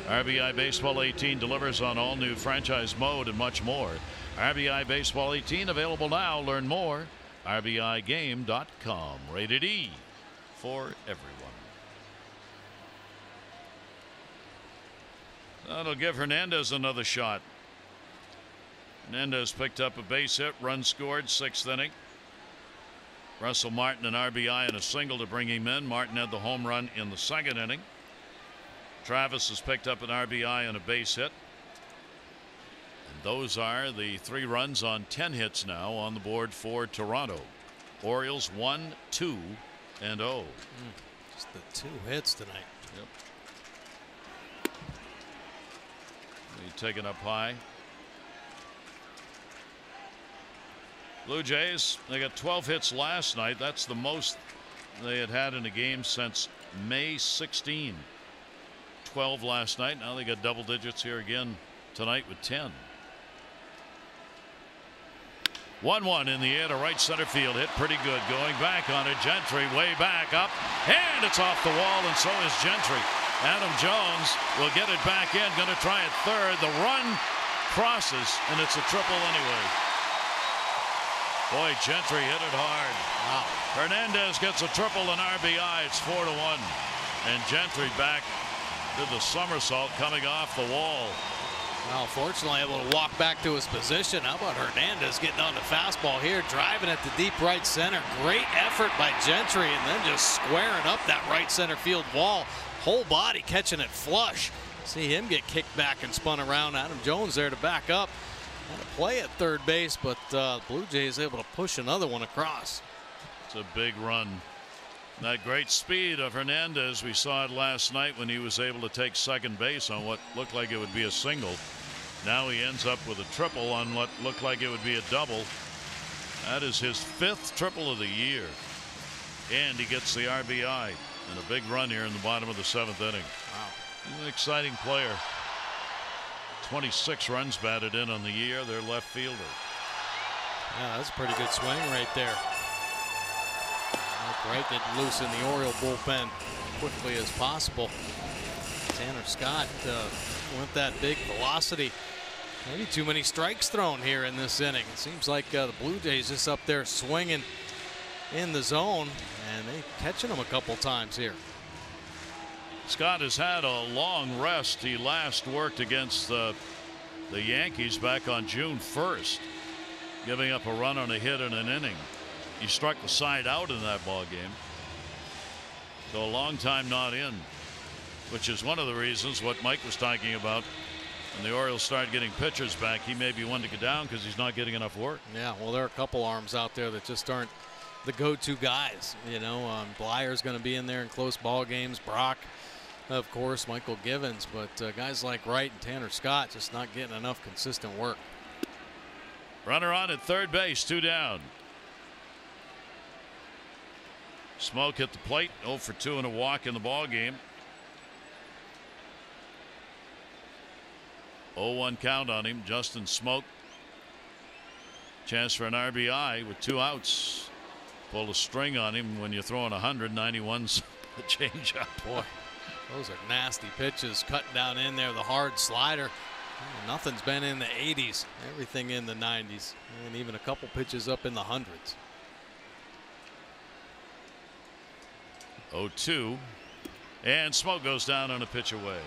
RBI Baseball 18 delivers on all new franchise mode and much more. RBI Baseball 18 available now. Learn more RBIGame.com. Rated E for everyone. That'll give Hernandez another shot. Hernandez picked up a base hit, run scored, 6th inning. Russell Martin an RBI and a single to bring him in. Martin had the home run in the 2nd inning. Travis has picked up an RBI and a base hit. And those are the 3 runs on 10 hits now on the board for Toronto. Orioles 1, 2, and 0.
Just the 2 hits tonight.
Yep. Taken up high. Blue Jays, they got 12 hits last night. That's the most they had in a game since May 16. 12 last night. Now they got double digits here again tonight with 10. 1-1 in the air to right center field. Hit pretty good. Going back on it. Gentry way back up. And it's off the wall, and so is Gentry. Adam Jones will get it back in. Going to try it third. The run crosses, and it's a triple anyway. Boy, Gentry hit it hard.
Wow.
Hernandez gets a triple and RBI. It's 4-1. And Gentry back did the somersault coming off the wall.
Well, fortunately able to walk back to his position. How about Hernandez getting on the fastball here, driving at the deep right center. Great effort by Gentry, and then just squaring up that right center field wall. Whole body catching it flush. See him get kicked back and spun around. Adam Jones there to back up. Had a play at third base, but Blue Jays able to push another one across.
It's a big run. That great speed of Hernandez, we saw it last night when he was able to take second base on what looked like it would be a single. Now he ends up with a triple on what looked like it would be a double. That is his 5th triple of the year. And he gets the RBI and a big run here in the bottom of the 7th inning.
Wow.
He's an exciting player. 26 runs batted in on the year. Their left fielder.
Yeah, that's a pretty good swing right there. Right, get loose in the Oriole bullpen quickly as possible. Tanner Scott went that big velocity. Maybe too many strikes thrown here in this inning. It seems like the Blue Jays just up there swinging in the zone, and they catching them a couple times here.
Scott has had a long rest. He last worked against the Yankees back on June 1st, giving up a run on a hit in an inning. He struck the side out in that ball game. So a long time not in, which is one of the reasons what Mike was talking about. When the Orioles start getting pitchers back, he may be one to go down because he's not getting enough work.
Yeah, well, there are a couple arms out there that just aren't the go-to guys. You know, Blyer's going to be in there in close ball games. Brock, of course, Michael Givens, but guys like Wright and Tanner Scott just not getting enough consistent work.
Runner on at third base, 2 down. Smoke at the plate, 0 for 2 and a walk in the ball game. 0-1 count on him. Justin Smoke. Chance for an RBI with 2 outs. Pull a string on him when you're throwing 191's the changeup.
Boy, those are nasty pitches cutting down in there. The hard slider. Nothing's been in the 80s. Everything in the 90s, and even a couple pitches up in the hundreds.
0-2, and Smoke goes down on a pitch away.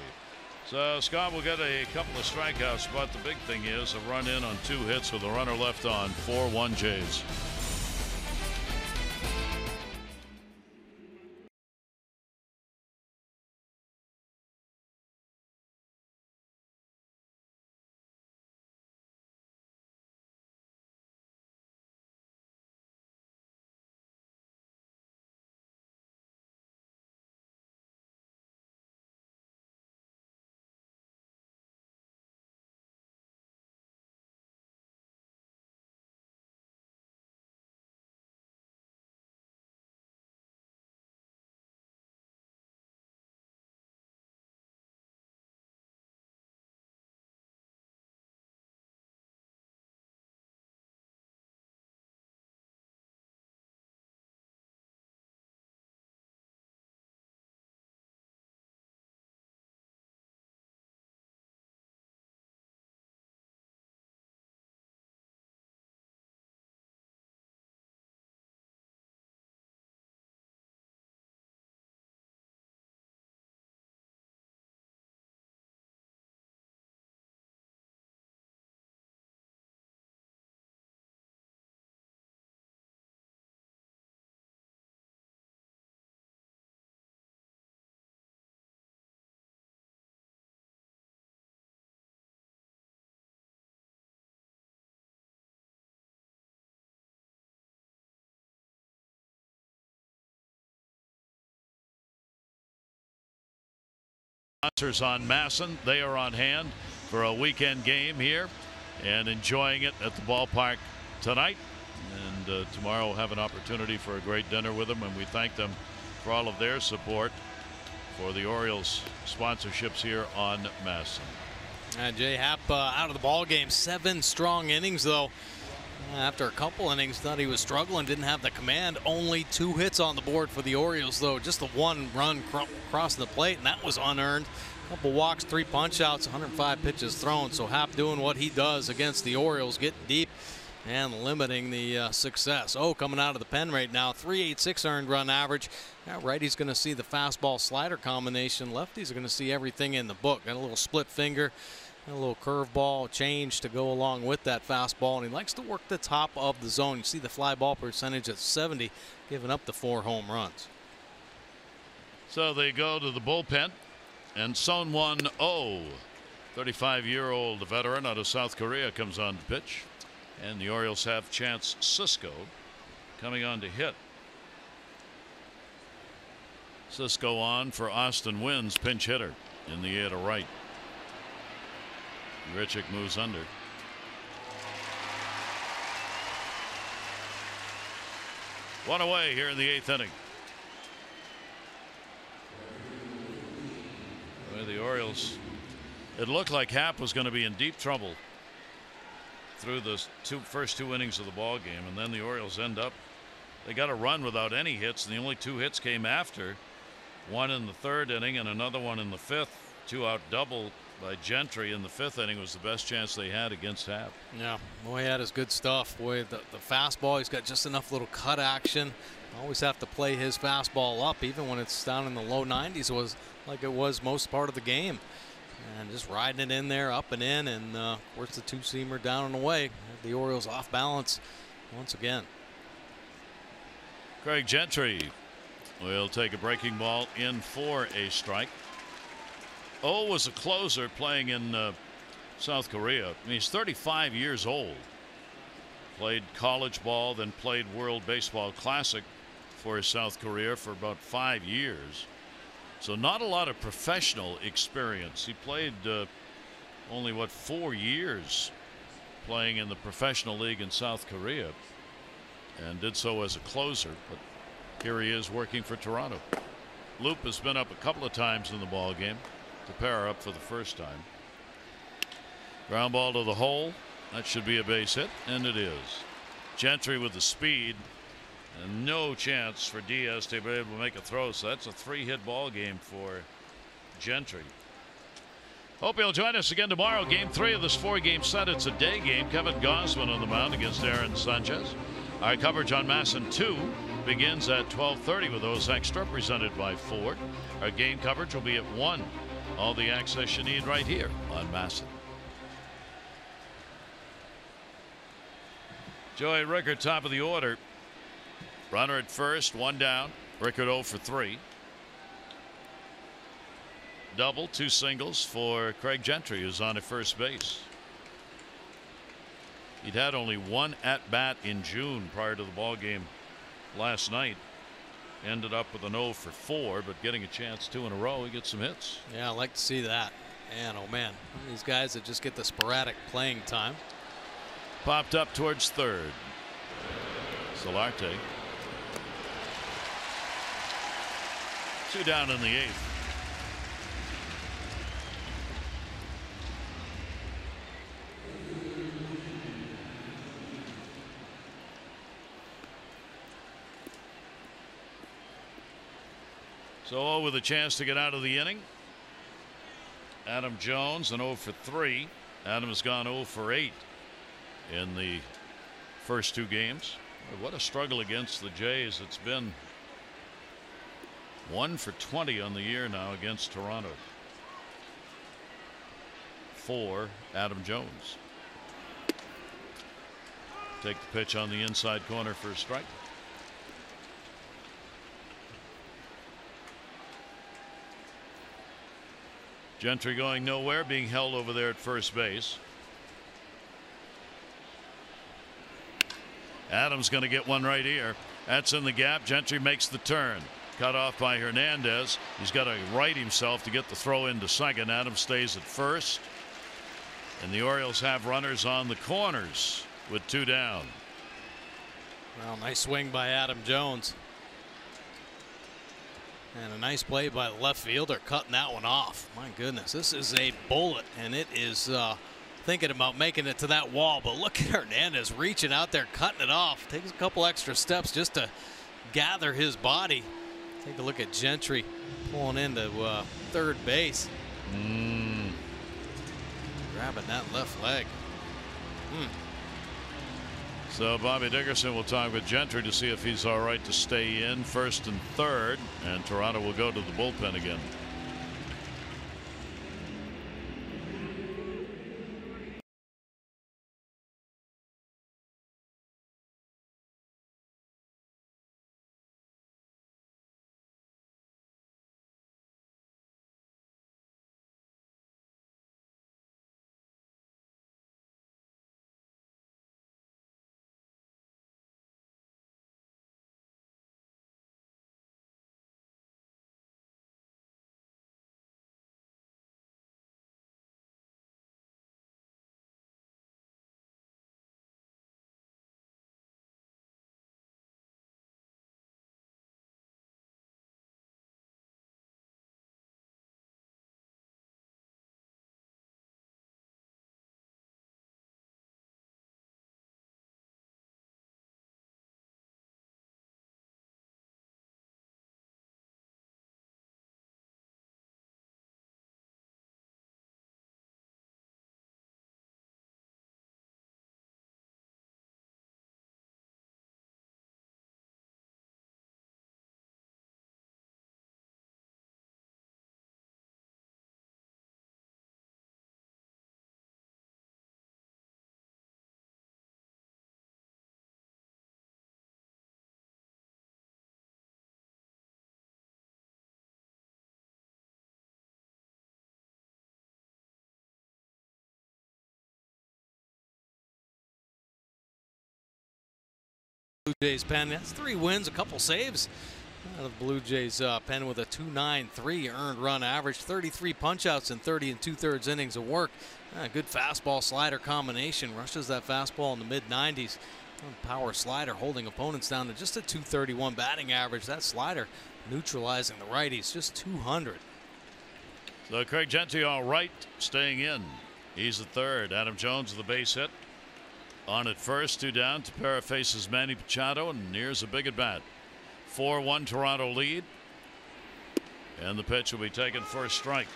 So Scott will get a couple of strikeouts, but the big thing is a run in on 2 hits with a runner left on. 4-1 Jays. Sponsors on Masson, they are on hand for a weekend game here and enjoying it at the ballpark tonight. And tomorrow we'll have an opportunity for a great dinner with them, and we thank them for all of their support for the Orioles sponsorships here on Masson.
And Jay Happ out of the ball game. 7 strong innings, though. After a couple innings, thought he was struggling, didn't have the command. Only 2 hits on the board for the Orioles, though. Just the 1 run crossing the plate, and that was unearned. Couple walks, 3 punch outs, 105 pitches thrown. So Happ doing what he does against the Orioles, getting deep and limiting the success. Coming out of the pen right now, 3.86 earned run average. Now righty's going to see the fastball slider combination. Lefties are going to see everything in the book. Got a little split finger, a little curveball change to go along with that fastball, and he likes to work the top of the zone. You see the fly ball percentage at 70, giving up the 4 home runs.
So they go to the bullpen, and Son-Won Oh, 35-year-old veteran out of South Korea, comes on to pitch. And the Orioles have Chance Sisco coming on to hit. Sisco on for Austin Wynn's pinch hitter in the air to right. Richick moves under. One away here in the 8th inning. Well, the Orioles, it looked like Happ was going to be in deep trouble through the first 2 innings of the ball game, and then the Orioles they got a run without any hits, and the only 2 hits came after. One in the 3rd inning and another one in the 5th. 2-out double by Gentry in the 5th inning was the best chance they had against Happ.
Yeah, boy, that is good stuff. Boy, the fastball, he's got just enough little cut action. Always have to play his fastball up, even when it's down in the low 90s, was like it was most part of the game. And just riding it in there, up and in, and of course the 2-seamer down and away. The Orioles off balance once again.
Craig Gentry will take a breaking ball in for a strike. Was a closer playing in South Korea. I mean, he's 35 years old. Played college ball, then played World Baseball Classic for South Korea for about 5 years. So not a lot of professional experience. He played only 4 years playing in the professional league in South Korea, and did so as a closer. But here he is working for Toronto. Loop has been up a couple of times in the ball game to pair up for the first time. Ground ball to the hole. That should be a base hit, and it is. Gentry with the speed, and no chance for Diaz to be able to make a throw. So that's a 3-hit ball game for Gentry. Hope you'll join us again tomorrow. Game 3 of this 4-game set. It's a day game. Kevin Gausman on the mound against Aaron Sanchez. Our coverage on Masson 2 begins at 12:30 with those extra presented by Ford. Our game coverage will be at 1. All the access you need right here on Masson. Joey Rickard, top of the order. Runner at first, 1 down. Rickard 0 for 3. Double, 2 singles for Craig Gentry, who's on at first base. He'd had only 1 at bat in June prior to the ball game last night. Ended up with an 0 for 4, but getting a chance 2 in a row, he gets some hits.
Yeah, I like to see that. Man, oh man, these guys that just get the sporadic playing time.
Popped up towards third. Solarte. 2 down in the 8th. So with a chance to get out of the inning. Adam Jones an 0 for 3. Adam has gone 0 for 8 in the first 2 games. What a struggle against the Jays it's been. 1 for 20 on the year now against Toronto. For Adam Jones. Take the pitch on the inside corner for a strike. Gentry going nowhere, being held over there at first base. Adams going to get one right here. That's in the gap. Gentry makes the turn. Cut off by Hernandez. He's got to right himself to get the throw into second. Adams stays at first. And the Orioles have runners on the corners with 2 down.
Well, nice swing by Adam Jones. And a nice play by the left fielder, cutting that one off. My goodness, this is a bullet, and it is thinking about making it to that wall. But look at Hernandez reaching out there, cutting it off. Takes a couple extra steps just to gather his body. Take a look at Gentry pulling into third base. Grabbing that left leg.
So Bobby Dickerson will talk with Gentry to see if he's all right to stay in first and third, and Toronto will go to the bullpen again.
Blue Jays pen. That's 3 wins, a couple saves out of the Blue Jays pen with a 2.93 earned run average, 33 punchouts in 30 2/3 innings of work. Good fastball slider combination. Rushes that fastball in the mid-90s. Power slider holding opponents down to just a 231 batting average. That slider neutralizing the righties, just 200.
So Craig Gentry all right, staying in. He's the third. Adam Jones with the base hit. On at first, 2 down. Tepera faces Manny Machado, and here's a big at bat. 4-1 Toronto lead. And the pitch will be taken for a strike.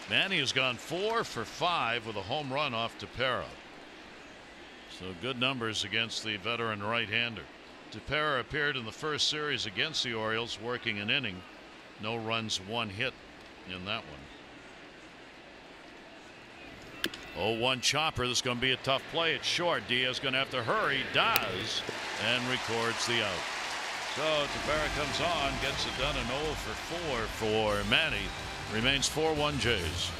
Manny has gone 4 for 5 with a home run off Tepera. So good numbers against the veteran right-hander. Tepera appeared in the first series against the Orioles, working an inning. No runs, 1 hit in that one. 0-1 chopper. This is going to be a tough play. It's short. Diaz going to have to hurry. Does, and records the out. So Tepera comes on, gets it done, and 0 for 4 for Manny. Remains 4-1 Jays.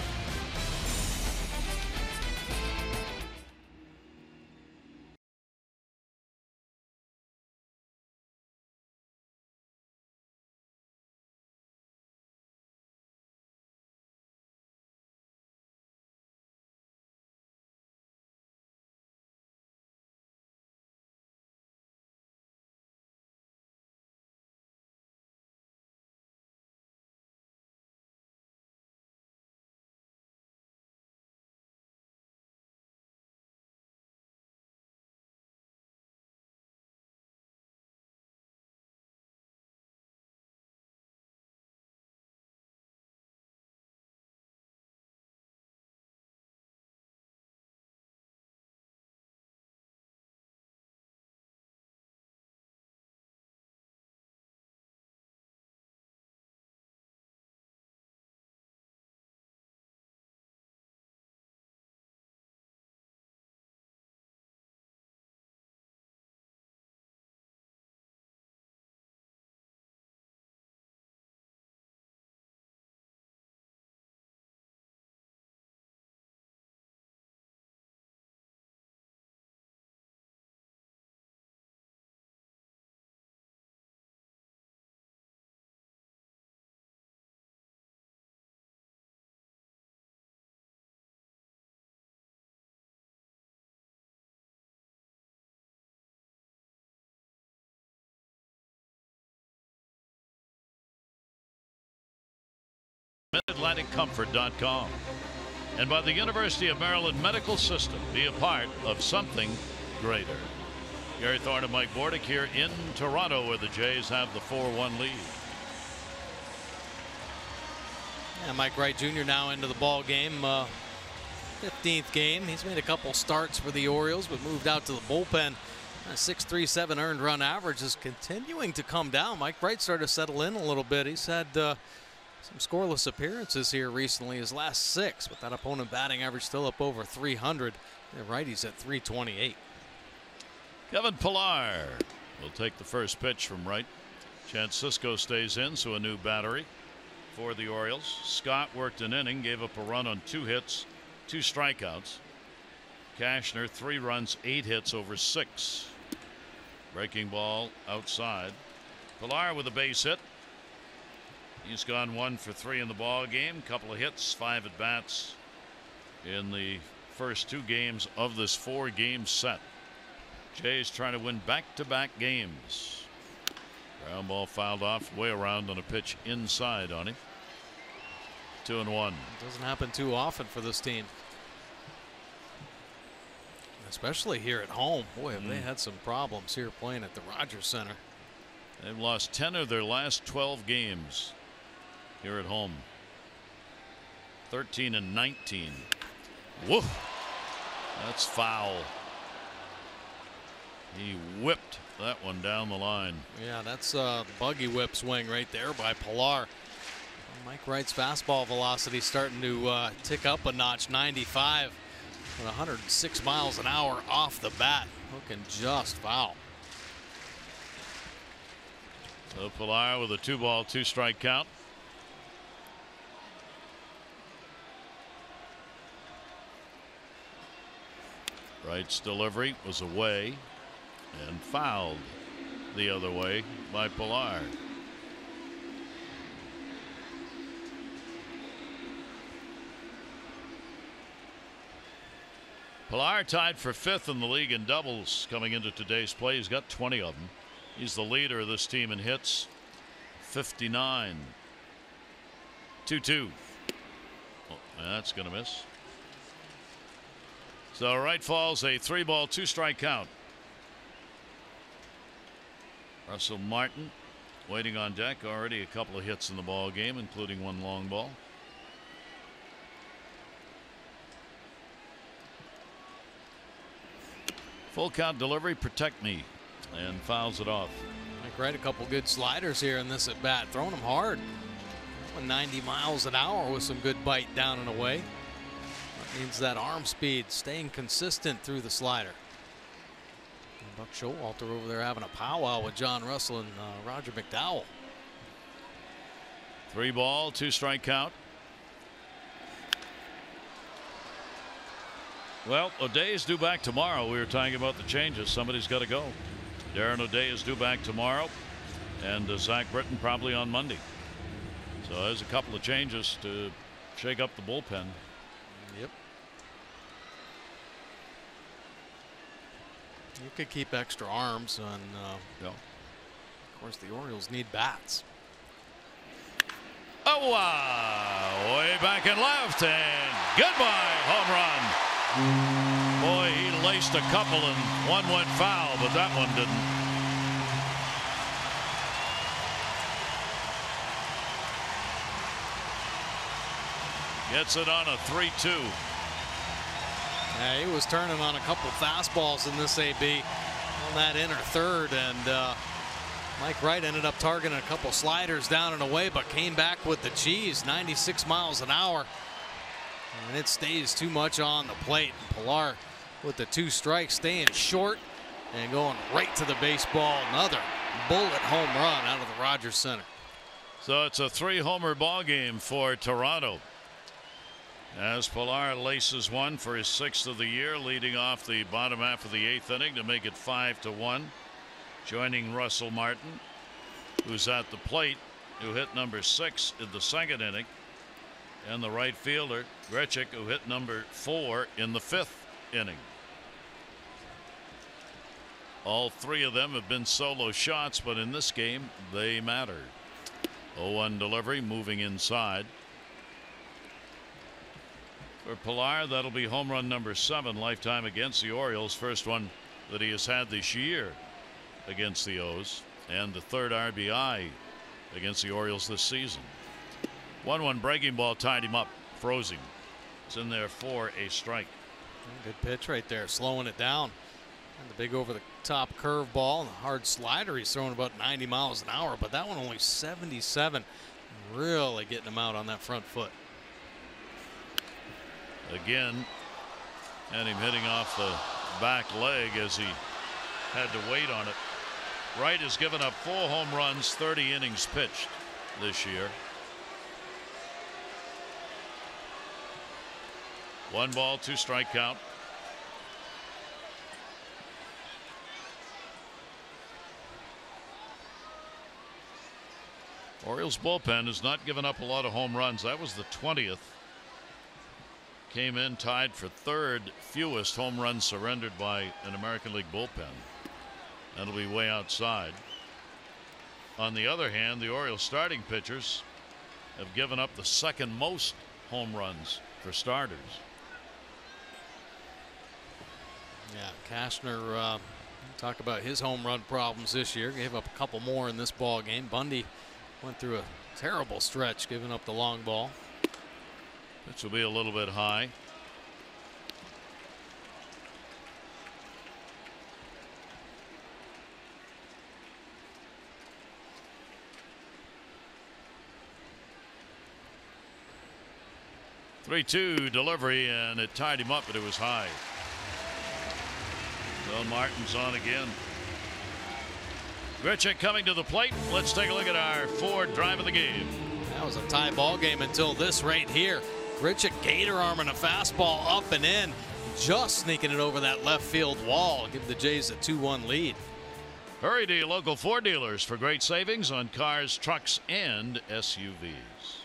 MidAtlanticComfort.com. And by the University of Maryland Medical System. Be a part of something greater. Gary Thorne and Mike Bordick here in Toronto, where the Jays have the 4-1 lead.
Yeah, Mike Wright Jr. now into the ball game. 15th game. He's made a couple starts for the Orioles, but moved out to the bullpen. A 6.37 earned run average is continuing to come down. Mike Wright started to settle in a little bit. He's had some scoreless appearances here recently, his last 6, but that opponent batting average still up over 300. The righty's at 328.
Kevin Pillar will take the first pitch from Wright. Chance Sisco stays in, so a new battery for the Orioles. Scott worked an inning, gave up a run on 2 hits, 2 strikeouts. Cashner 3 runs, 8 hits over 6. Breaking ball outside. Pillar with a base hit. He's gone 1 for 3 in the ball game. Couple of hits, 5 at bats in the first 2 games of this 4-game set. Jays trying to win back-to-back games. Ground ball fouled off way around on a pitch inside on him. 2-1.
Doesn't happen too often for this team, especially here at home. Boy, have they had some problems here playing at the Rogers Center.
They've lost 10 of their last 12 games here at home. 13-19. Woof. That's foul. He whipped that one down the line.
Yeah, that's a buggy whip swing right there by Pillar. Mike Wright's fastball velocity starting to tick up a notch. 95 with 106 miles an hour off the bat. Looking just foul.
So Pillar with a 2-ball, 2-strike count. Wright's delivery was away and fouled the other way by Pillar. Pillar tied for 5th in the league in doubles coming into today's play. He's got 20 of them. He's the leader of this team in hits. 59. 2-2. Oh, that's going to miss. So Wright falls, a 3-ball, 2-strike count. Russell Martin waiting on deck. Already a couple of hits in the ball game, including 1 long ball. Full count delivery, protect me, and fouls it off.
Mike Wright, a couple good sliders here in this at bat, throwing them hard. 90 miles an hour with some good bite down and away. That means that arm speed staying consistent through the slider. And Buck Showalter over there having a powwow with John Russell and Roger McDowell.
3-ball, 2-strike count. Well, O'Day is due back tomorrow. We were talking about the changes. Somebody's got to go. Darren O'Day is due back tomorrow, and Zach Britton probably on Monday. So there's a couple of changes to shake up the bullpen.
Yep. You could keep extra arms, and of course the Orioles need bats.
Oh, wow. Way back and left, and goodbye, home run. Boy, he laced a couple and one went foul, but that one didn't. Gets it on a 3-2.
Yeah, he was turning on a couple fastballs in this AB on that inner third, and Mike Wright ended up targeting a couple sliders down and away, but came back with the cheese. 96 miles an hour. And it stays too much on the plate. Pillar with the 2 strikes, staying short and going right to the baseball. Another bullet home run out of the Rogers Center.
So it's a 3-homer ball game for Toronto, as Pillar laces one for his 6th of the year, leading off the bottom half of the 8th inning to make it 5-1. Joining Russell Martin, who's at the plate, who hit number 6 in the 2nd inning. And the right fielder, Grechik, who hit number 4 in the 5th inning. All 3 of them have been solo shots, but in this game, they matter. 0-1 delivery, moving inside. For Pilar, that'll be home run number 7 lifetime against the Orioles. First one that he has had this year against the O's, and the 3rd RBI against the Orioles this season. 1-1 breaking ball tied him up, froze him. It's in there for a strike.
Good pitch right there, slowing it down. And the big over the top curveball and the hard slider, he's throwing about 90 miles an hour, but that one only 77. Really getting him out on that front foot.
Again, and him hitting off the back leg as he had to wait on it. Wright has given up 4 home runs, 30 innings pitched this year. 1 ball, 2 strike count. Orioles bullpen has not given up a lot of home runs. That was the 20th. Came in tied for 3rd fewest home runs surrendered by an American League bullpen. That'll be way outside. On the other hand, the Orioles starting pitchers have given up the 2nd most home runs for starters.
Yeah, Cashner, talk about his home run problems this year. Gave up a couple more in this ball game. Bundy went through a terrible stretch giving up the long ball.
This will be a little bit high. Three-two delivery, and it tied him up, but it was high. So Martin's on again. Grichuk coming to the plate. Let's take a look at our Ford drive of the game.
That was a tie ball game until this right here. Grichuk gator arming a fastball up and in, just sneaking it over that left field wall. Give the Jays a 2-1 lead.
Hurry to your local Ford dealers for great savings on cars, trucks, and SUVs.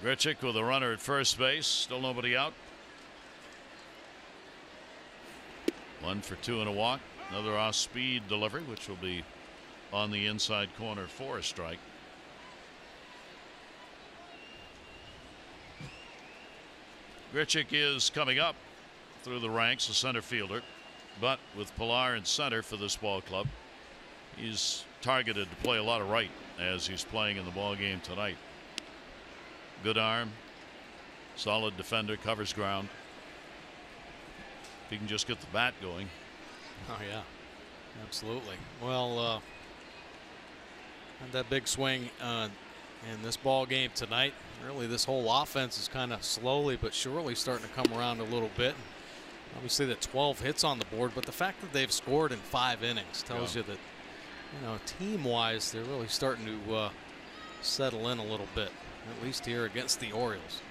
Grichuk with a runner at first base. Still nobody out. 1 for 2 and a walk. Another off-speed delivery, which will be on the inside corner for a strike. Grichuk is coming up through the ranks, a center fielder, but with Pilar in center for this ball club, he's targeted to play a lot of right as he's playing in the ball game tonight. Good arm, solid defender, covers ground. If he can just get the bat going.
Oh yeah, absolutely. Well, had that big swing in this ball game tonight. Really, this whole offense is kind of slowly but surely starting to come around a little bit. Obviously, the 12 hits on the board, but the fact that they've scored in 5 innings tells you that, you know, team-wise, they're really starting to settle in a little bit, at least here against the Orioles.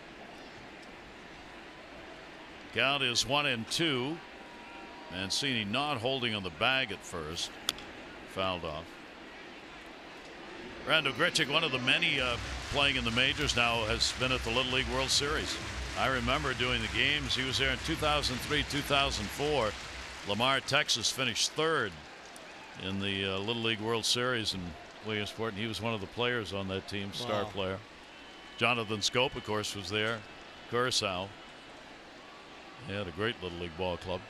Count is 1-2. Mancini not holding on the bag at first. Fouled off. Randall Grichuk, one of the many playing in the majors now, has been at the Little League World Series. I remember doing the games. He was there in 2003, 2004. Lamar, Texas finished 3rd in the Little League World Series in Williamsport, and he was one of the players on that team, star player. Jonathan Scope, of course, was there. Curacao. They had a great Little League ball club.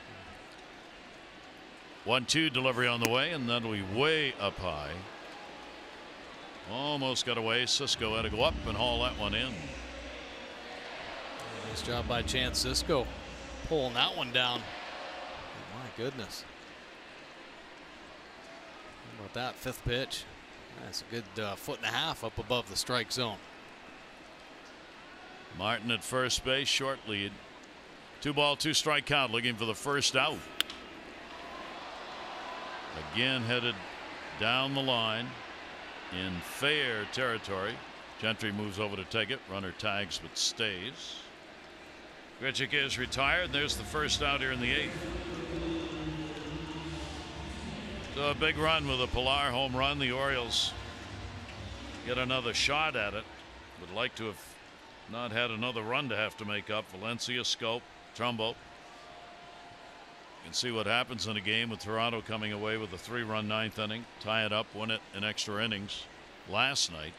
1-2 delivery on the way, and that'll be way up high. Almost got away. Cisco had to go up and haul that one in.
Nice job by Chance Cisco pulling that one down. Oh, my goodness. How about that 5th pitch? That's a good 1.5 feet up above the strike zone.
Martin at first base, short lead. 2 ball, 2 strike count, looking for the first out. Again headed down the line in fair territory. Gentry moves over to take it. Runner tags but stays. Grichuk is retired. There's the first out here in the 8th. So a big run with a Pilar home run. The Orioles get another shot at it. Would like to have not had another run to have to make up. Valencia, Scope, Trumbo. You can see what happens in a game with Toronto coming away with a 3-run 9th inning, tie it up, win it in extra innings last night.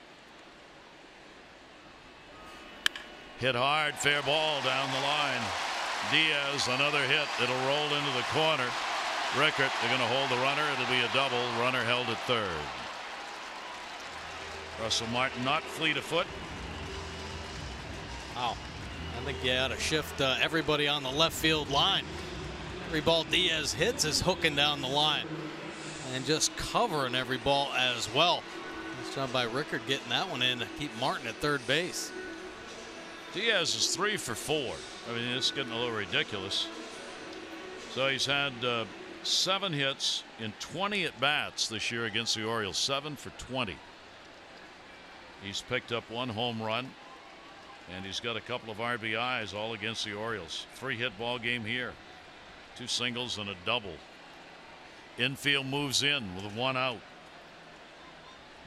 Hit hard, fair ball down the line. Diaz, another hit. It'll roll into the corner. Rickert, they're going to hold the runner. It'll be a double. Runner held at third. Russell Martin not fleet of foot.
Wow. I think you ought to shift everybody on the left field line. Every ball Diaz hits is hooking down the line and just covering every ball as well. Nice job by Rickert getting that one in to keep Martin at third base.
Diaz is 3 for 4. I mean, it's getting a little ridiculous. So he's had 7 hits in 20 at bats this year against the Orioles. 7 for 20. He's picked up 1 home run, and he's got a couple of RBIs all against the Orioles. 3-hit ball game here. 2 singles and a double. Infield moves in with 1 out.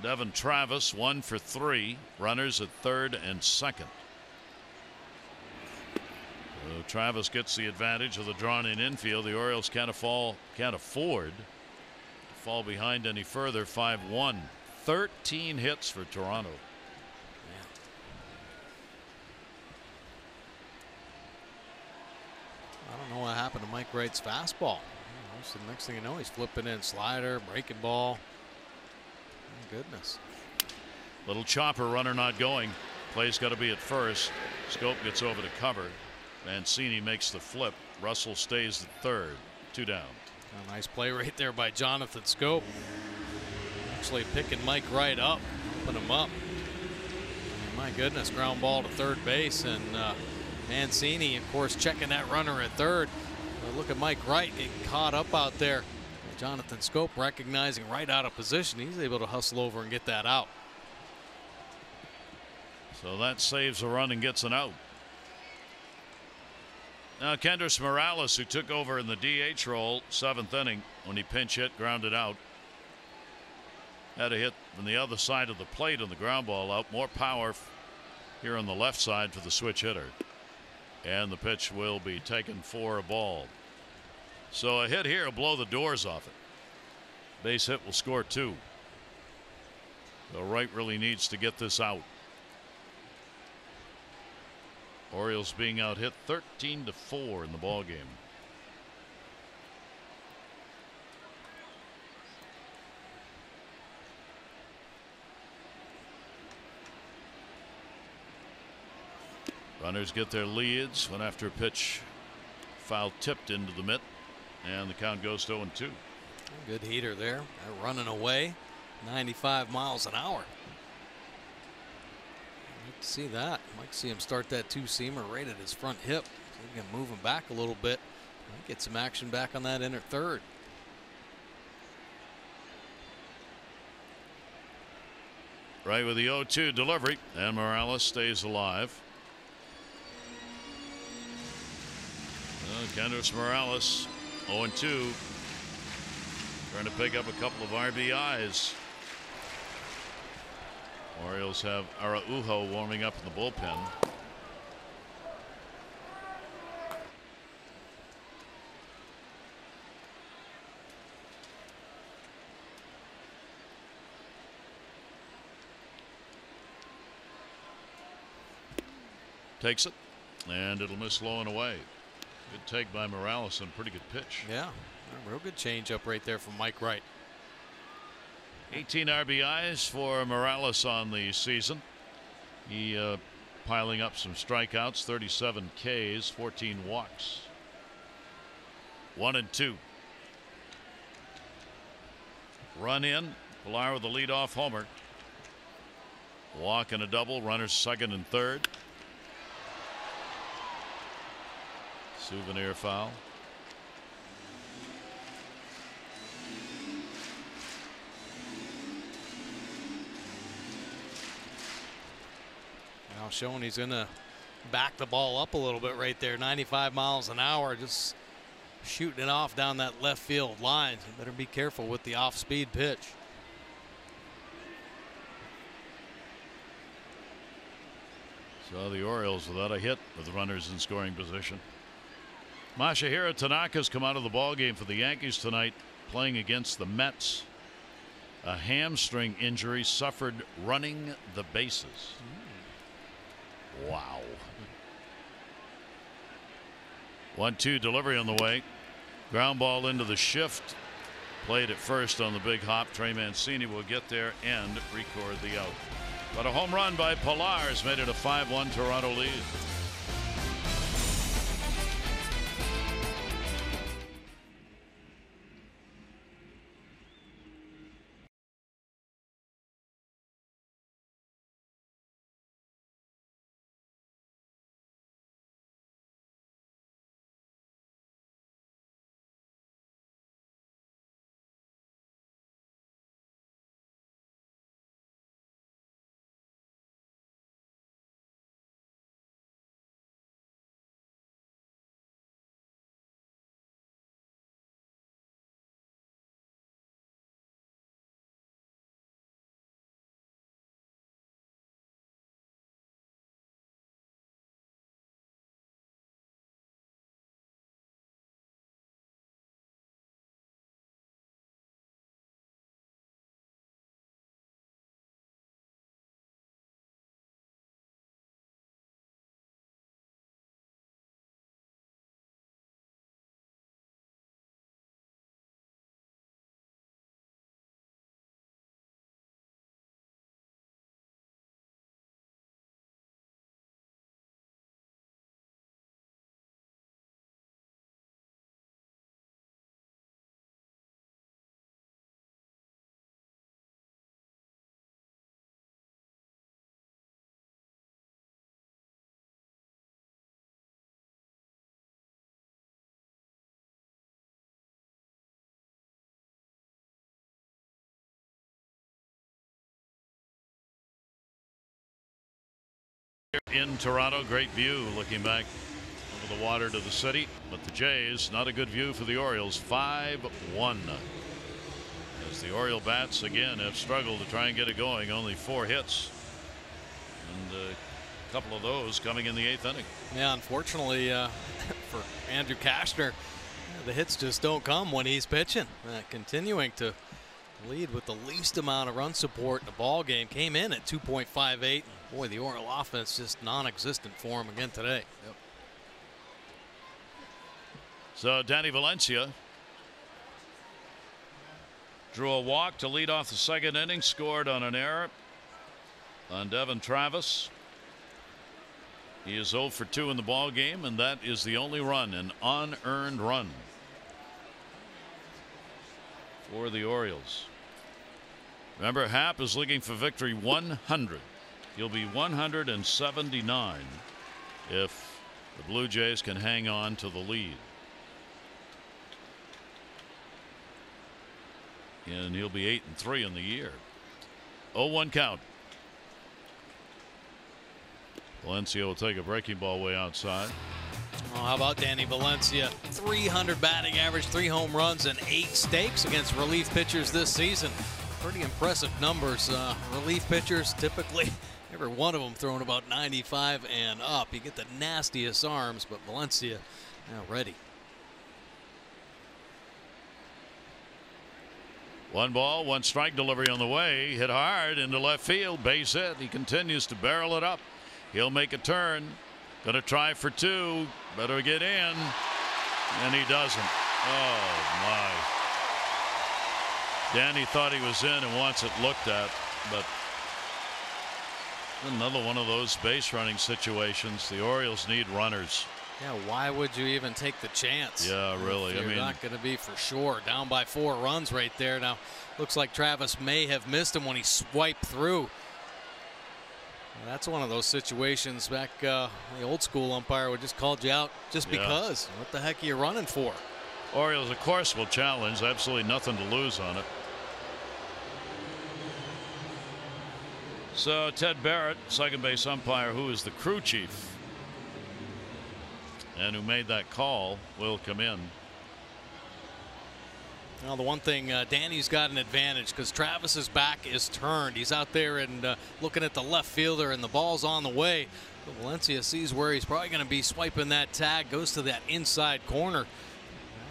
Devin Travis 1 for 3. Runners at third and second. So Travis gets the advantage of the drawn-in infield. The Orioles can't afford to fall behind any further. 5-1. 13 hits for Toronto.
I don't know what happened to Mike Wright's fastball. So the next thing you know, he's flipping in slider, breaking ball. My goodness.
Little chopper, runner not going. Play's got to be at first. Scope gets over to cover. Mancini makes the flip. Russell stays at third. 2 down.
A nice play right there by Jonathan Scope. Actually picking Mike Wright up, helping him up. My goodness, ground ball to third base, and Mancini, of course, checking that runner at third. But look at Mike Wright getting caught up out there. Jonathan Scope recognizing right out of position. He's able to hustle over and get that out.
So that saves a run and gets an out. Now Kendrys Morales, who took over in the DH role 7th inning when he pinch hit, grounded out. Had a hit from the other side of the plate on the ground ball out. More power here on the left side for the switch hitter. And the pitch will be taken for a ball. So a hit here will blow the doors off it. Base hit will score 2. So Wright really needs to get this out. Orioles being out hit 13-4 in the ball game. Runners get their leads when after a pitch foul tipped into the mitt, and the count goes to 0-2.
Good heater there. They're running away 95 miles an hour. Like to see that. Like to see him start that 2-seamer right at his front hip. So he can move him back a little bit. Get some action back on that inner third.
Right with the 0-2 delivery, and Morales stays alive. Kendrys Morales 0-2, trying to pick up a couple of RBIs. Orioles have Araujo warming up in the bullpen. Takes it, and it'll miss low and away. Good take by Morales and pretty good pitch.
Yeah, a real good changeup right there from Mike Wright.
18 RBIs for Morales on the season. He piling up some strikeouts, 37 Ks, 14 walks. 1-2. Run in. Pilar with the leadoff homer. Walk and a double. Runners second and third. Souvenir foul.
Now showing he's going to back the ball up a little bit right there. 95 miles an hour, just shooting it off down that left field line. So better be careful with the off-speed pitch.
So the Orioles without a hit with runners in scoring position. Masahiro Tanaka's come out of the ball game for the Yankees tonight, playing against the Mets. A hamstring injury suffered running the bases. Wow. 1-2 delivery on the way. Ground ball into the shift. Played at first on the big hop. Trey Mancini will get there and record the out. But a home run by Pilar's made it a 5-1 Toronto lead. In Toronto, great view looking back over the water to the city, but the Jays, not a good view for the Orioles. 5-1 as the Oriole bats again have struggled to try and get it going. Only 4 hits, and a couple of those coming in the 8th inning.
Yeah, unfortunately for Andrew Kashner, the hits just don't come when he's pitching. Continuing to lead with the least amount of run support in the ball game. Came in at 2.58. Boy, the Oriole offense just non-existent for him again today. Yep.
So Danny Valencia drew a walk to lead off the 2nd inning, scored on an error on Devin Travis. He is 0 for 2 in the ball game, and that is the only run, an unearned run for the Orioles. Remember, Happ is looking for victory 100. He'll be 179 if the Blue Jays can hang on to the lead. And he'll be 8-3 in the year. 0-1 count. Valencia will take a breaking ball way outside.
Oh, how about Danny Valencia? 300 batting average, 3 home runs, and 8 stakes against relief pitchers this season. Pretty impressive numbers. Relief pitchers typically, every one of them throwing about 95 and up. You get the nastiest arms, but Valencia now ready.
1 ball, 1 strike delivery on the way. Hit hard into left field. Base hit. He continues to barrel it up. He'll make a turn. Gonna try for 2. Better get in. And he doesn't. Oh, my. Danny thought he was in and wants it looked at, but another one of those base running situations. The Orioles need runners.
Yeah, why would you even take the chance?
Yeah, really.
You're not going to be for sure. Down by 4 runs right there. Now, looks like Travis may have missed him when he swiped through. That's one of those situations back the old school umpire would just called you out just because. What the heck are you running for?
Orioles, of course, will challenge. Absolutely nothing to lose on it. So Ted Barrett, second base umpire, who is the crew chief and who made that call, will come in.
Well, the one thing, Danny's got an advantage because Travis's back is turned. He's out there and looking at the left fielder, and the ball's on the way. But Valencia sees where he's probably going to be swiping that tag, goes to that inside corner.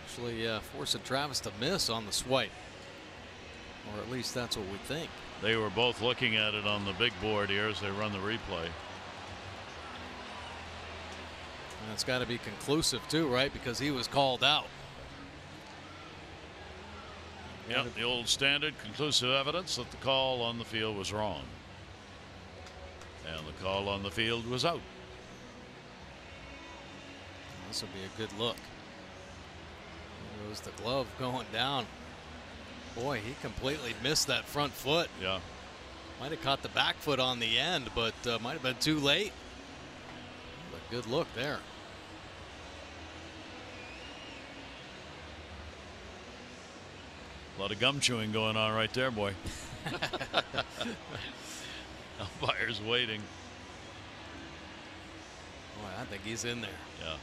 Actually forcing Travis to miss on the swipe, or at least that's what we think.
They were both looking at it on the big board here as they run the replay.
And it's got to be conclusive too, right? Because he was called out.
Yep, the old standard conclusive evidence that the call on the field was wrong. And the call on the field was out.
This will be a good look. There goes the glove going down. Boy, he completely missed that front foot.
Yeah.
Might have caught the back foot on the end, but might have been too late. But good look there.
A lot of gum chewing going on right there, boy. Umpire's waiting.
Boy, I think he's in there.
Yeah.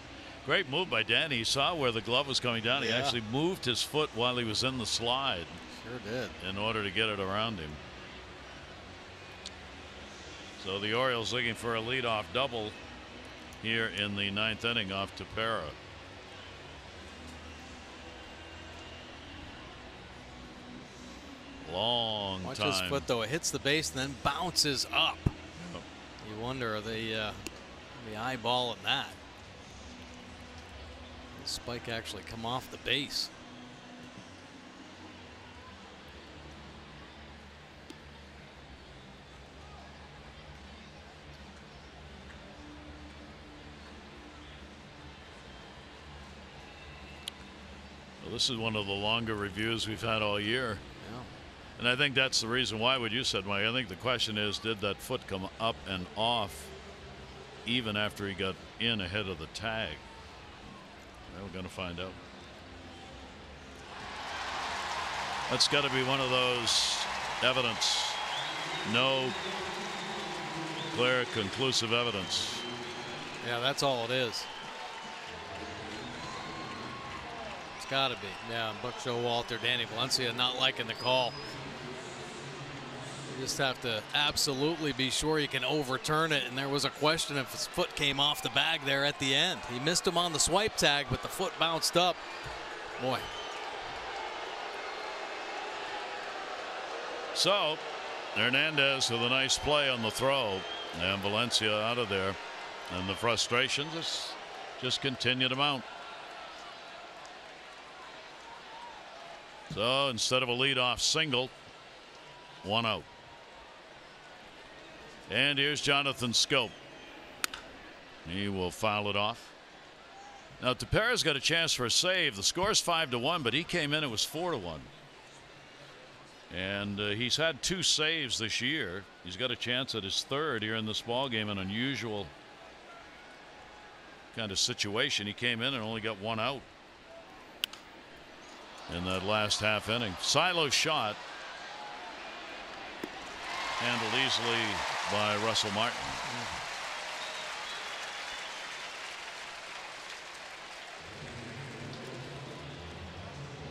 Great move by Danny. He saw where the glove was coming down. He
Yeah.
actually moved his foot while he was in the slide.
Sure did.
In order to get it around him. So the Orioles looking for a leadoff double here in the 9th inning off Tepera. Long
Watch
time.
his foot though. It hits the base and then bounces up.
Yep.
You wonder, are they the eyeball in that? The spike actually come off the base.
Well, this is one of the longer reviews we've had all year.
Yeah.
And I think that's the reason why what you said, Mike. I think the question is, did that foot come up and off even after he got in ahead of the tag? Well, we're going to find out. That's got to be one of those evidence. No clear, conclusive evidence.
Yeah, that's all it is. It's got to be. Yeah, Buck Showalter, Danny Valencia not liking the call. You just have to absolutely be sure you can overturn it. And there was a question if his foot came off the bag there at the end. He missed him on the swipe tag, but the foot bounced up. Boy.
So Hernandez with a nice play on the throw, and Valencia out of there, and the frustrations just continue to mount. So instead of a leadoff single, one out. And here's Jonathan Scope. He will foul it off. Now Tepera's got a chance for a save. The score's 5-1, but he came in, it was 4-1. And he's had 2 saves this year. He's got a chance at his 3rd here in this ball game. An unusual kind of situation. He came in and only got 1 out in that last half inning. Silo shot handled easily by Russell Martin.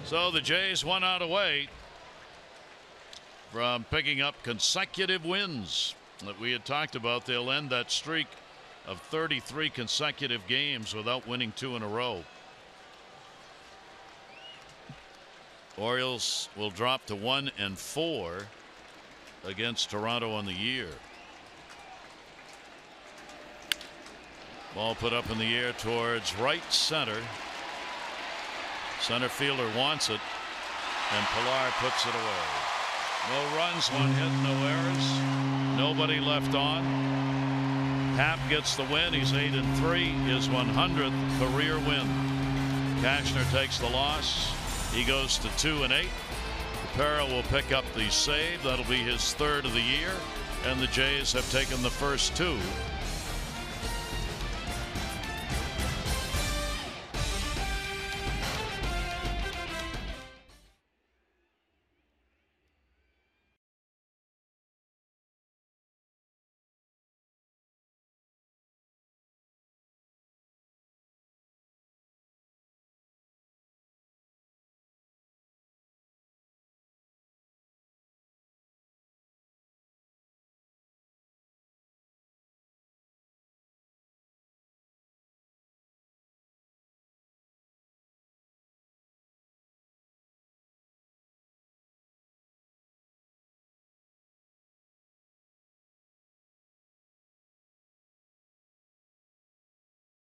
So the Jays 1 out away from picking up consecutive wins that we had talked about. They'll end that streak of 33 consecutive games without winning 2 in a row. Orioles will drop to 1-4 against Toronto on the year. Ball put up in the air towards right center. Center fielder wants it, and Pilar puts it away. No runs, 1 hit, no errors, nobody left on. Happ gets the win. He's 8-3, his 100th career win. Cashner takes the loss. He goes to 2-8. Tepera will pick up the save. That'll be his 3rd of the year, and the Jays have taken the first 2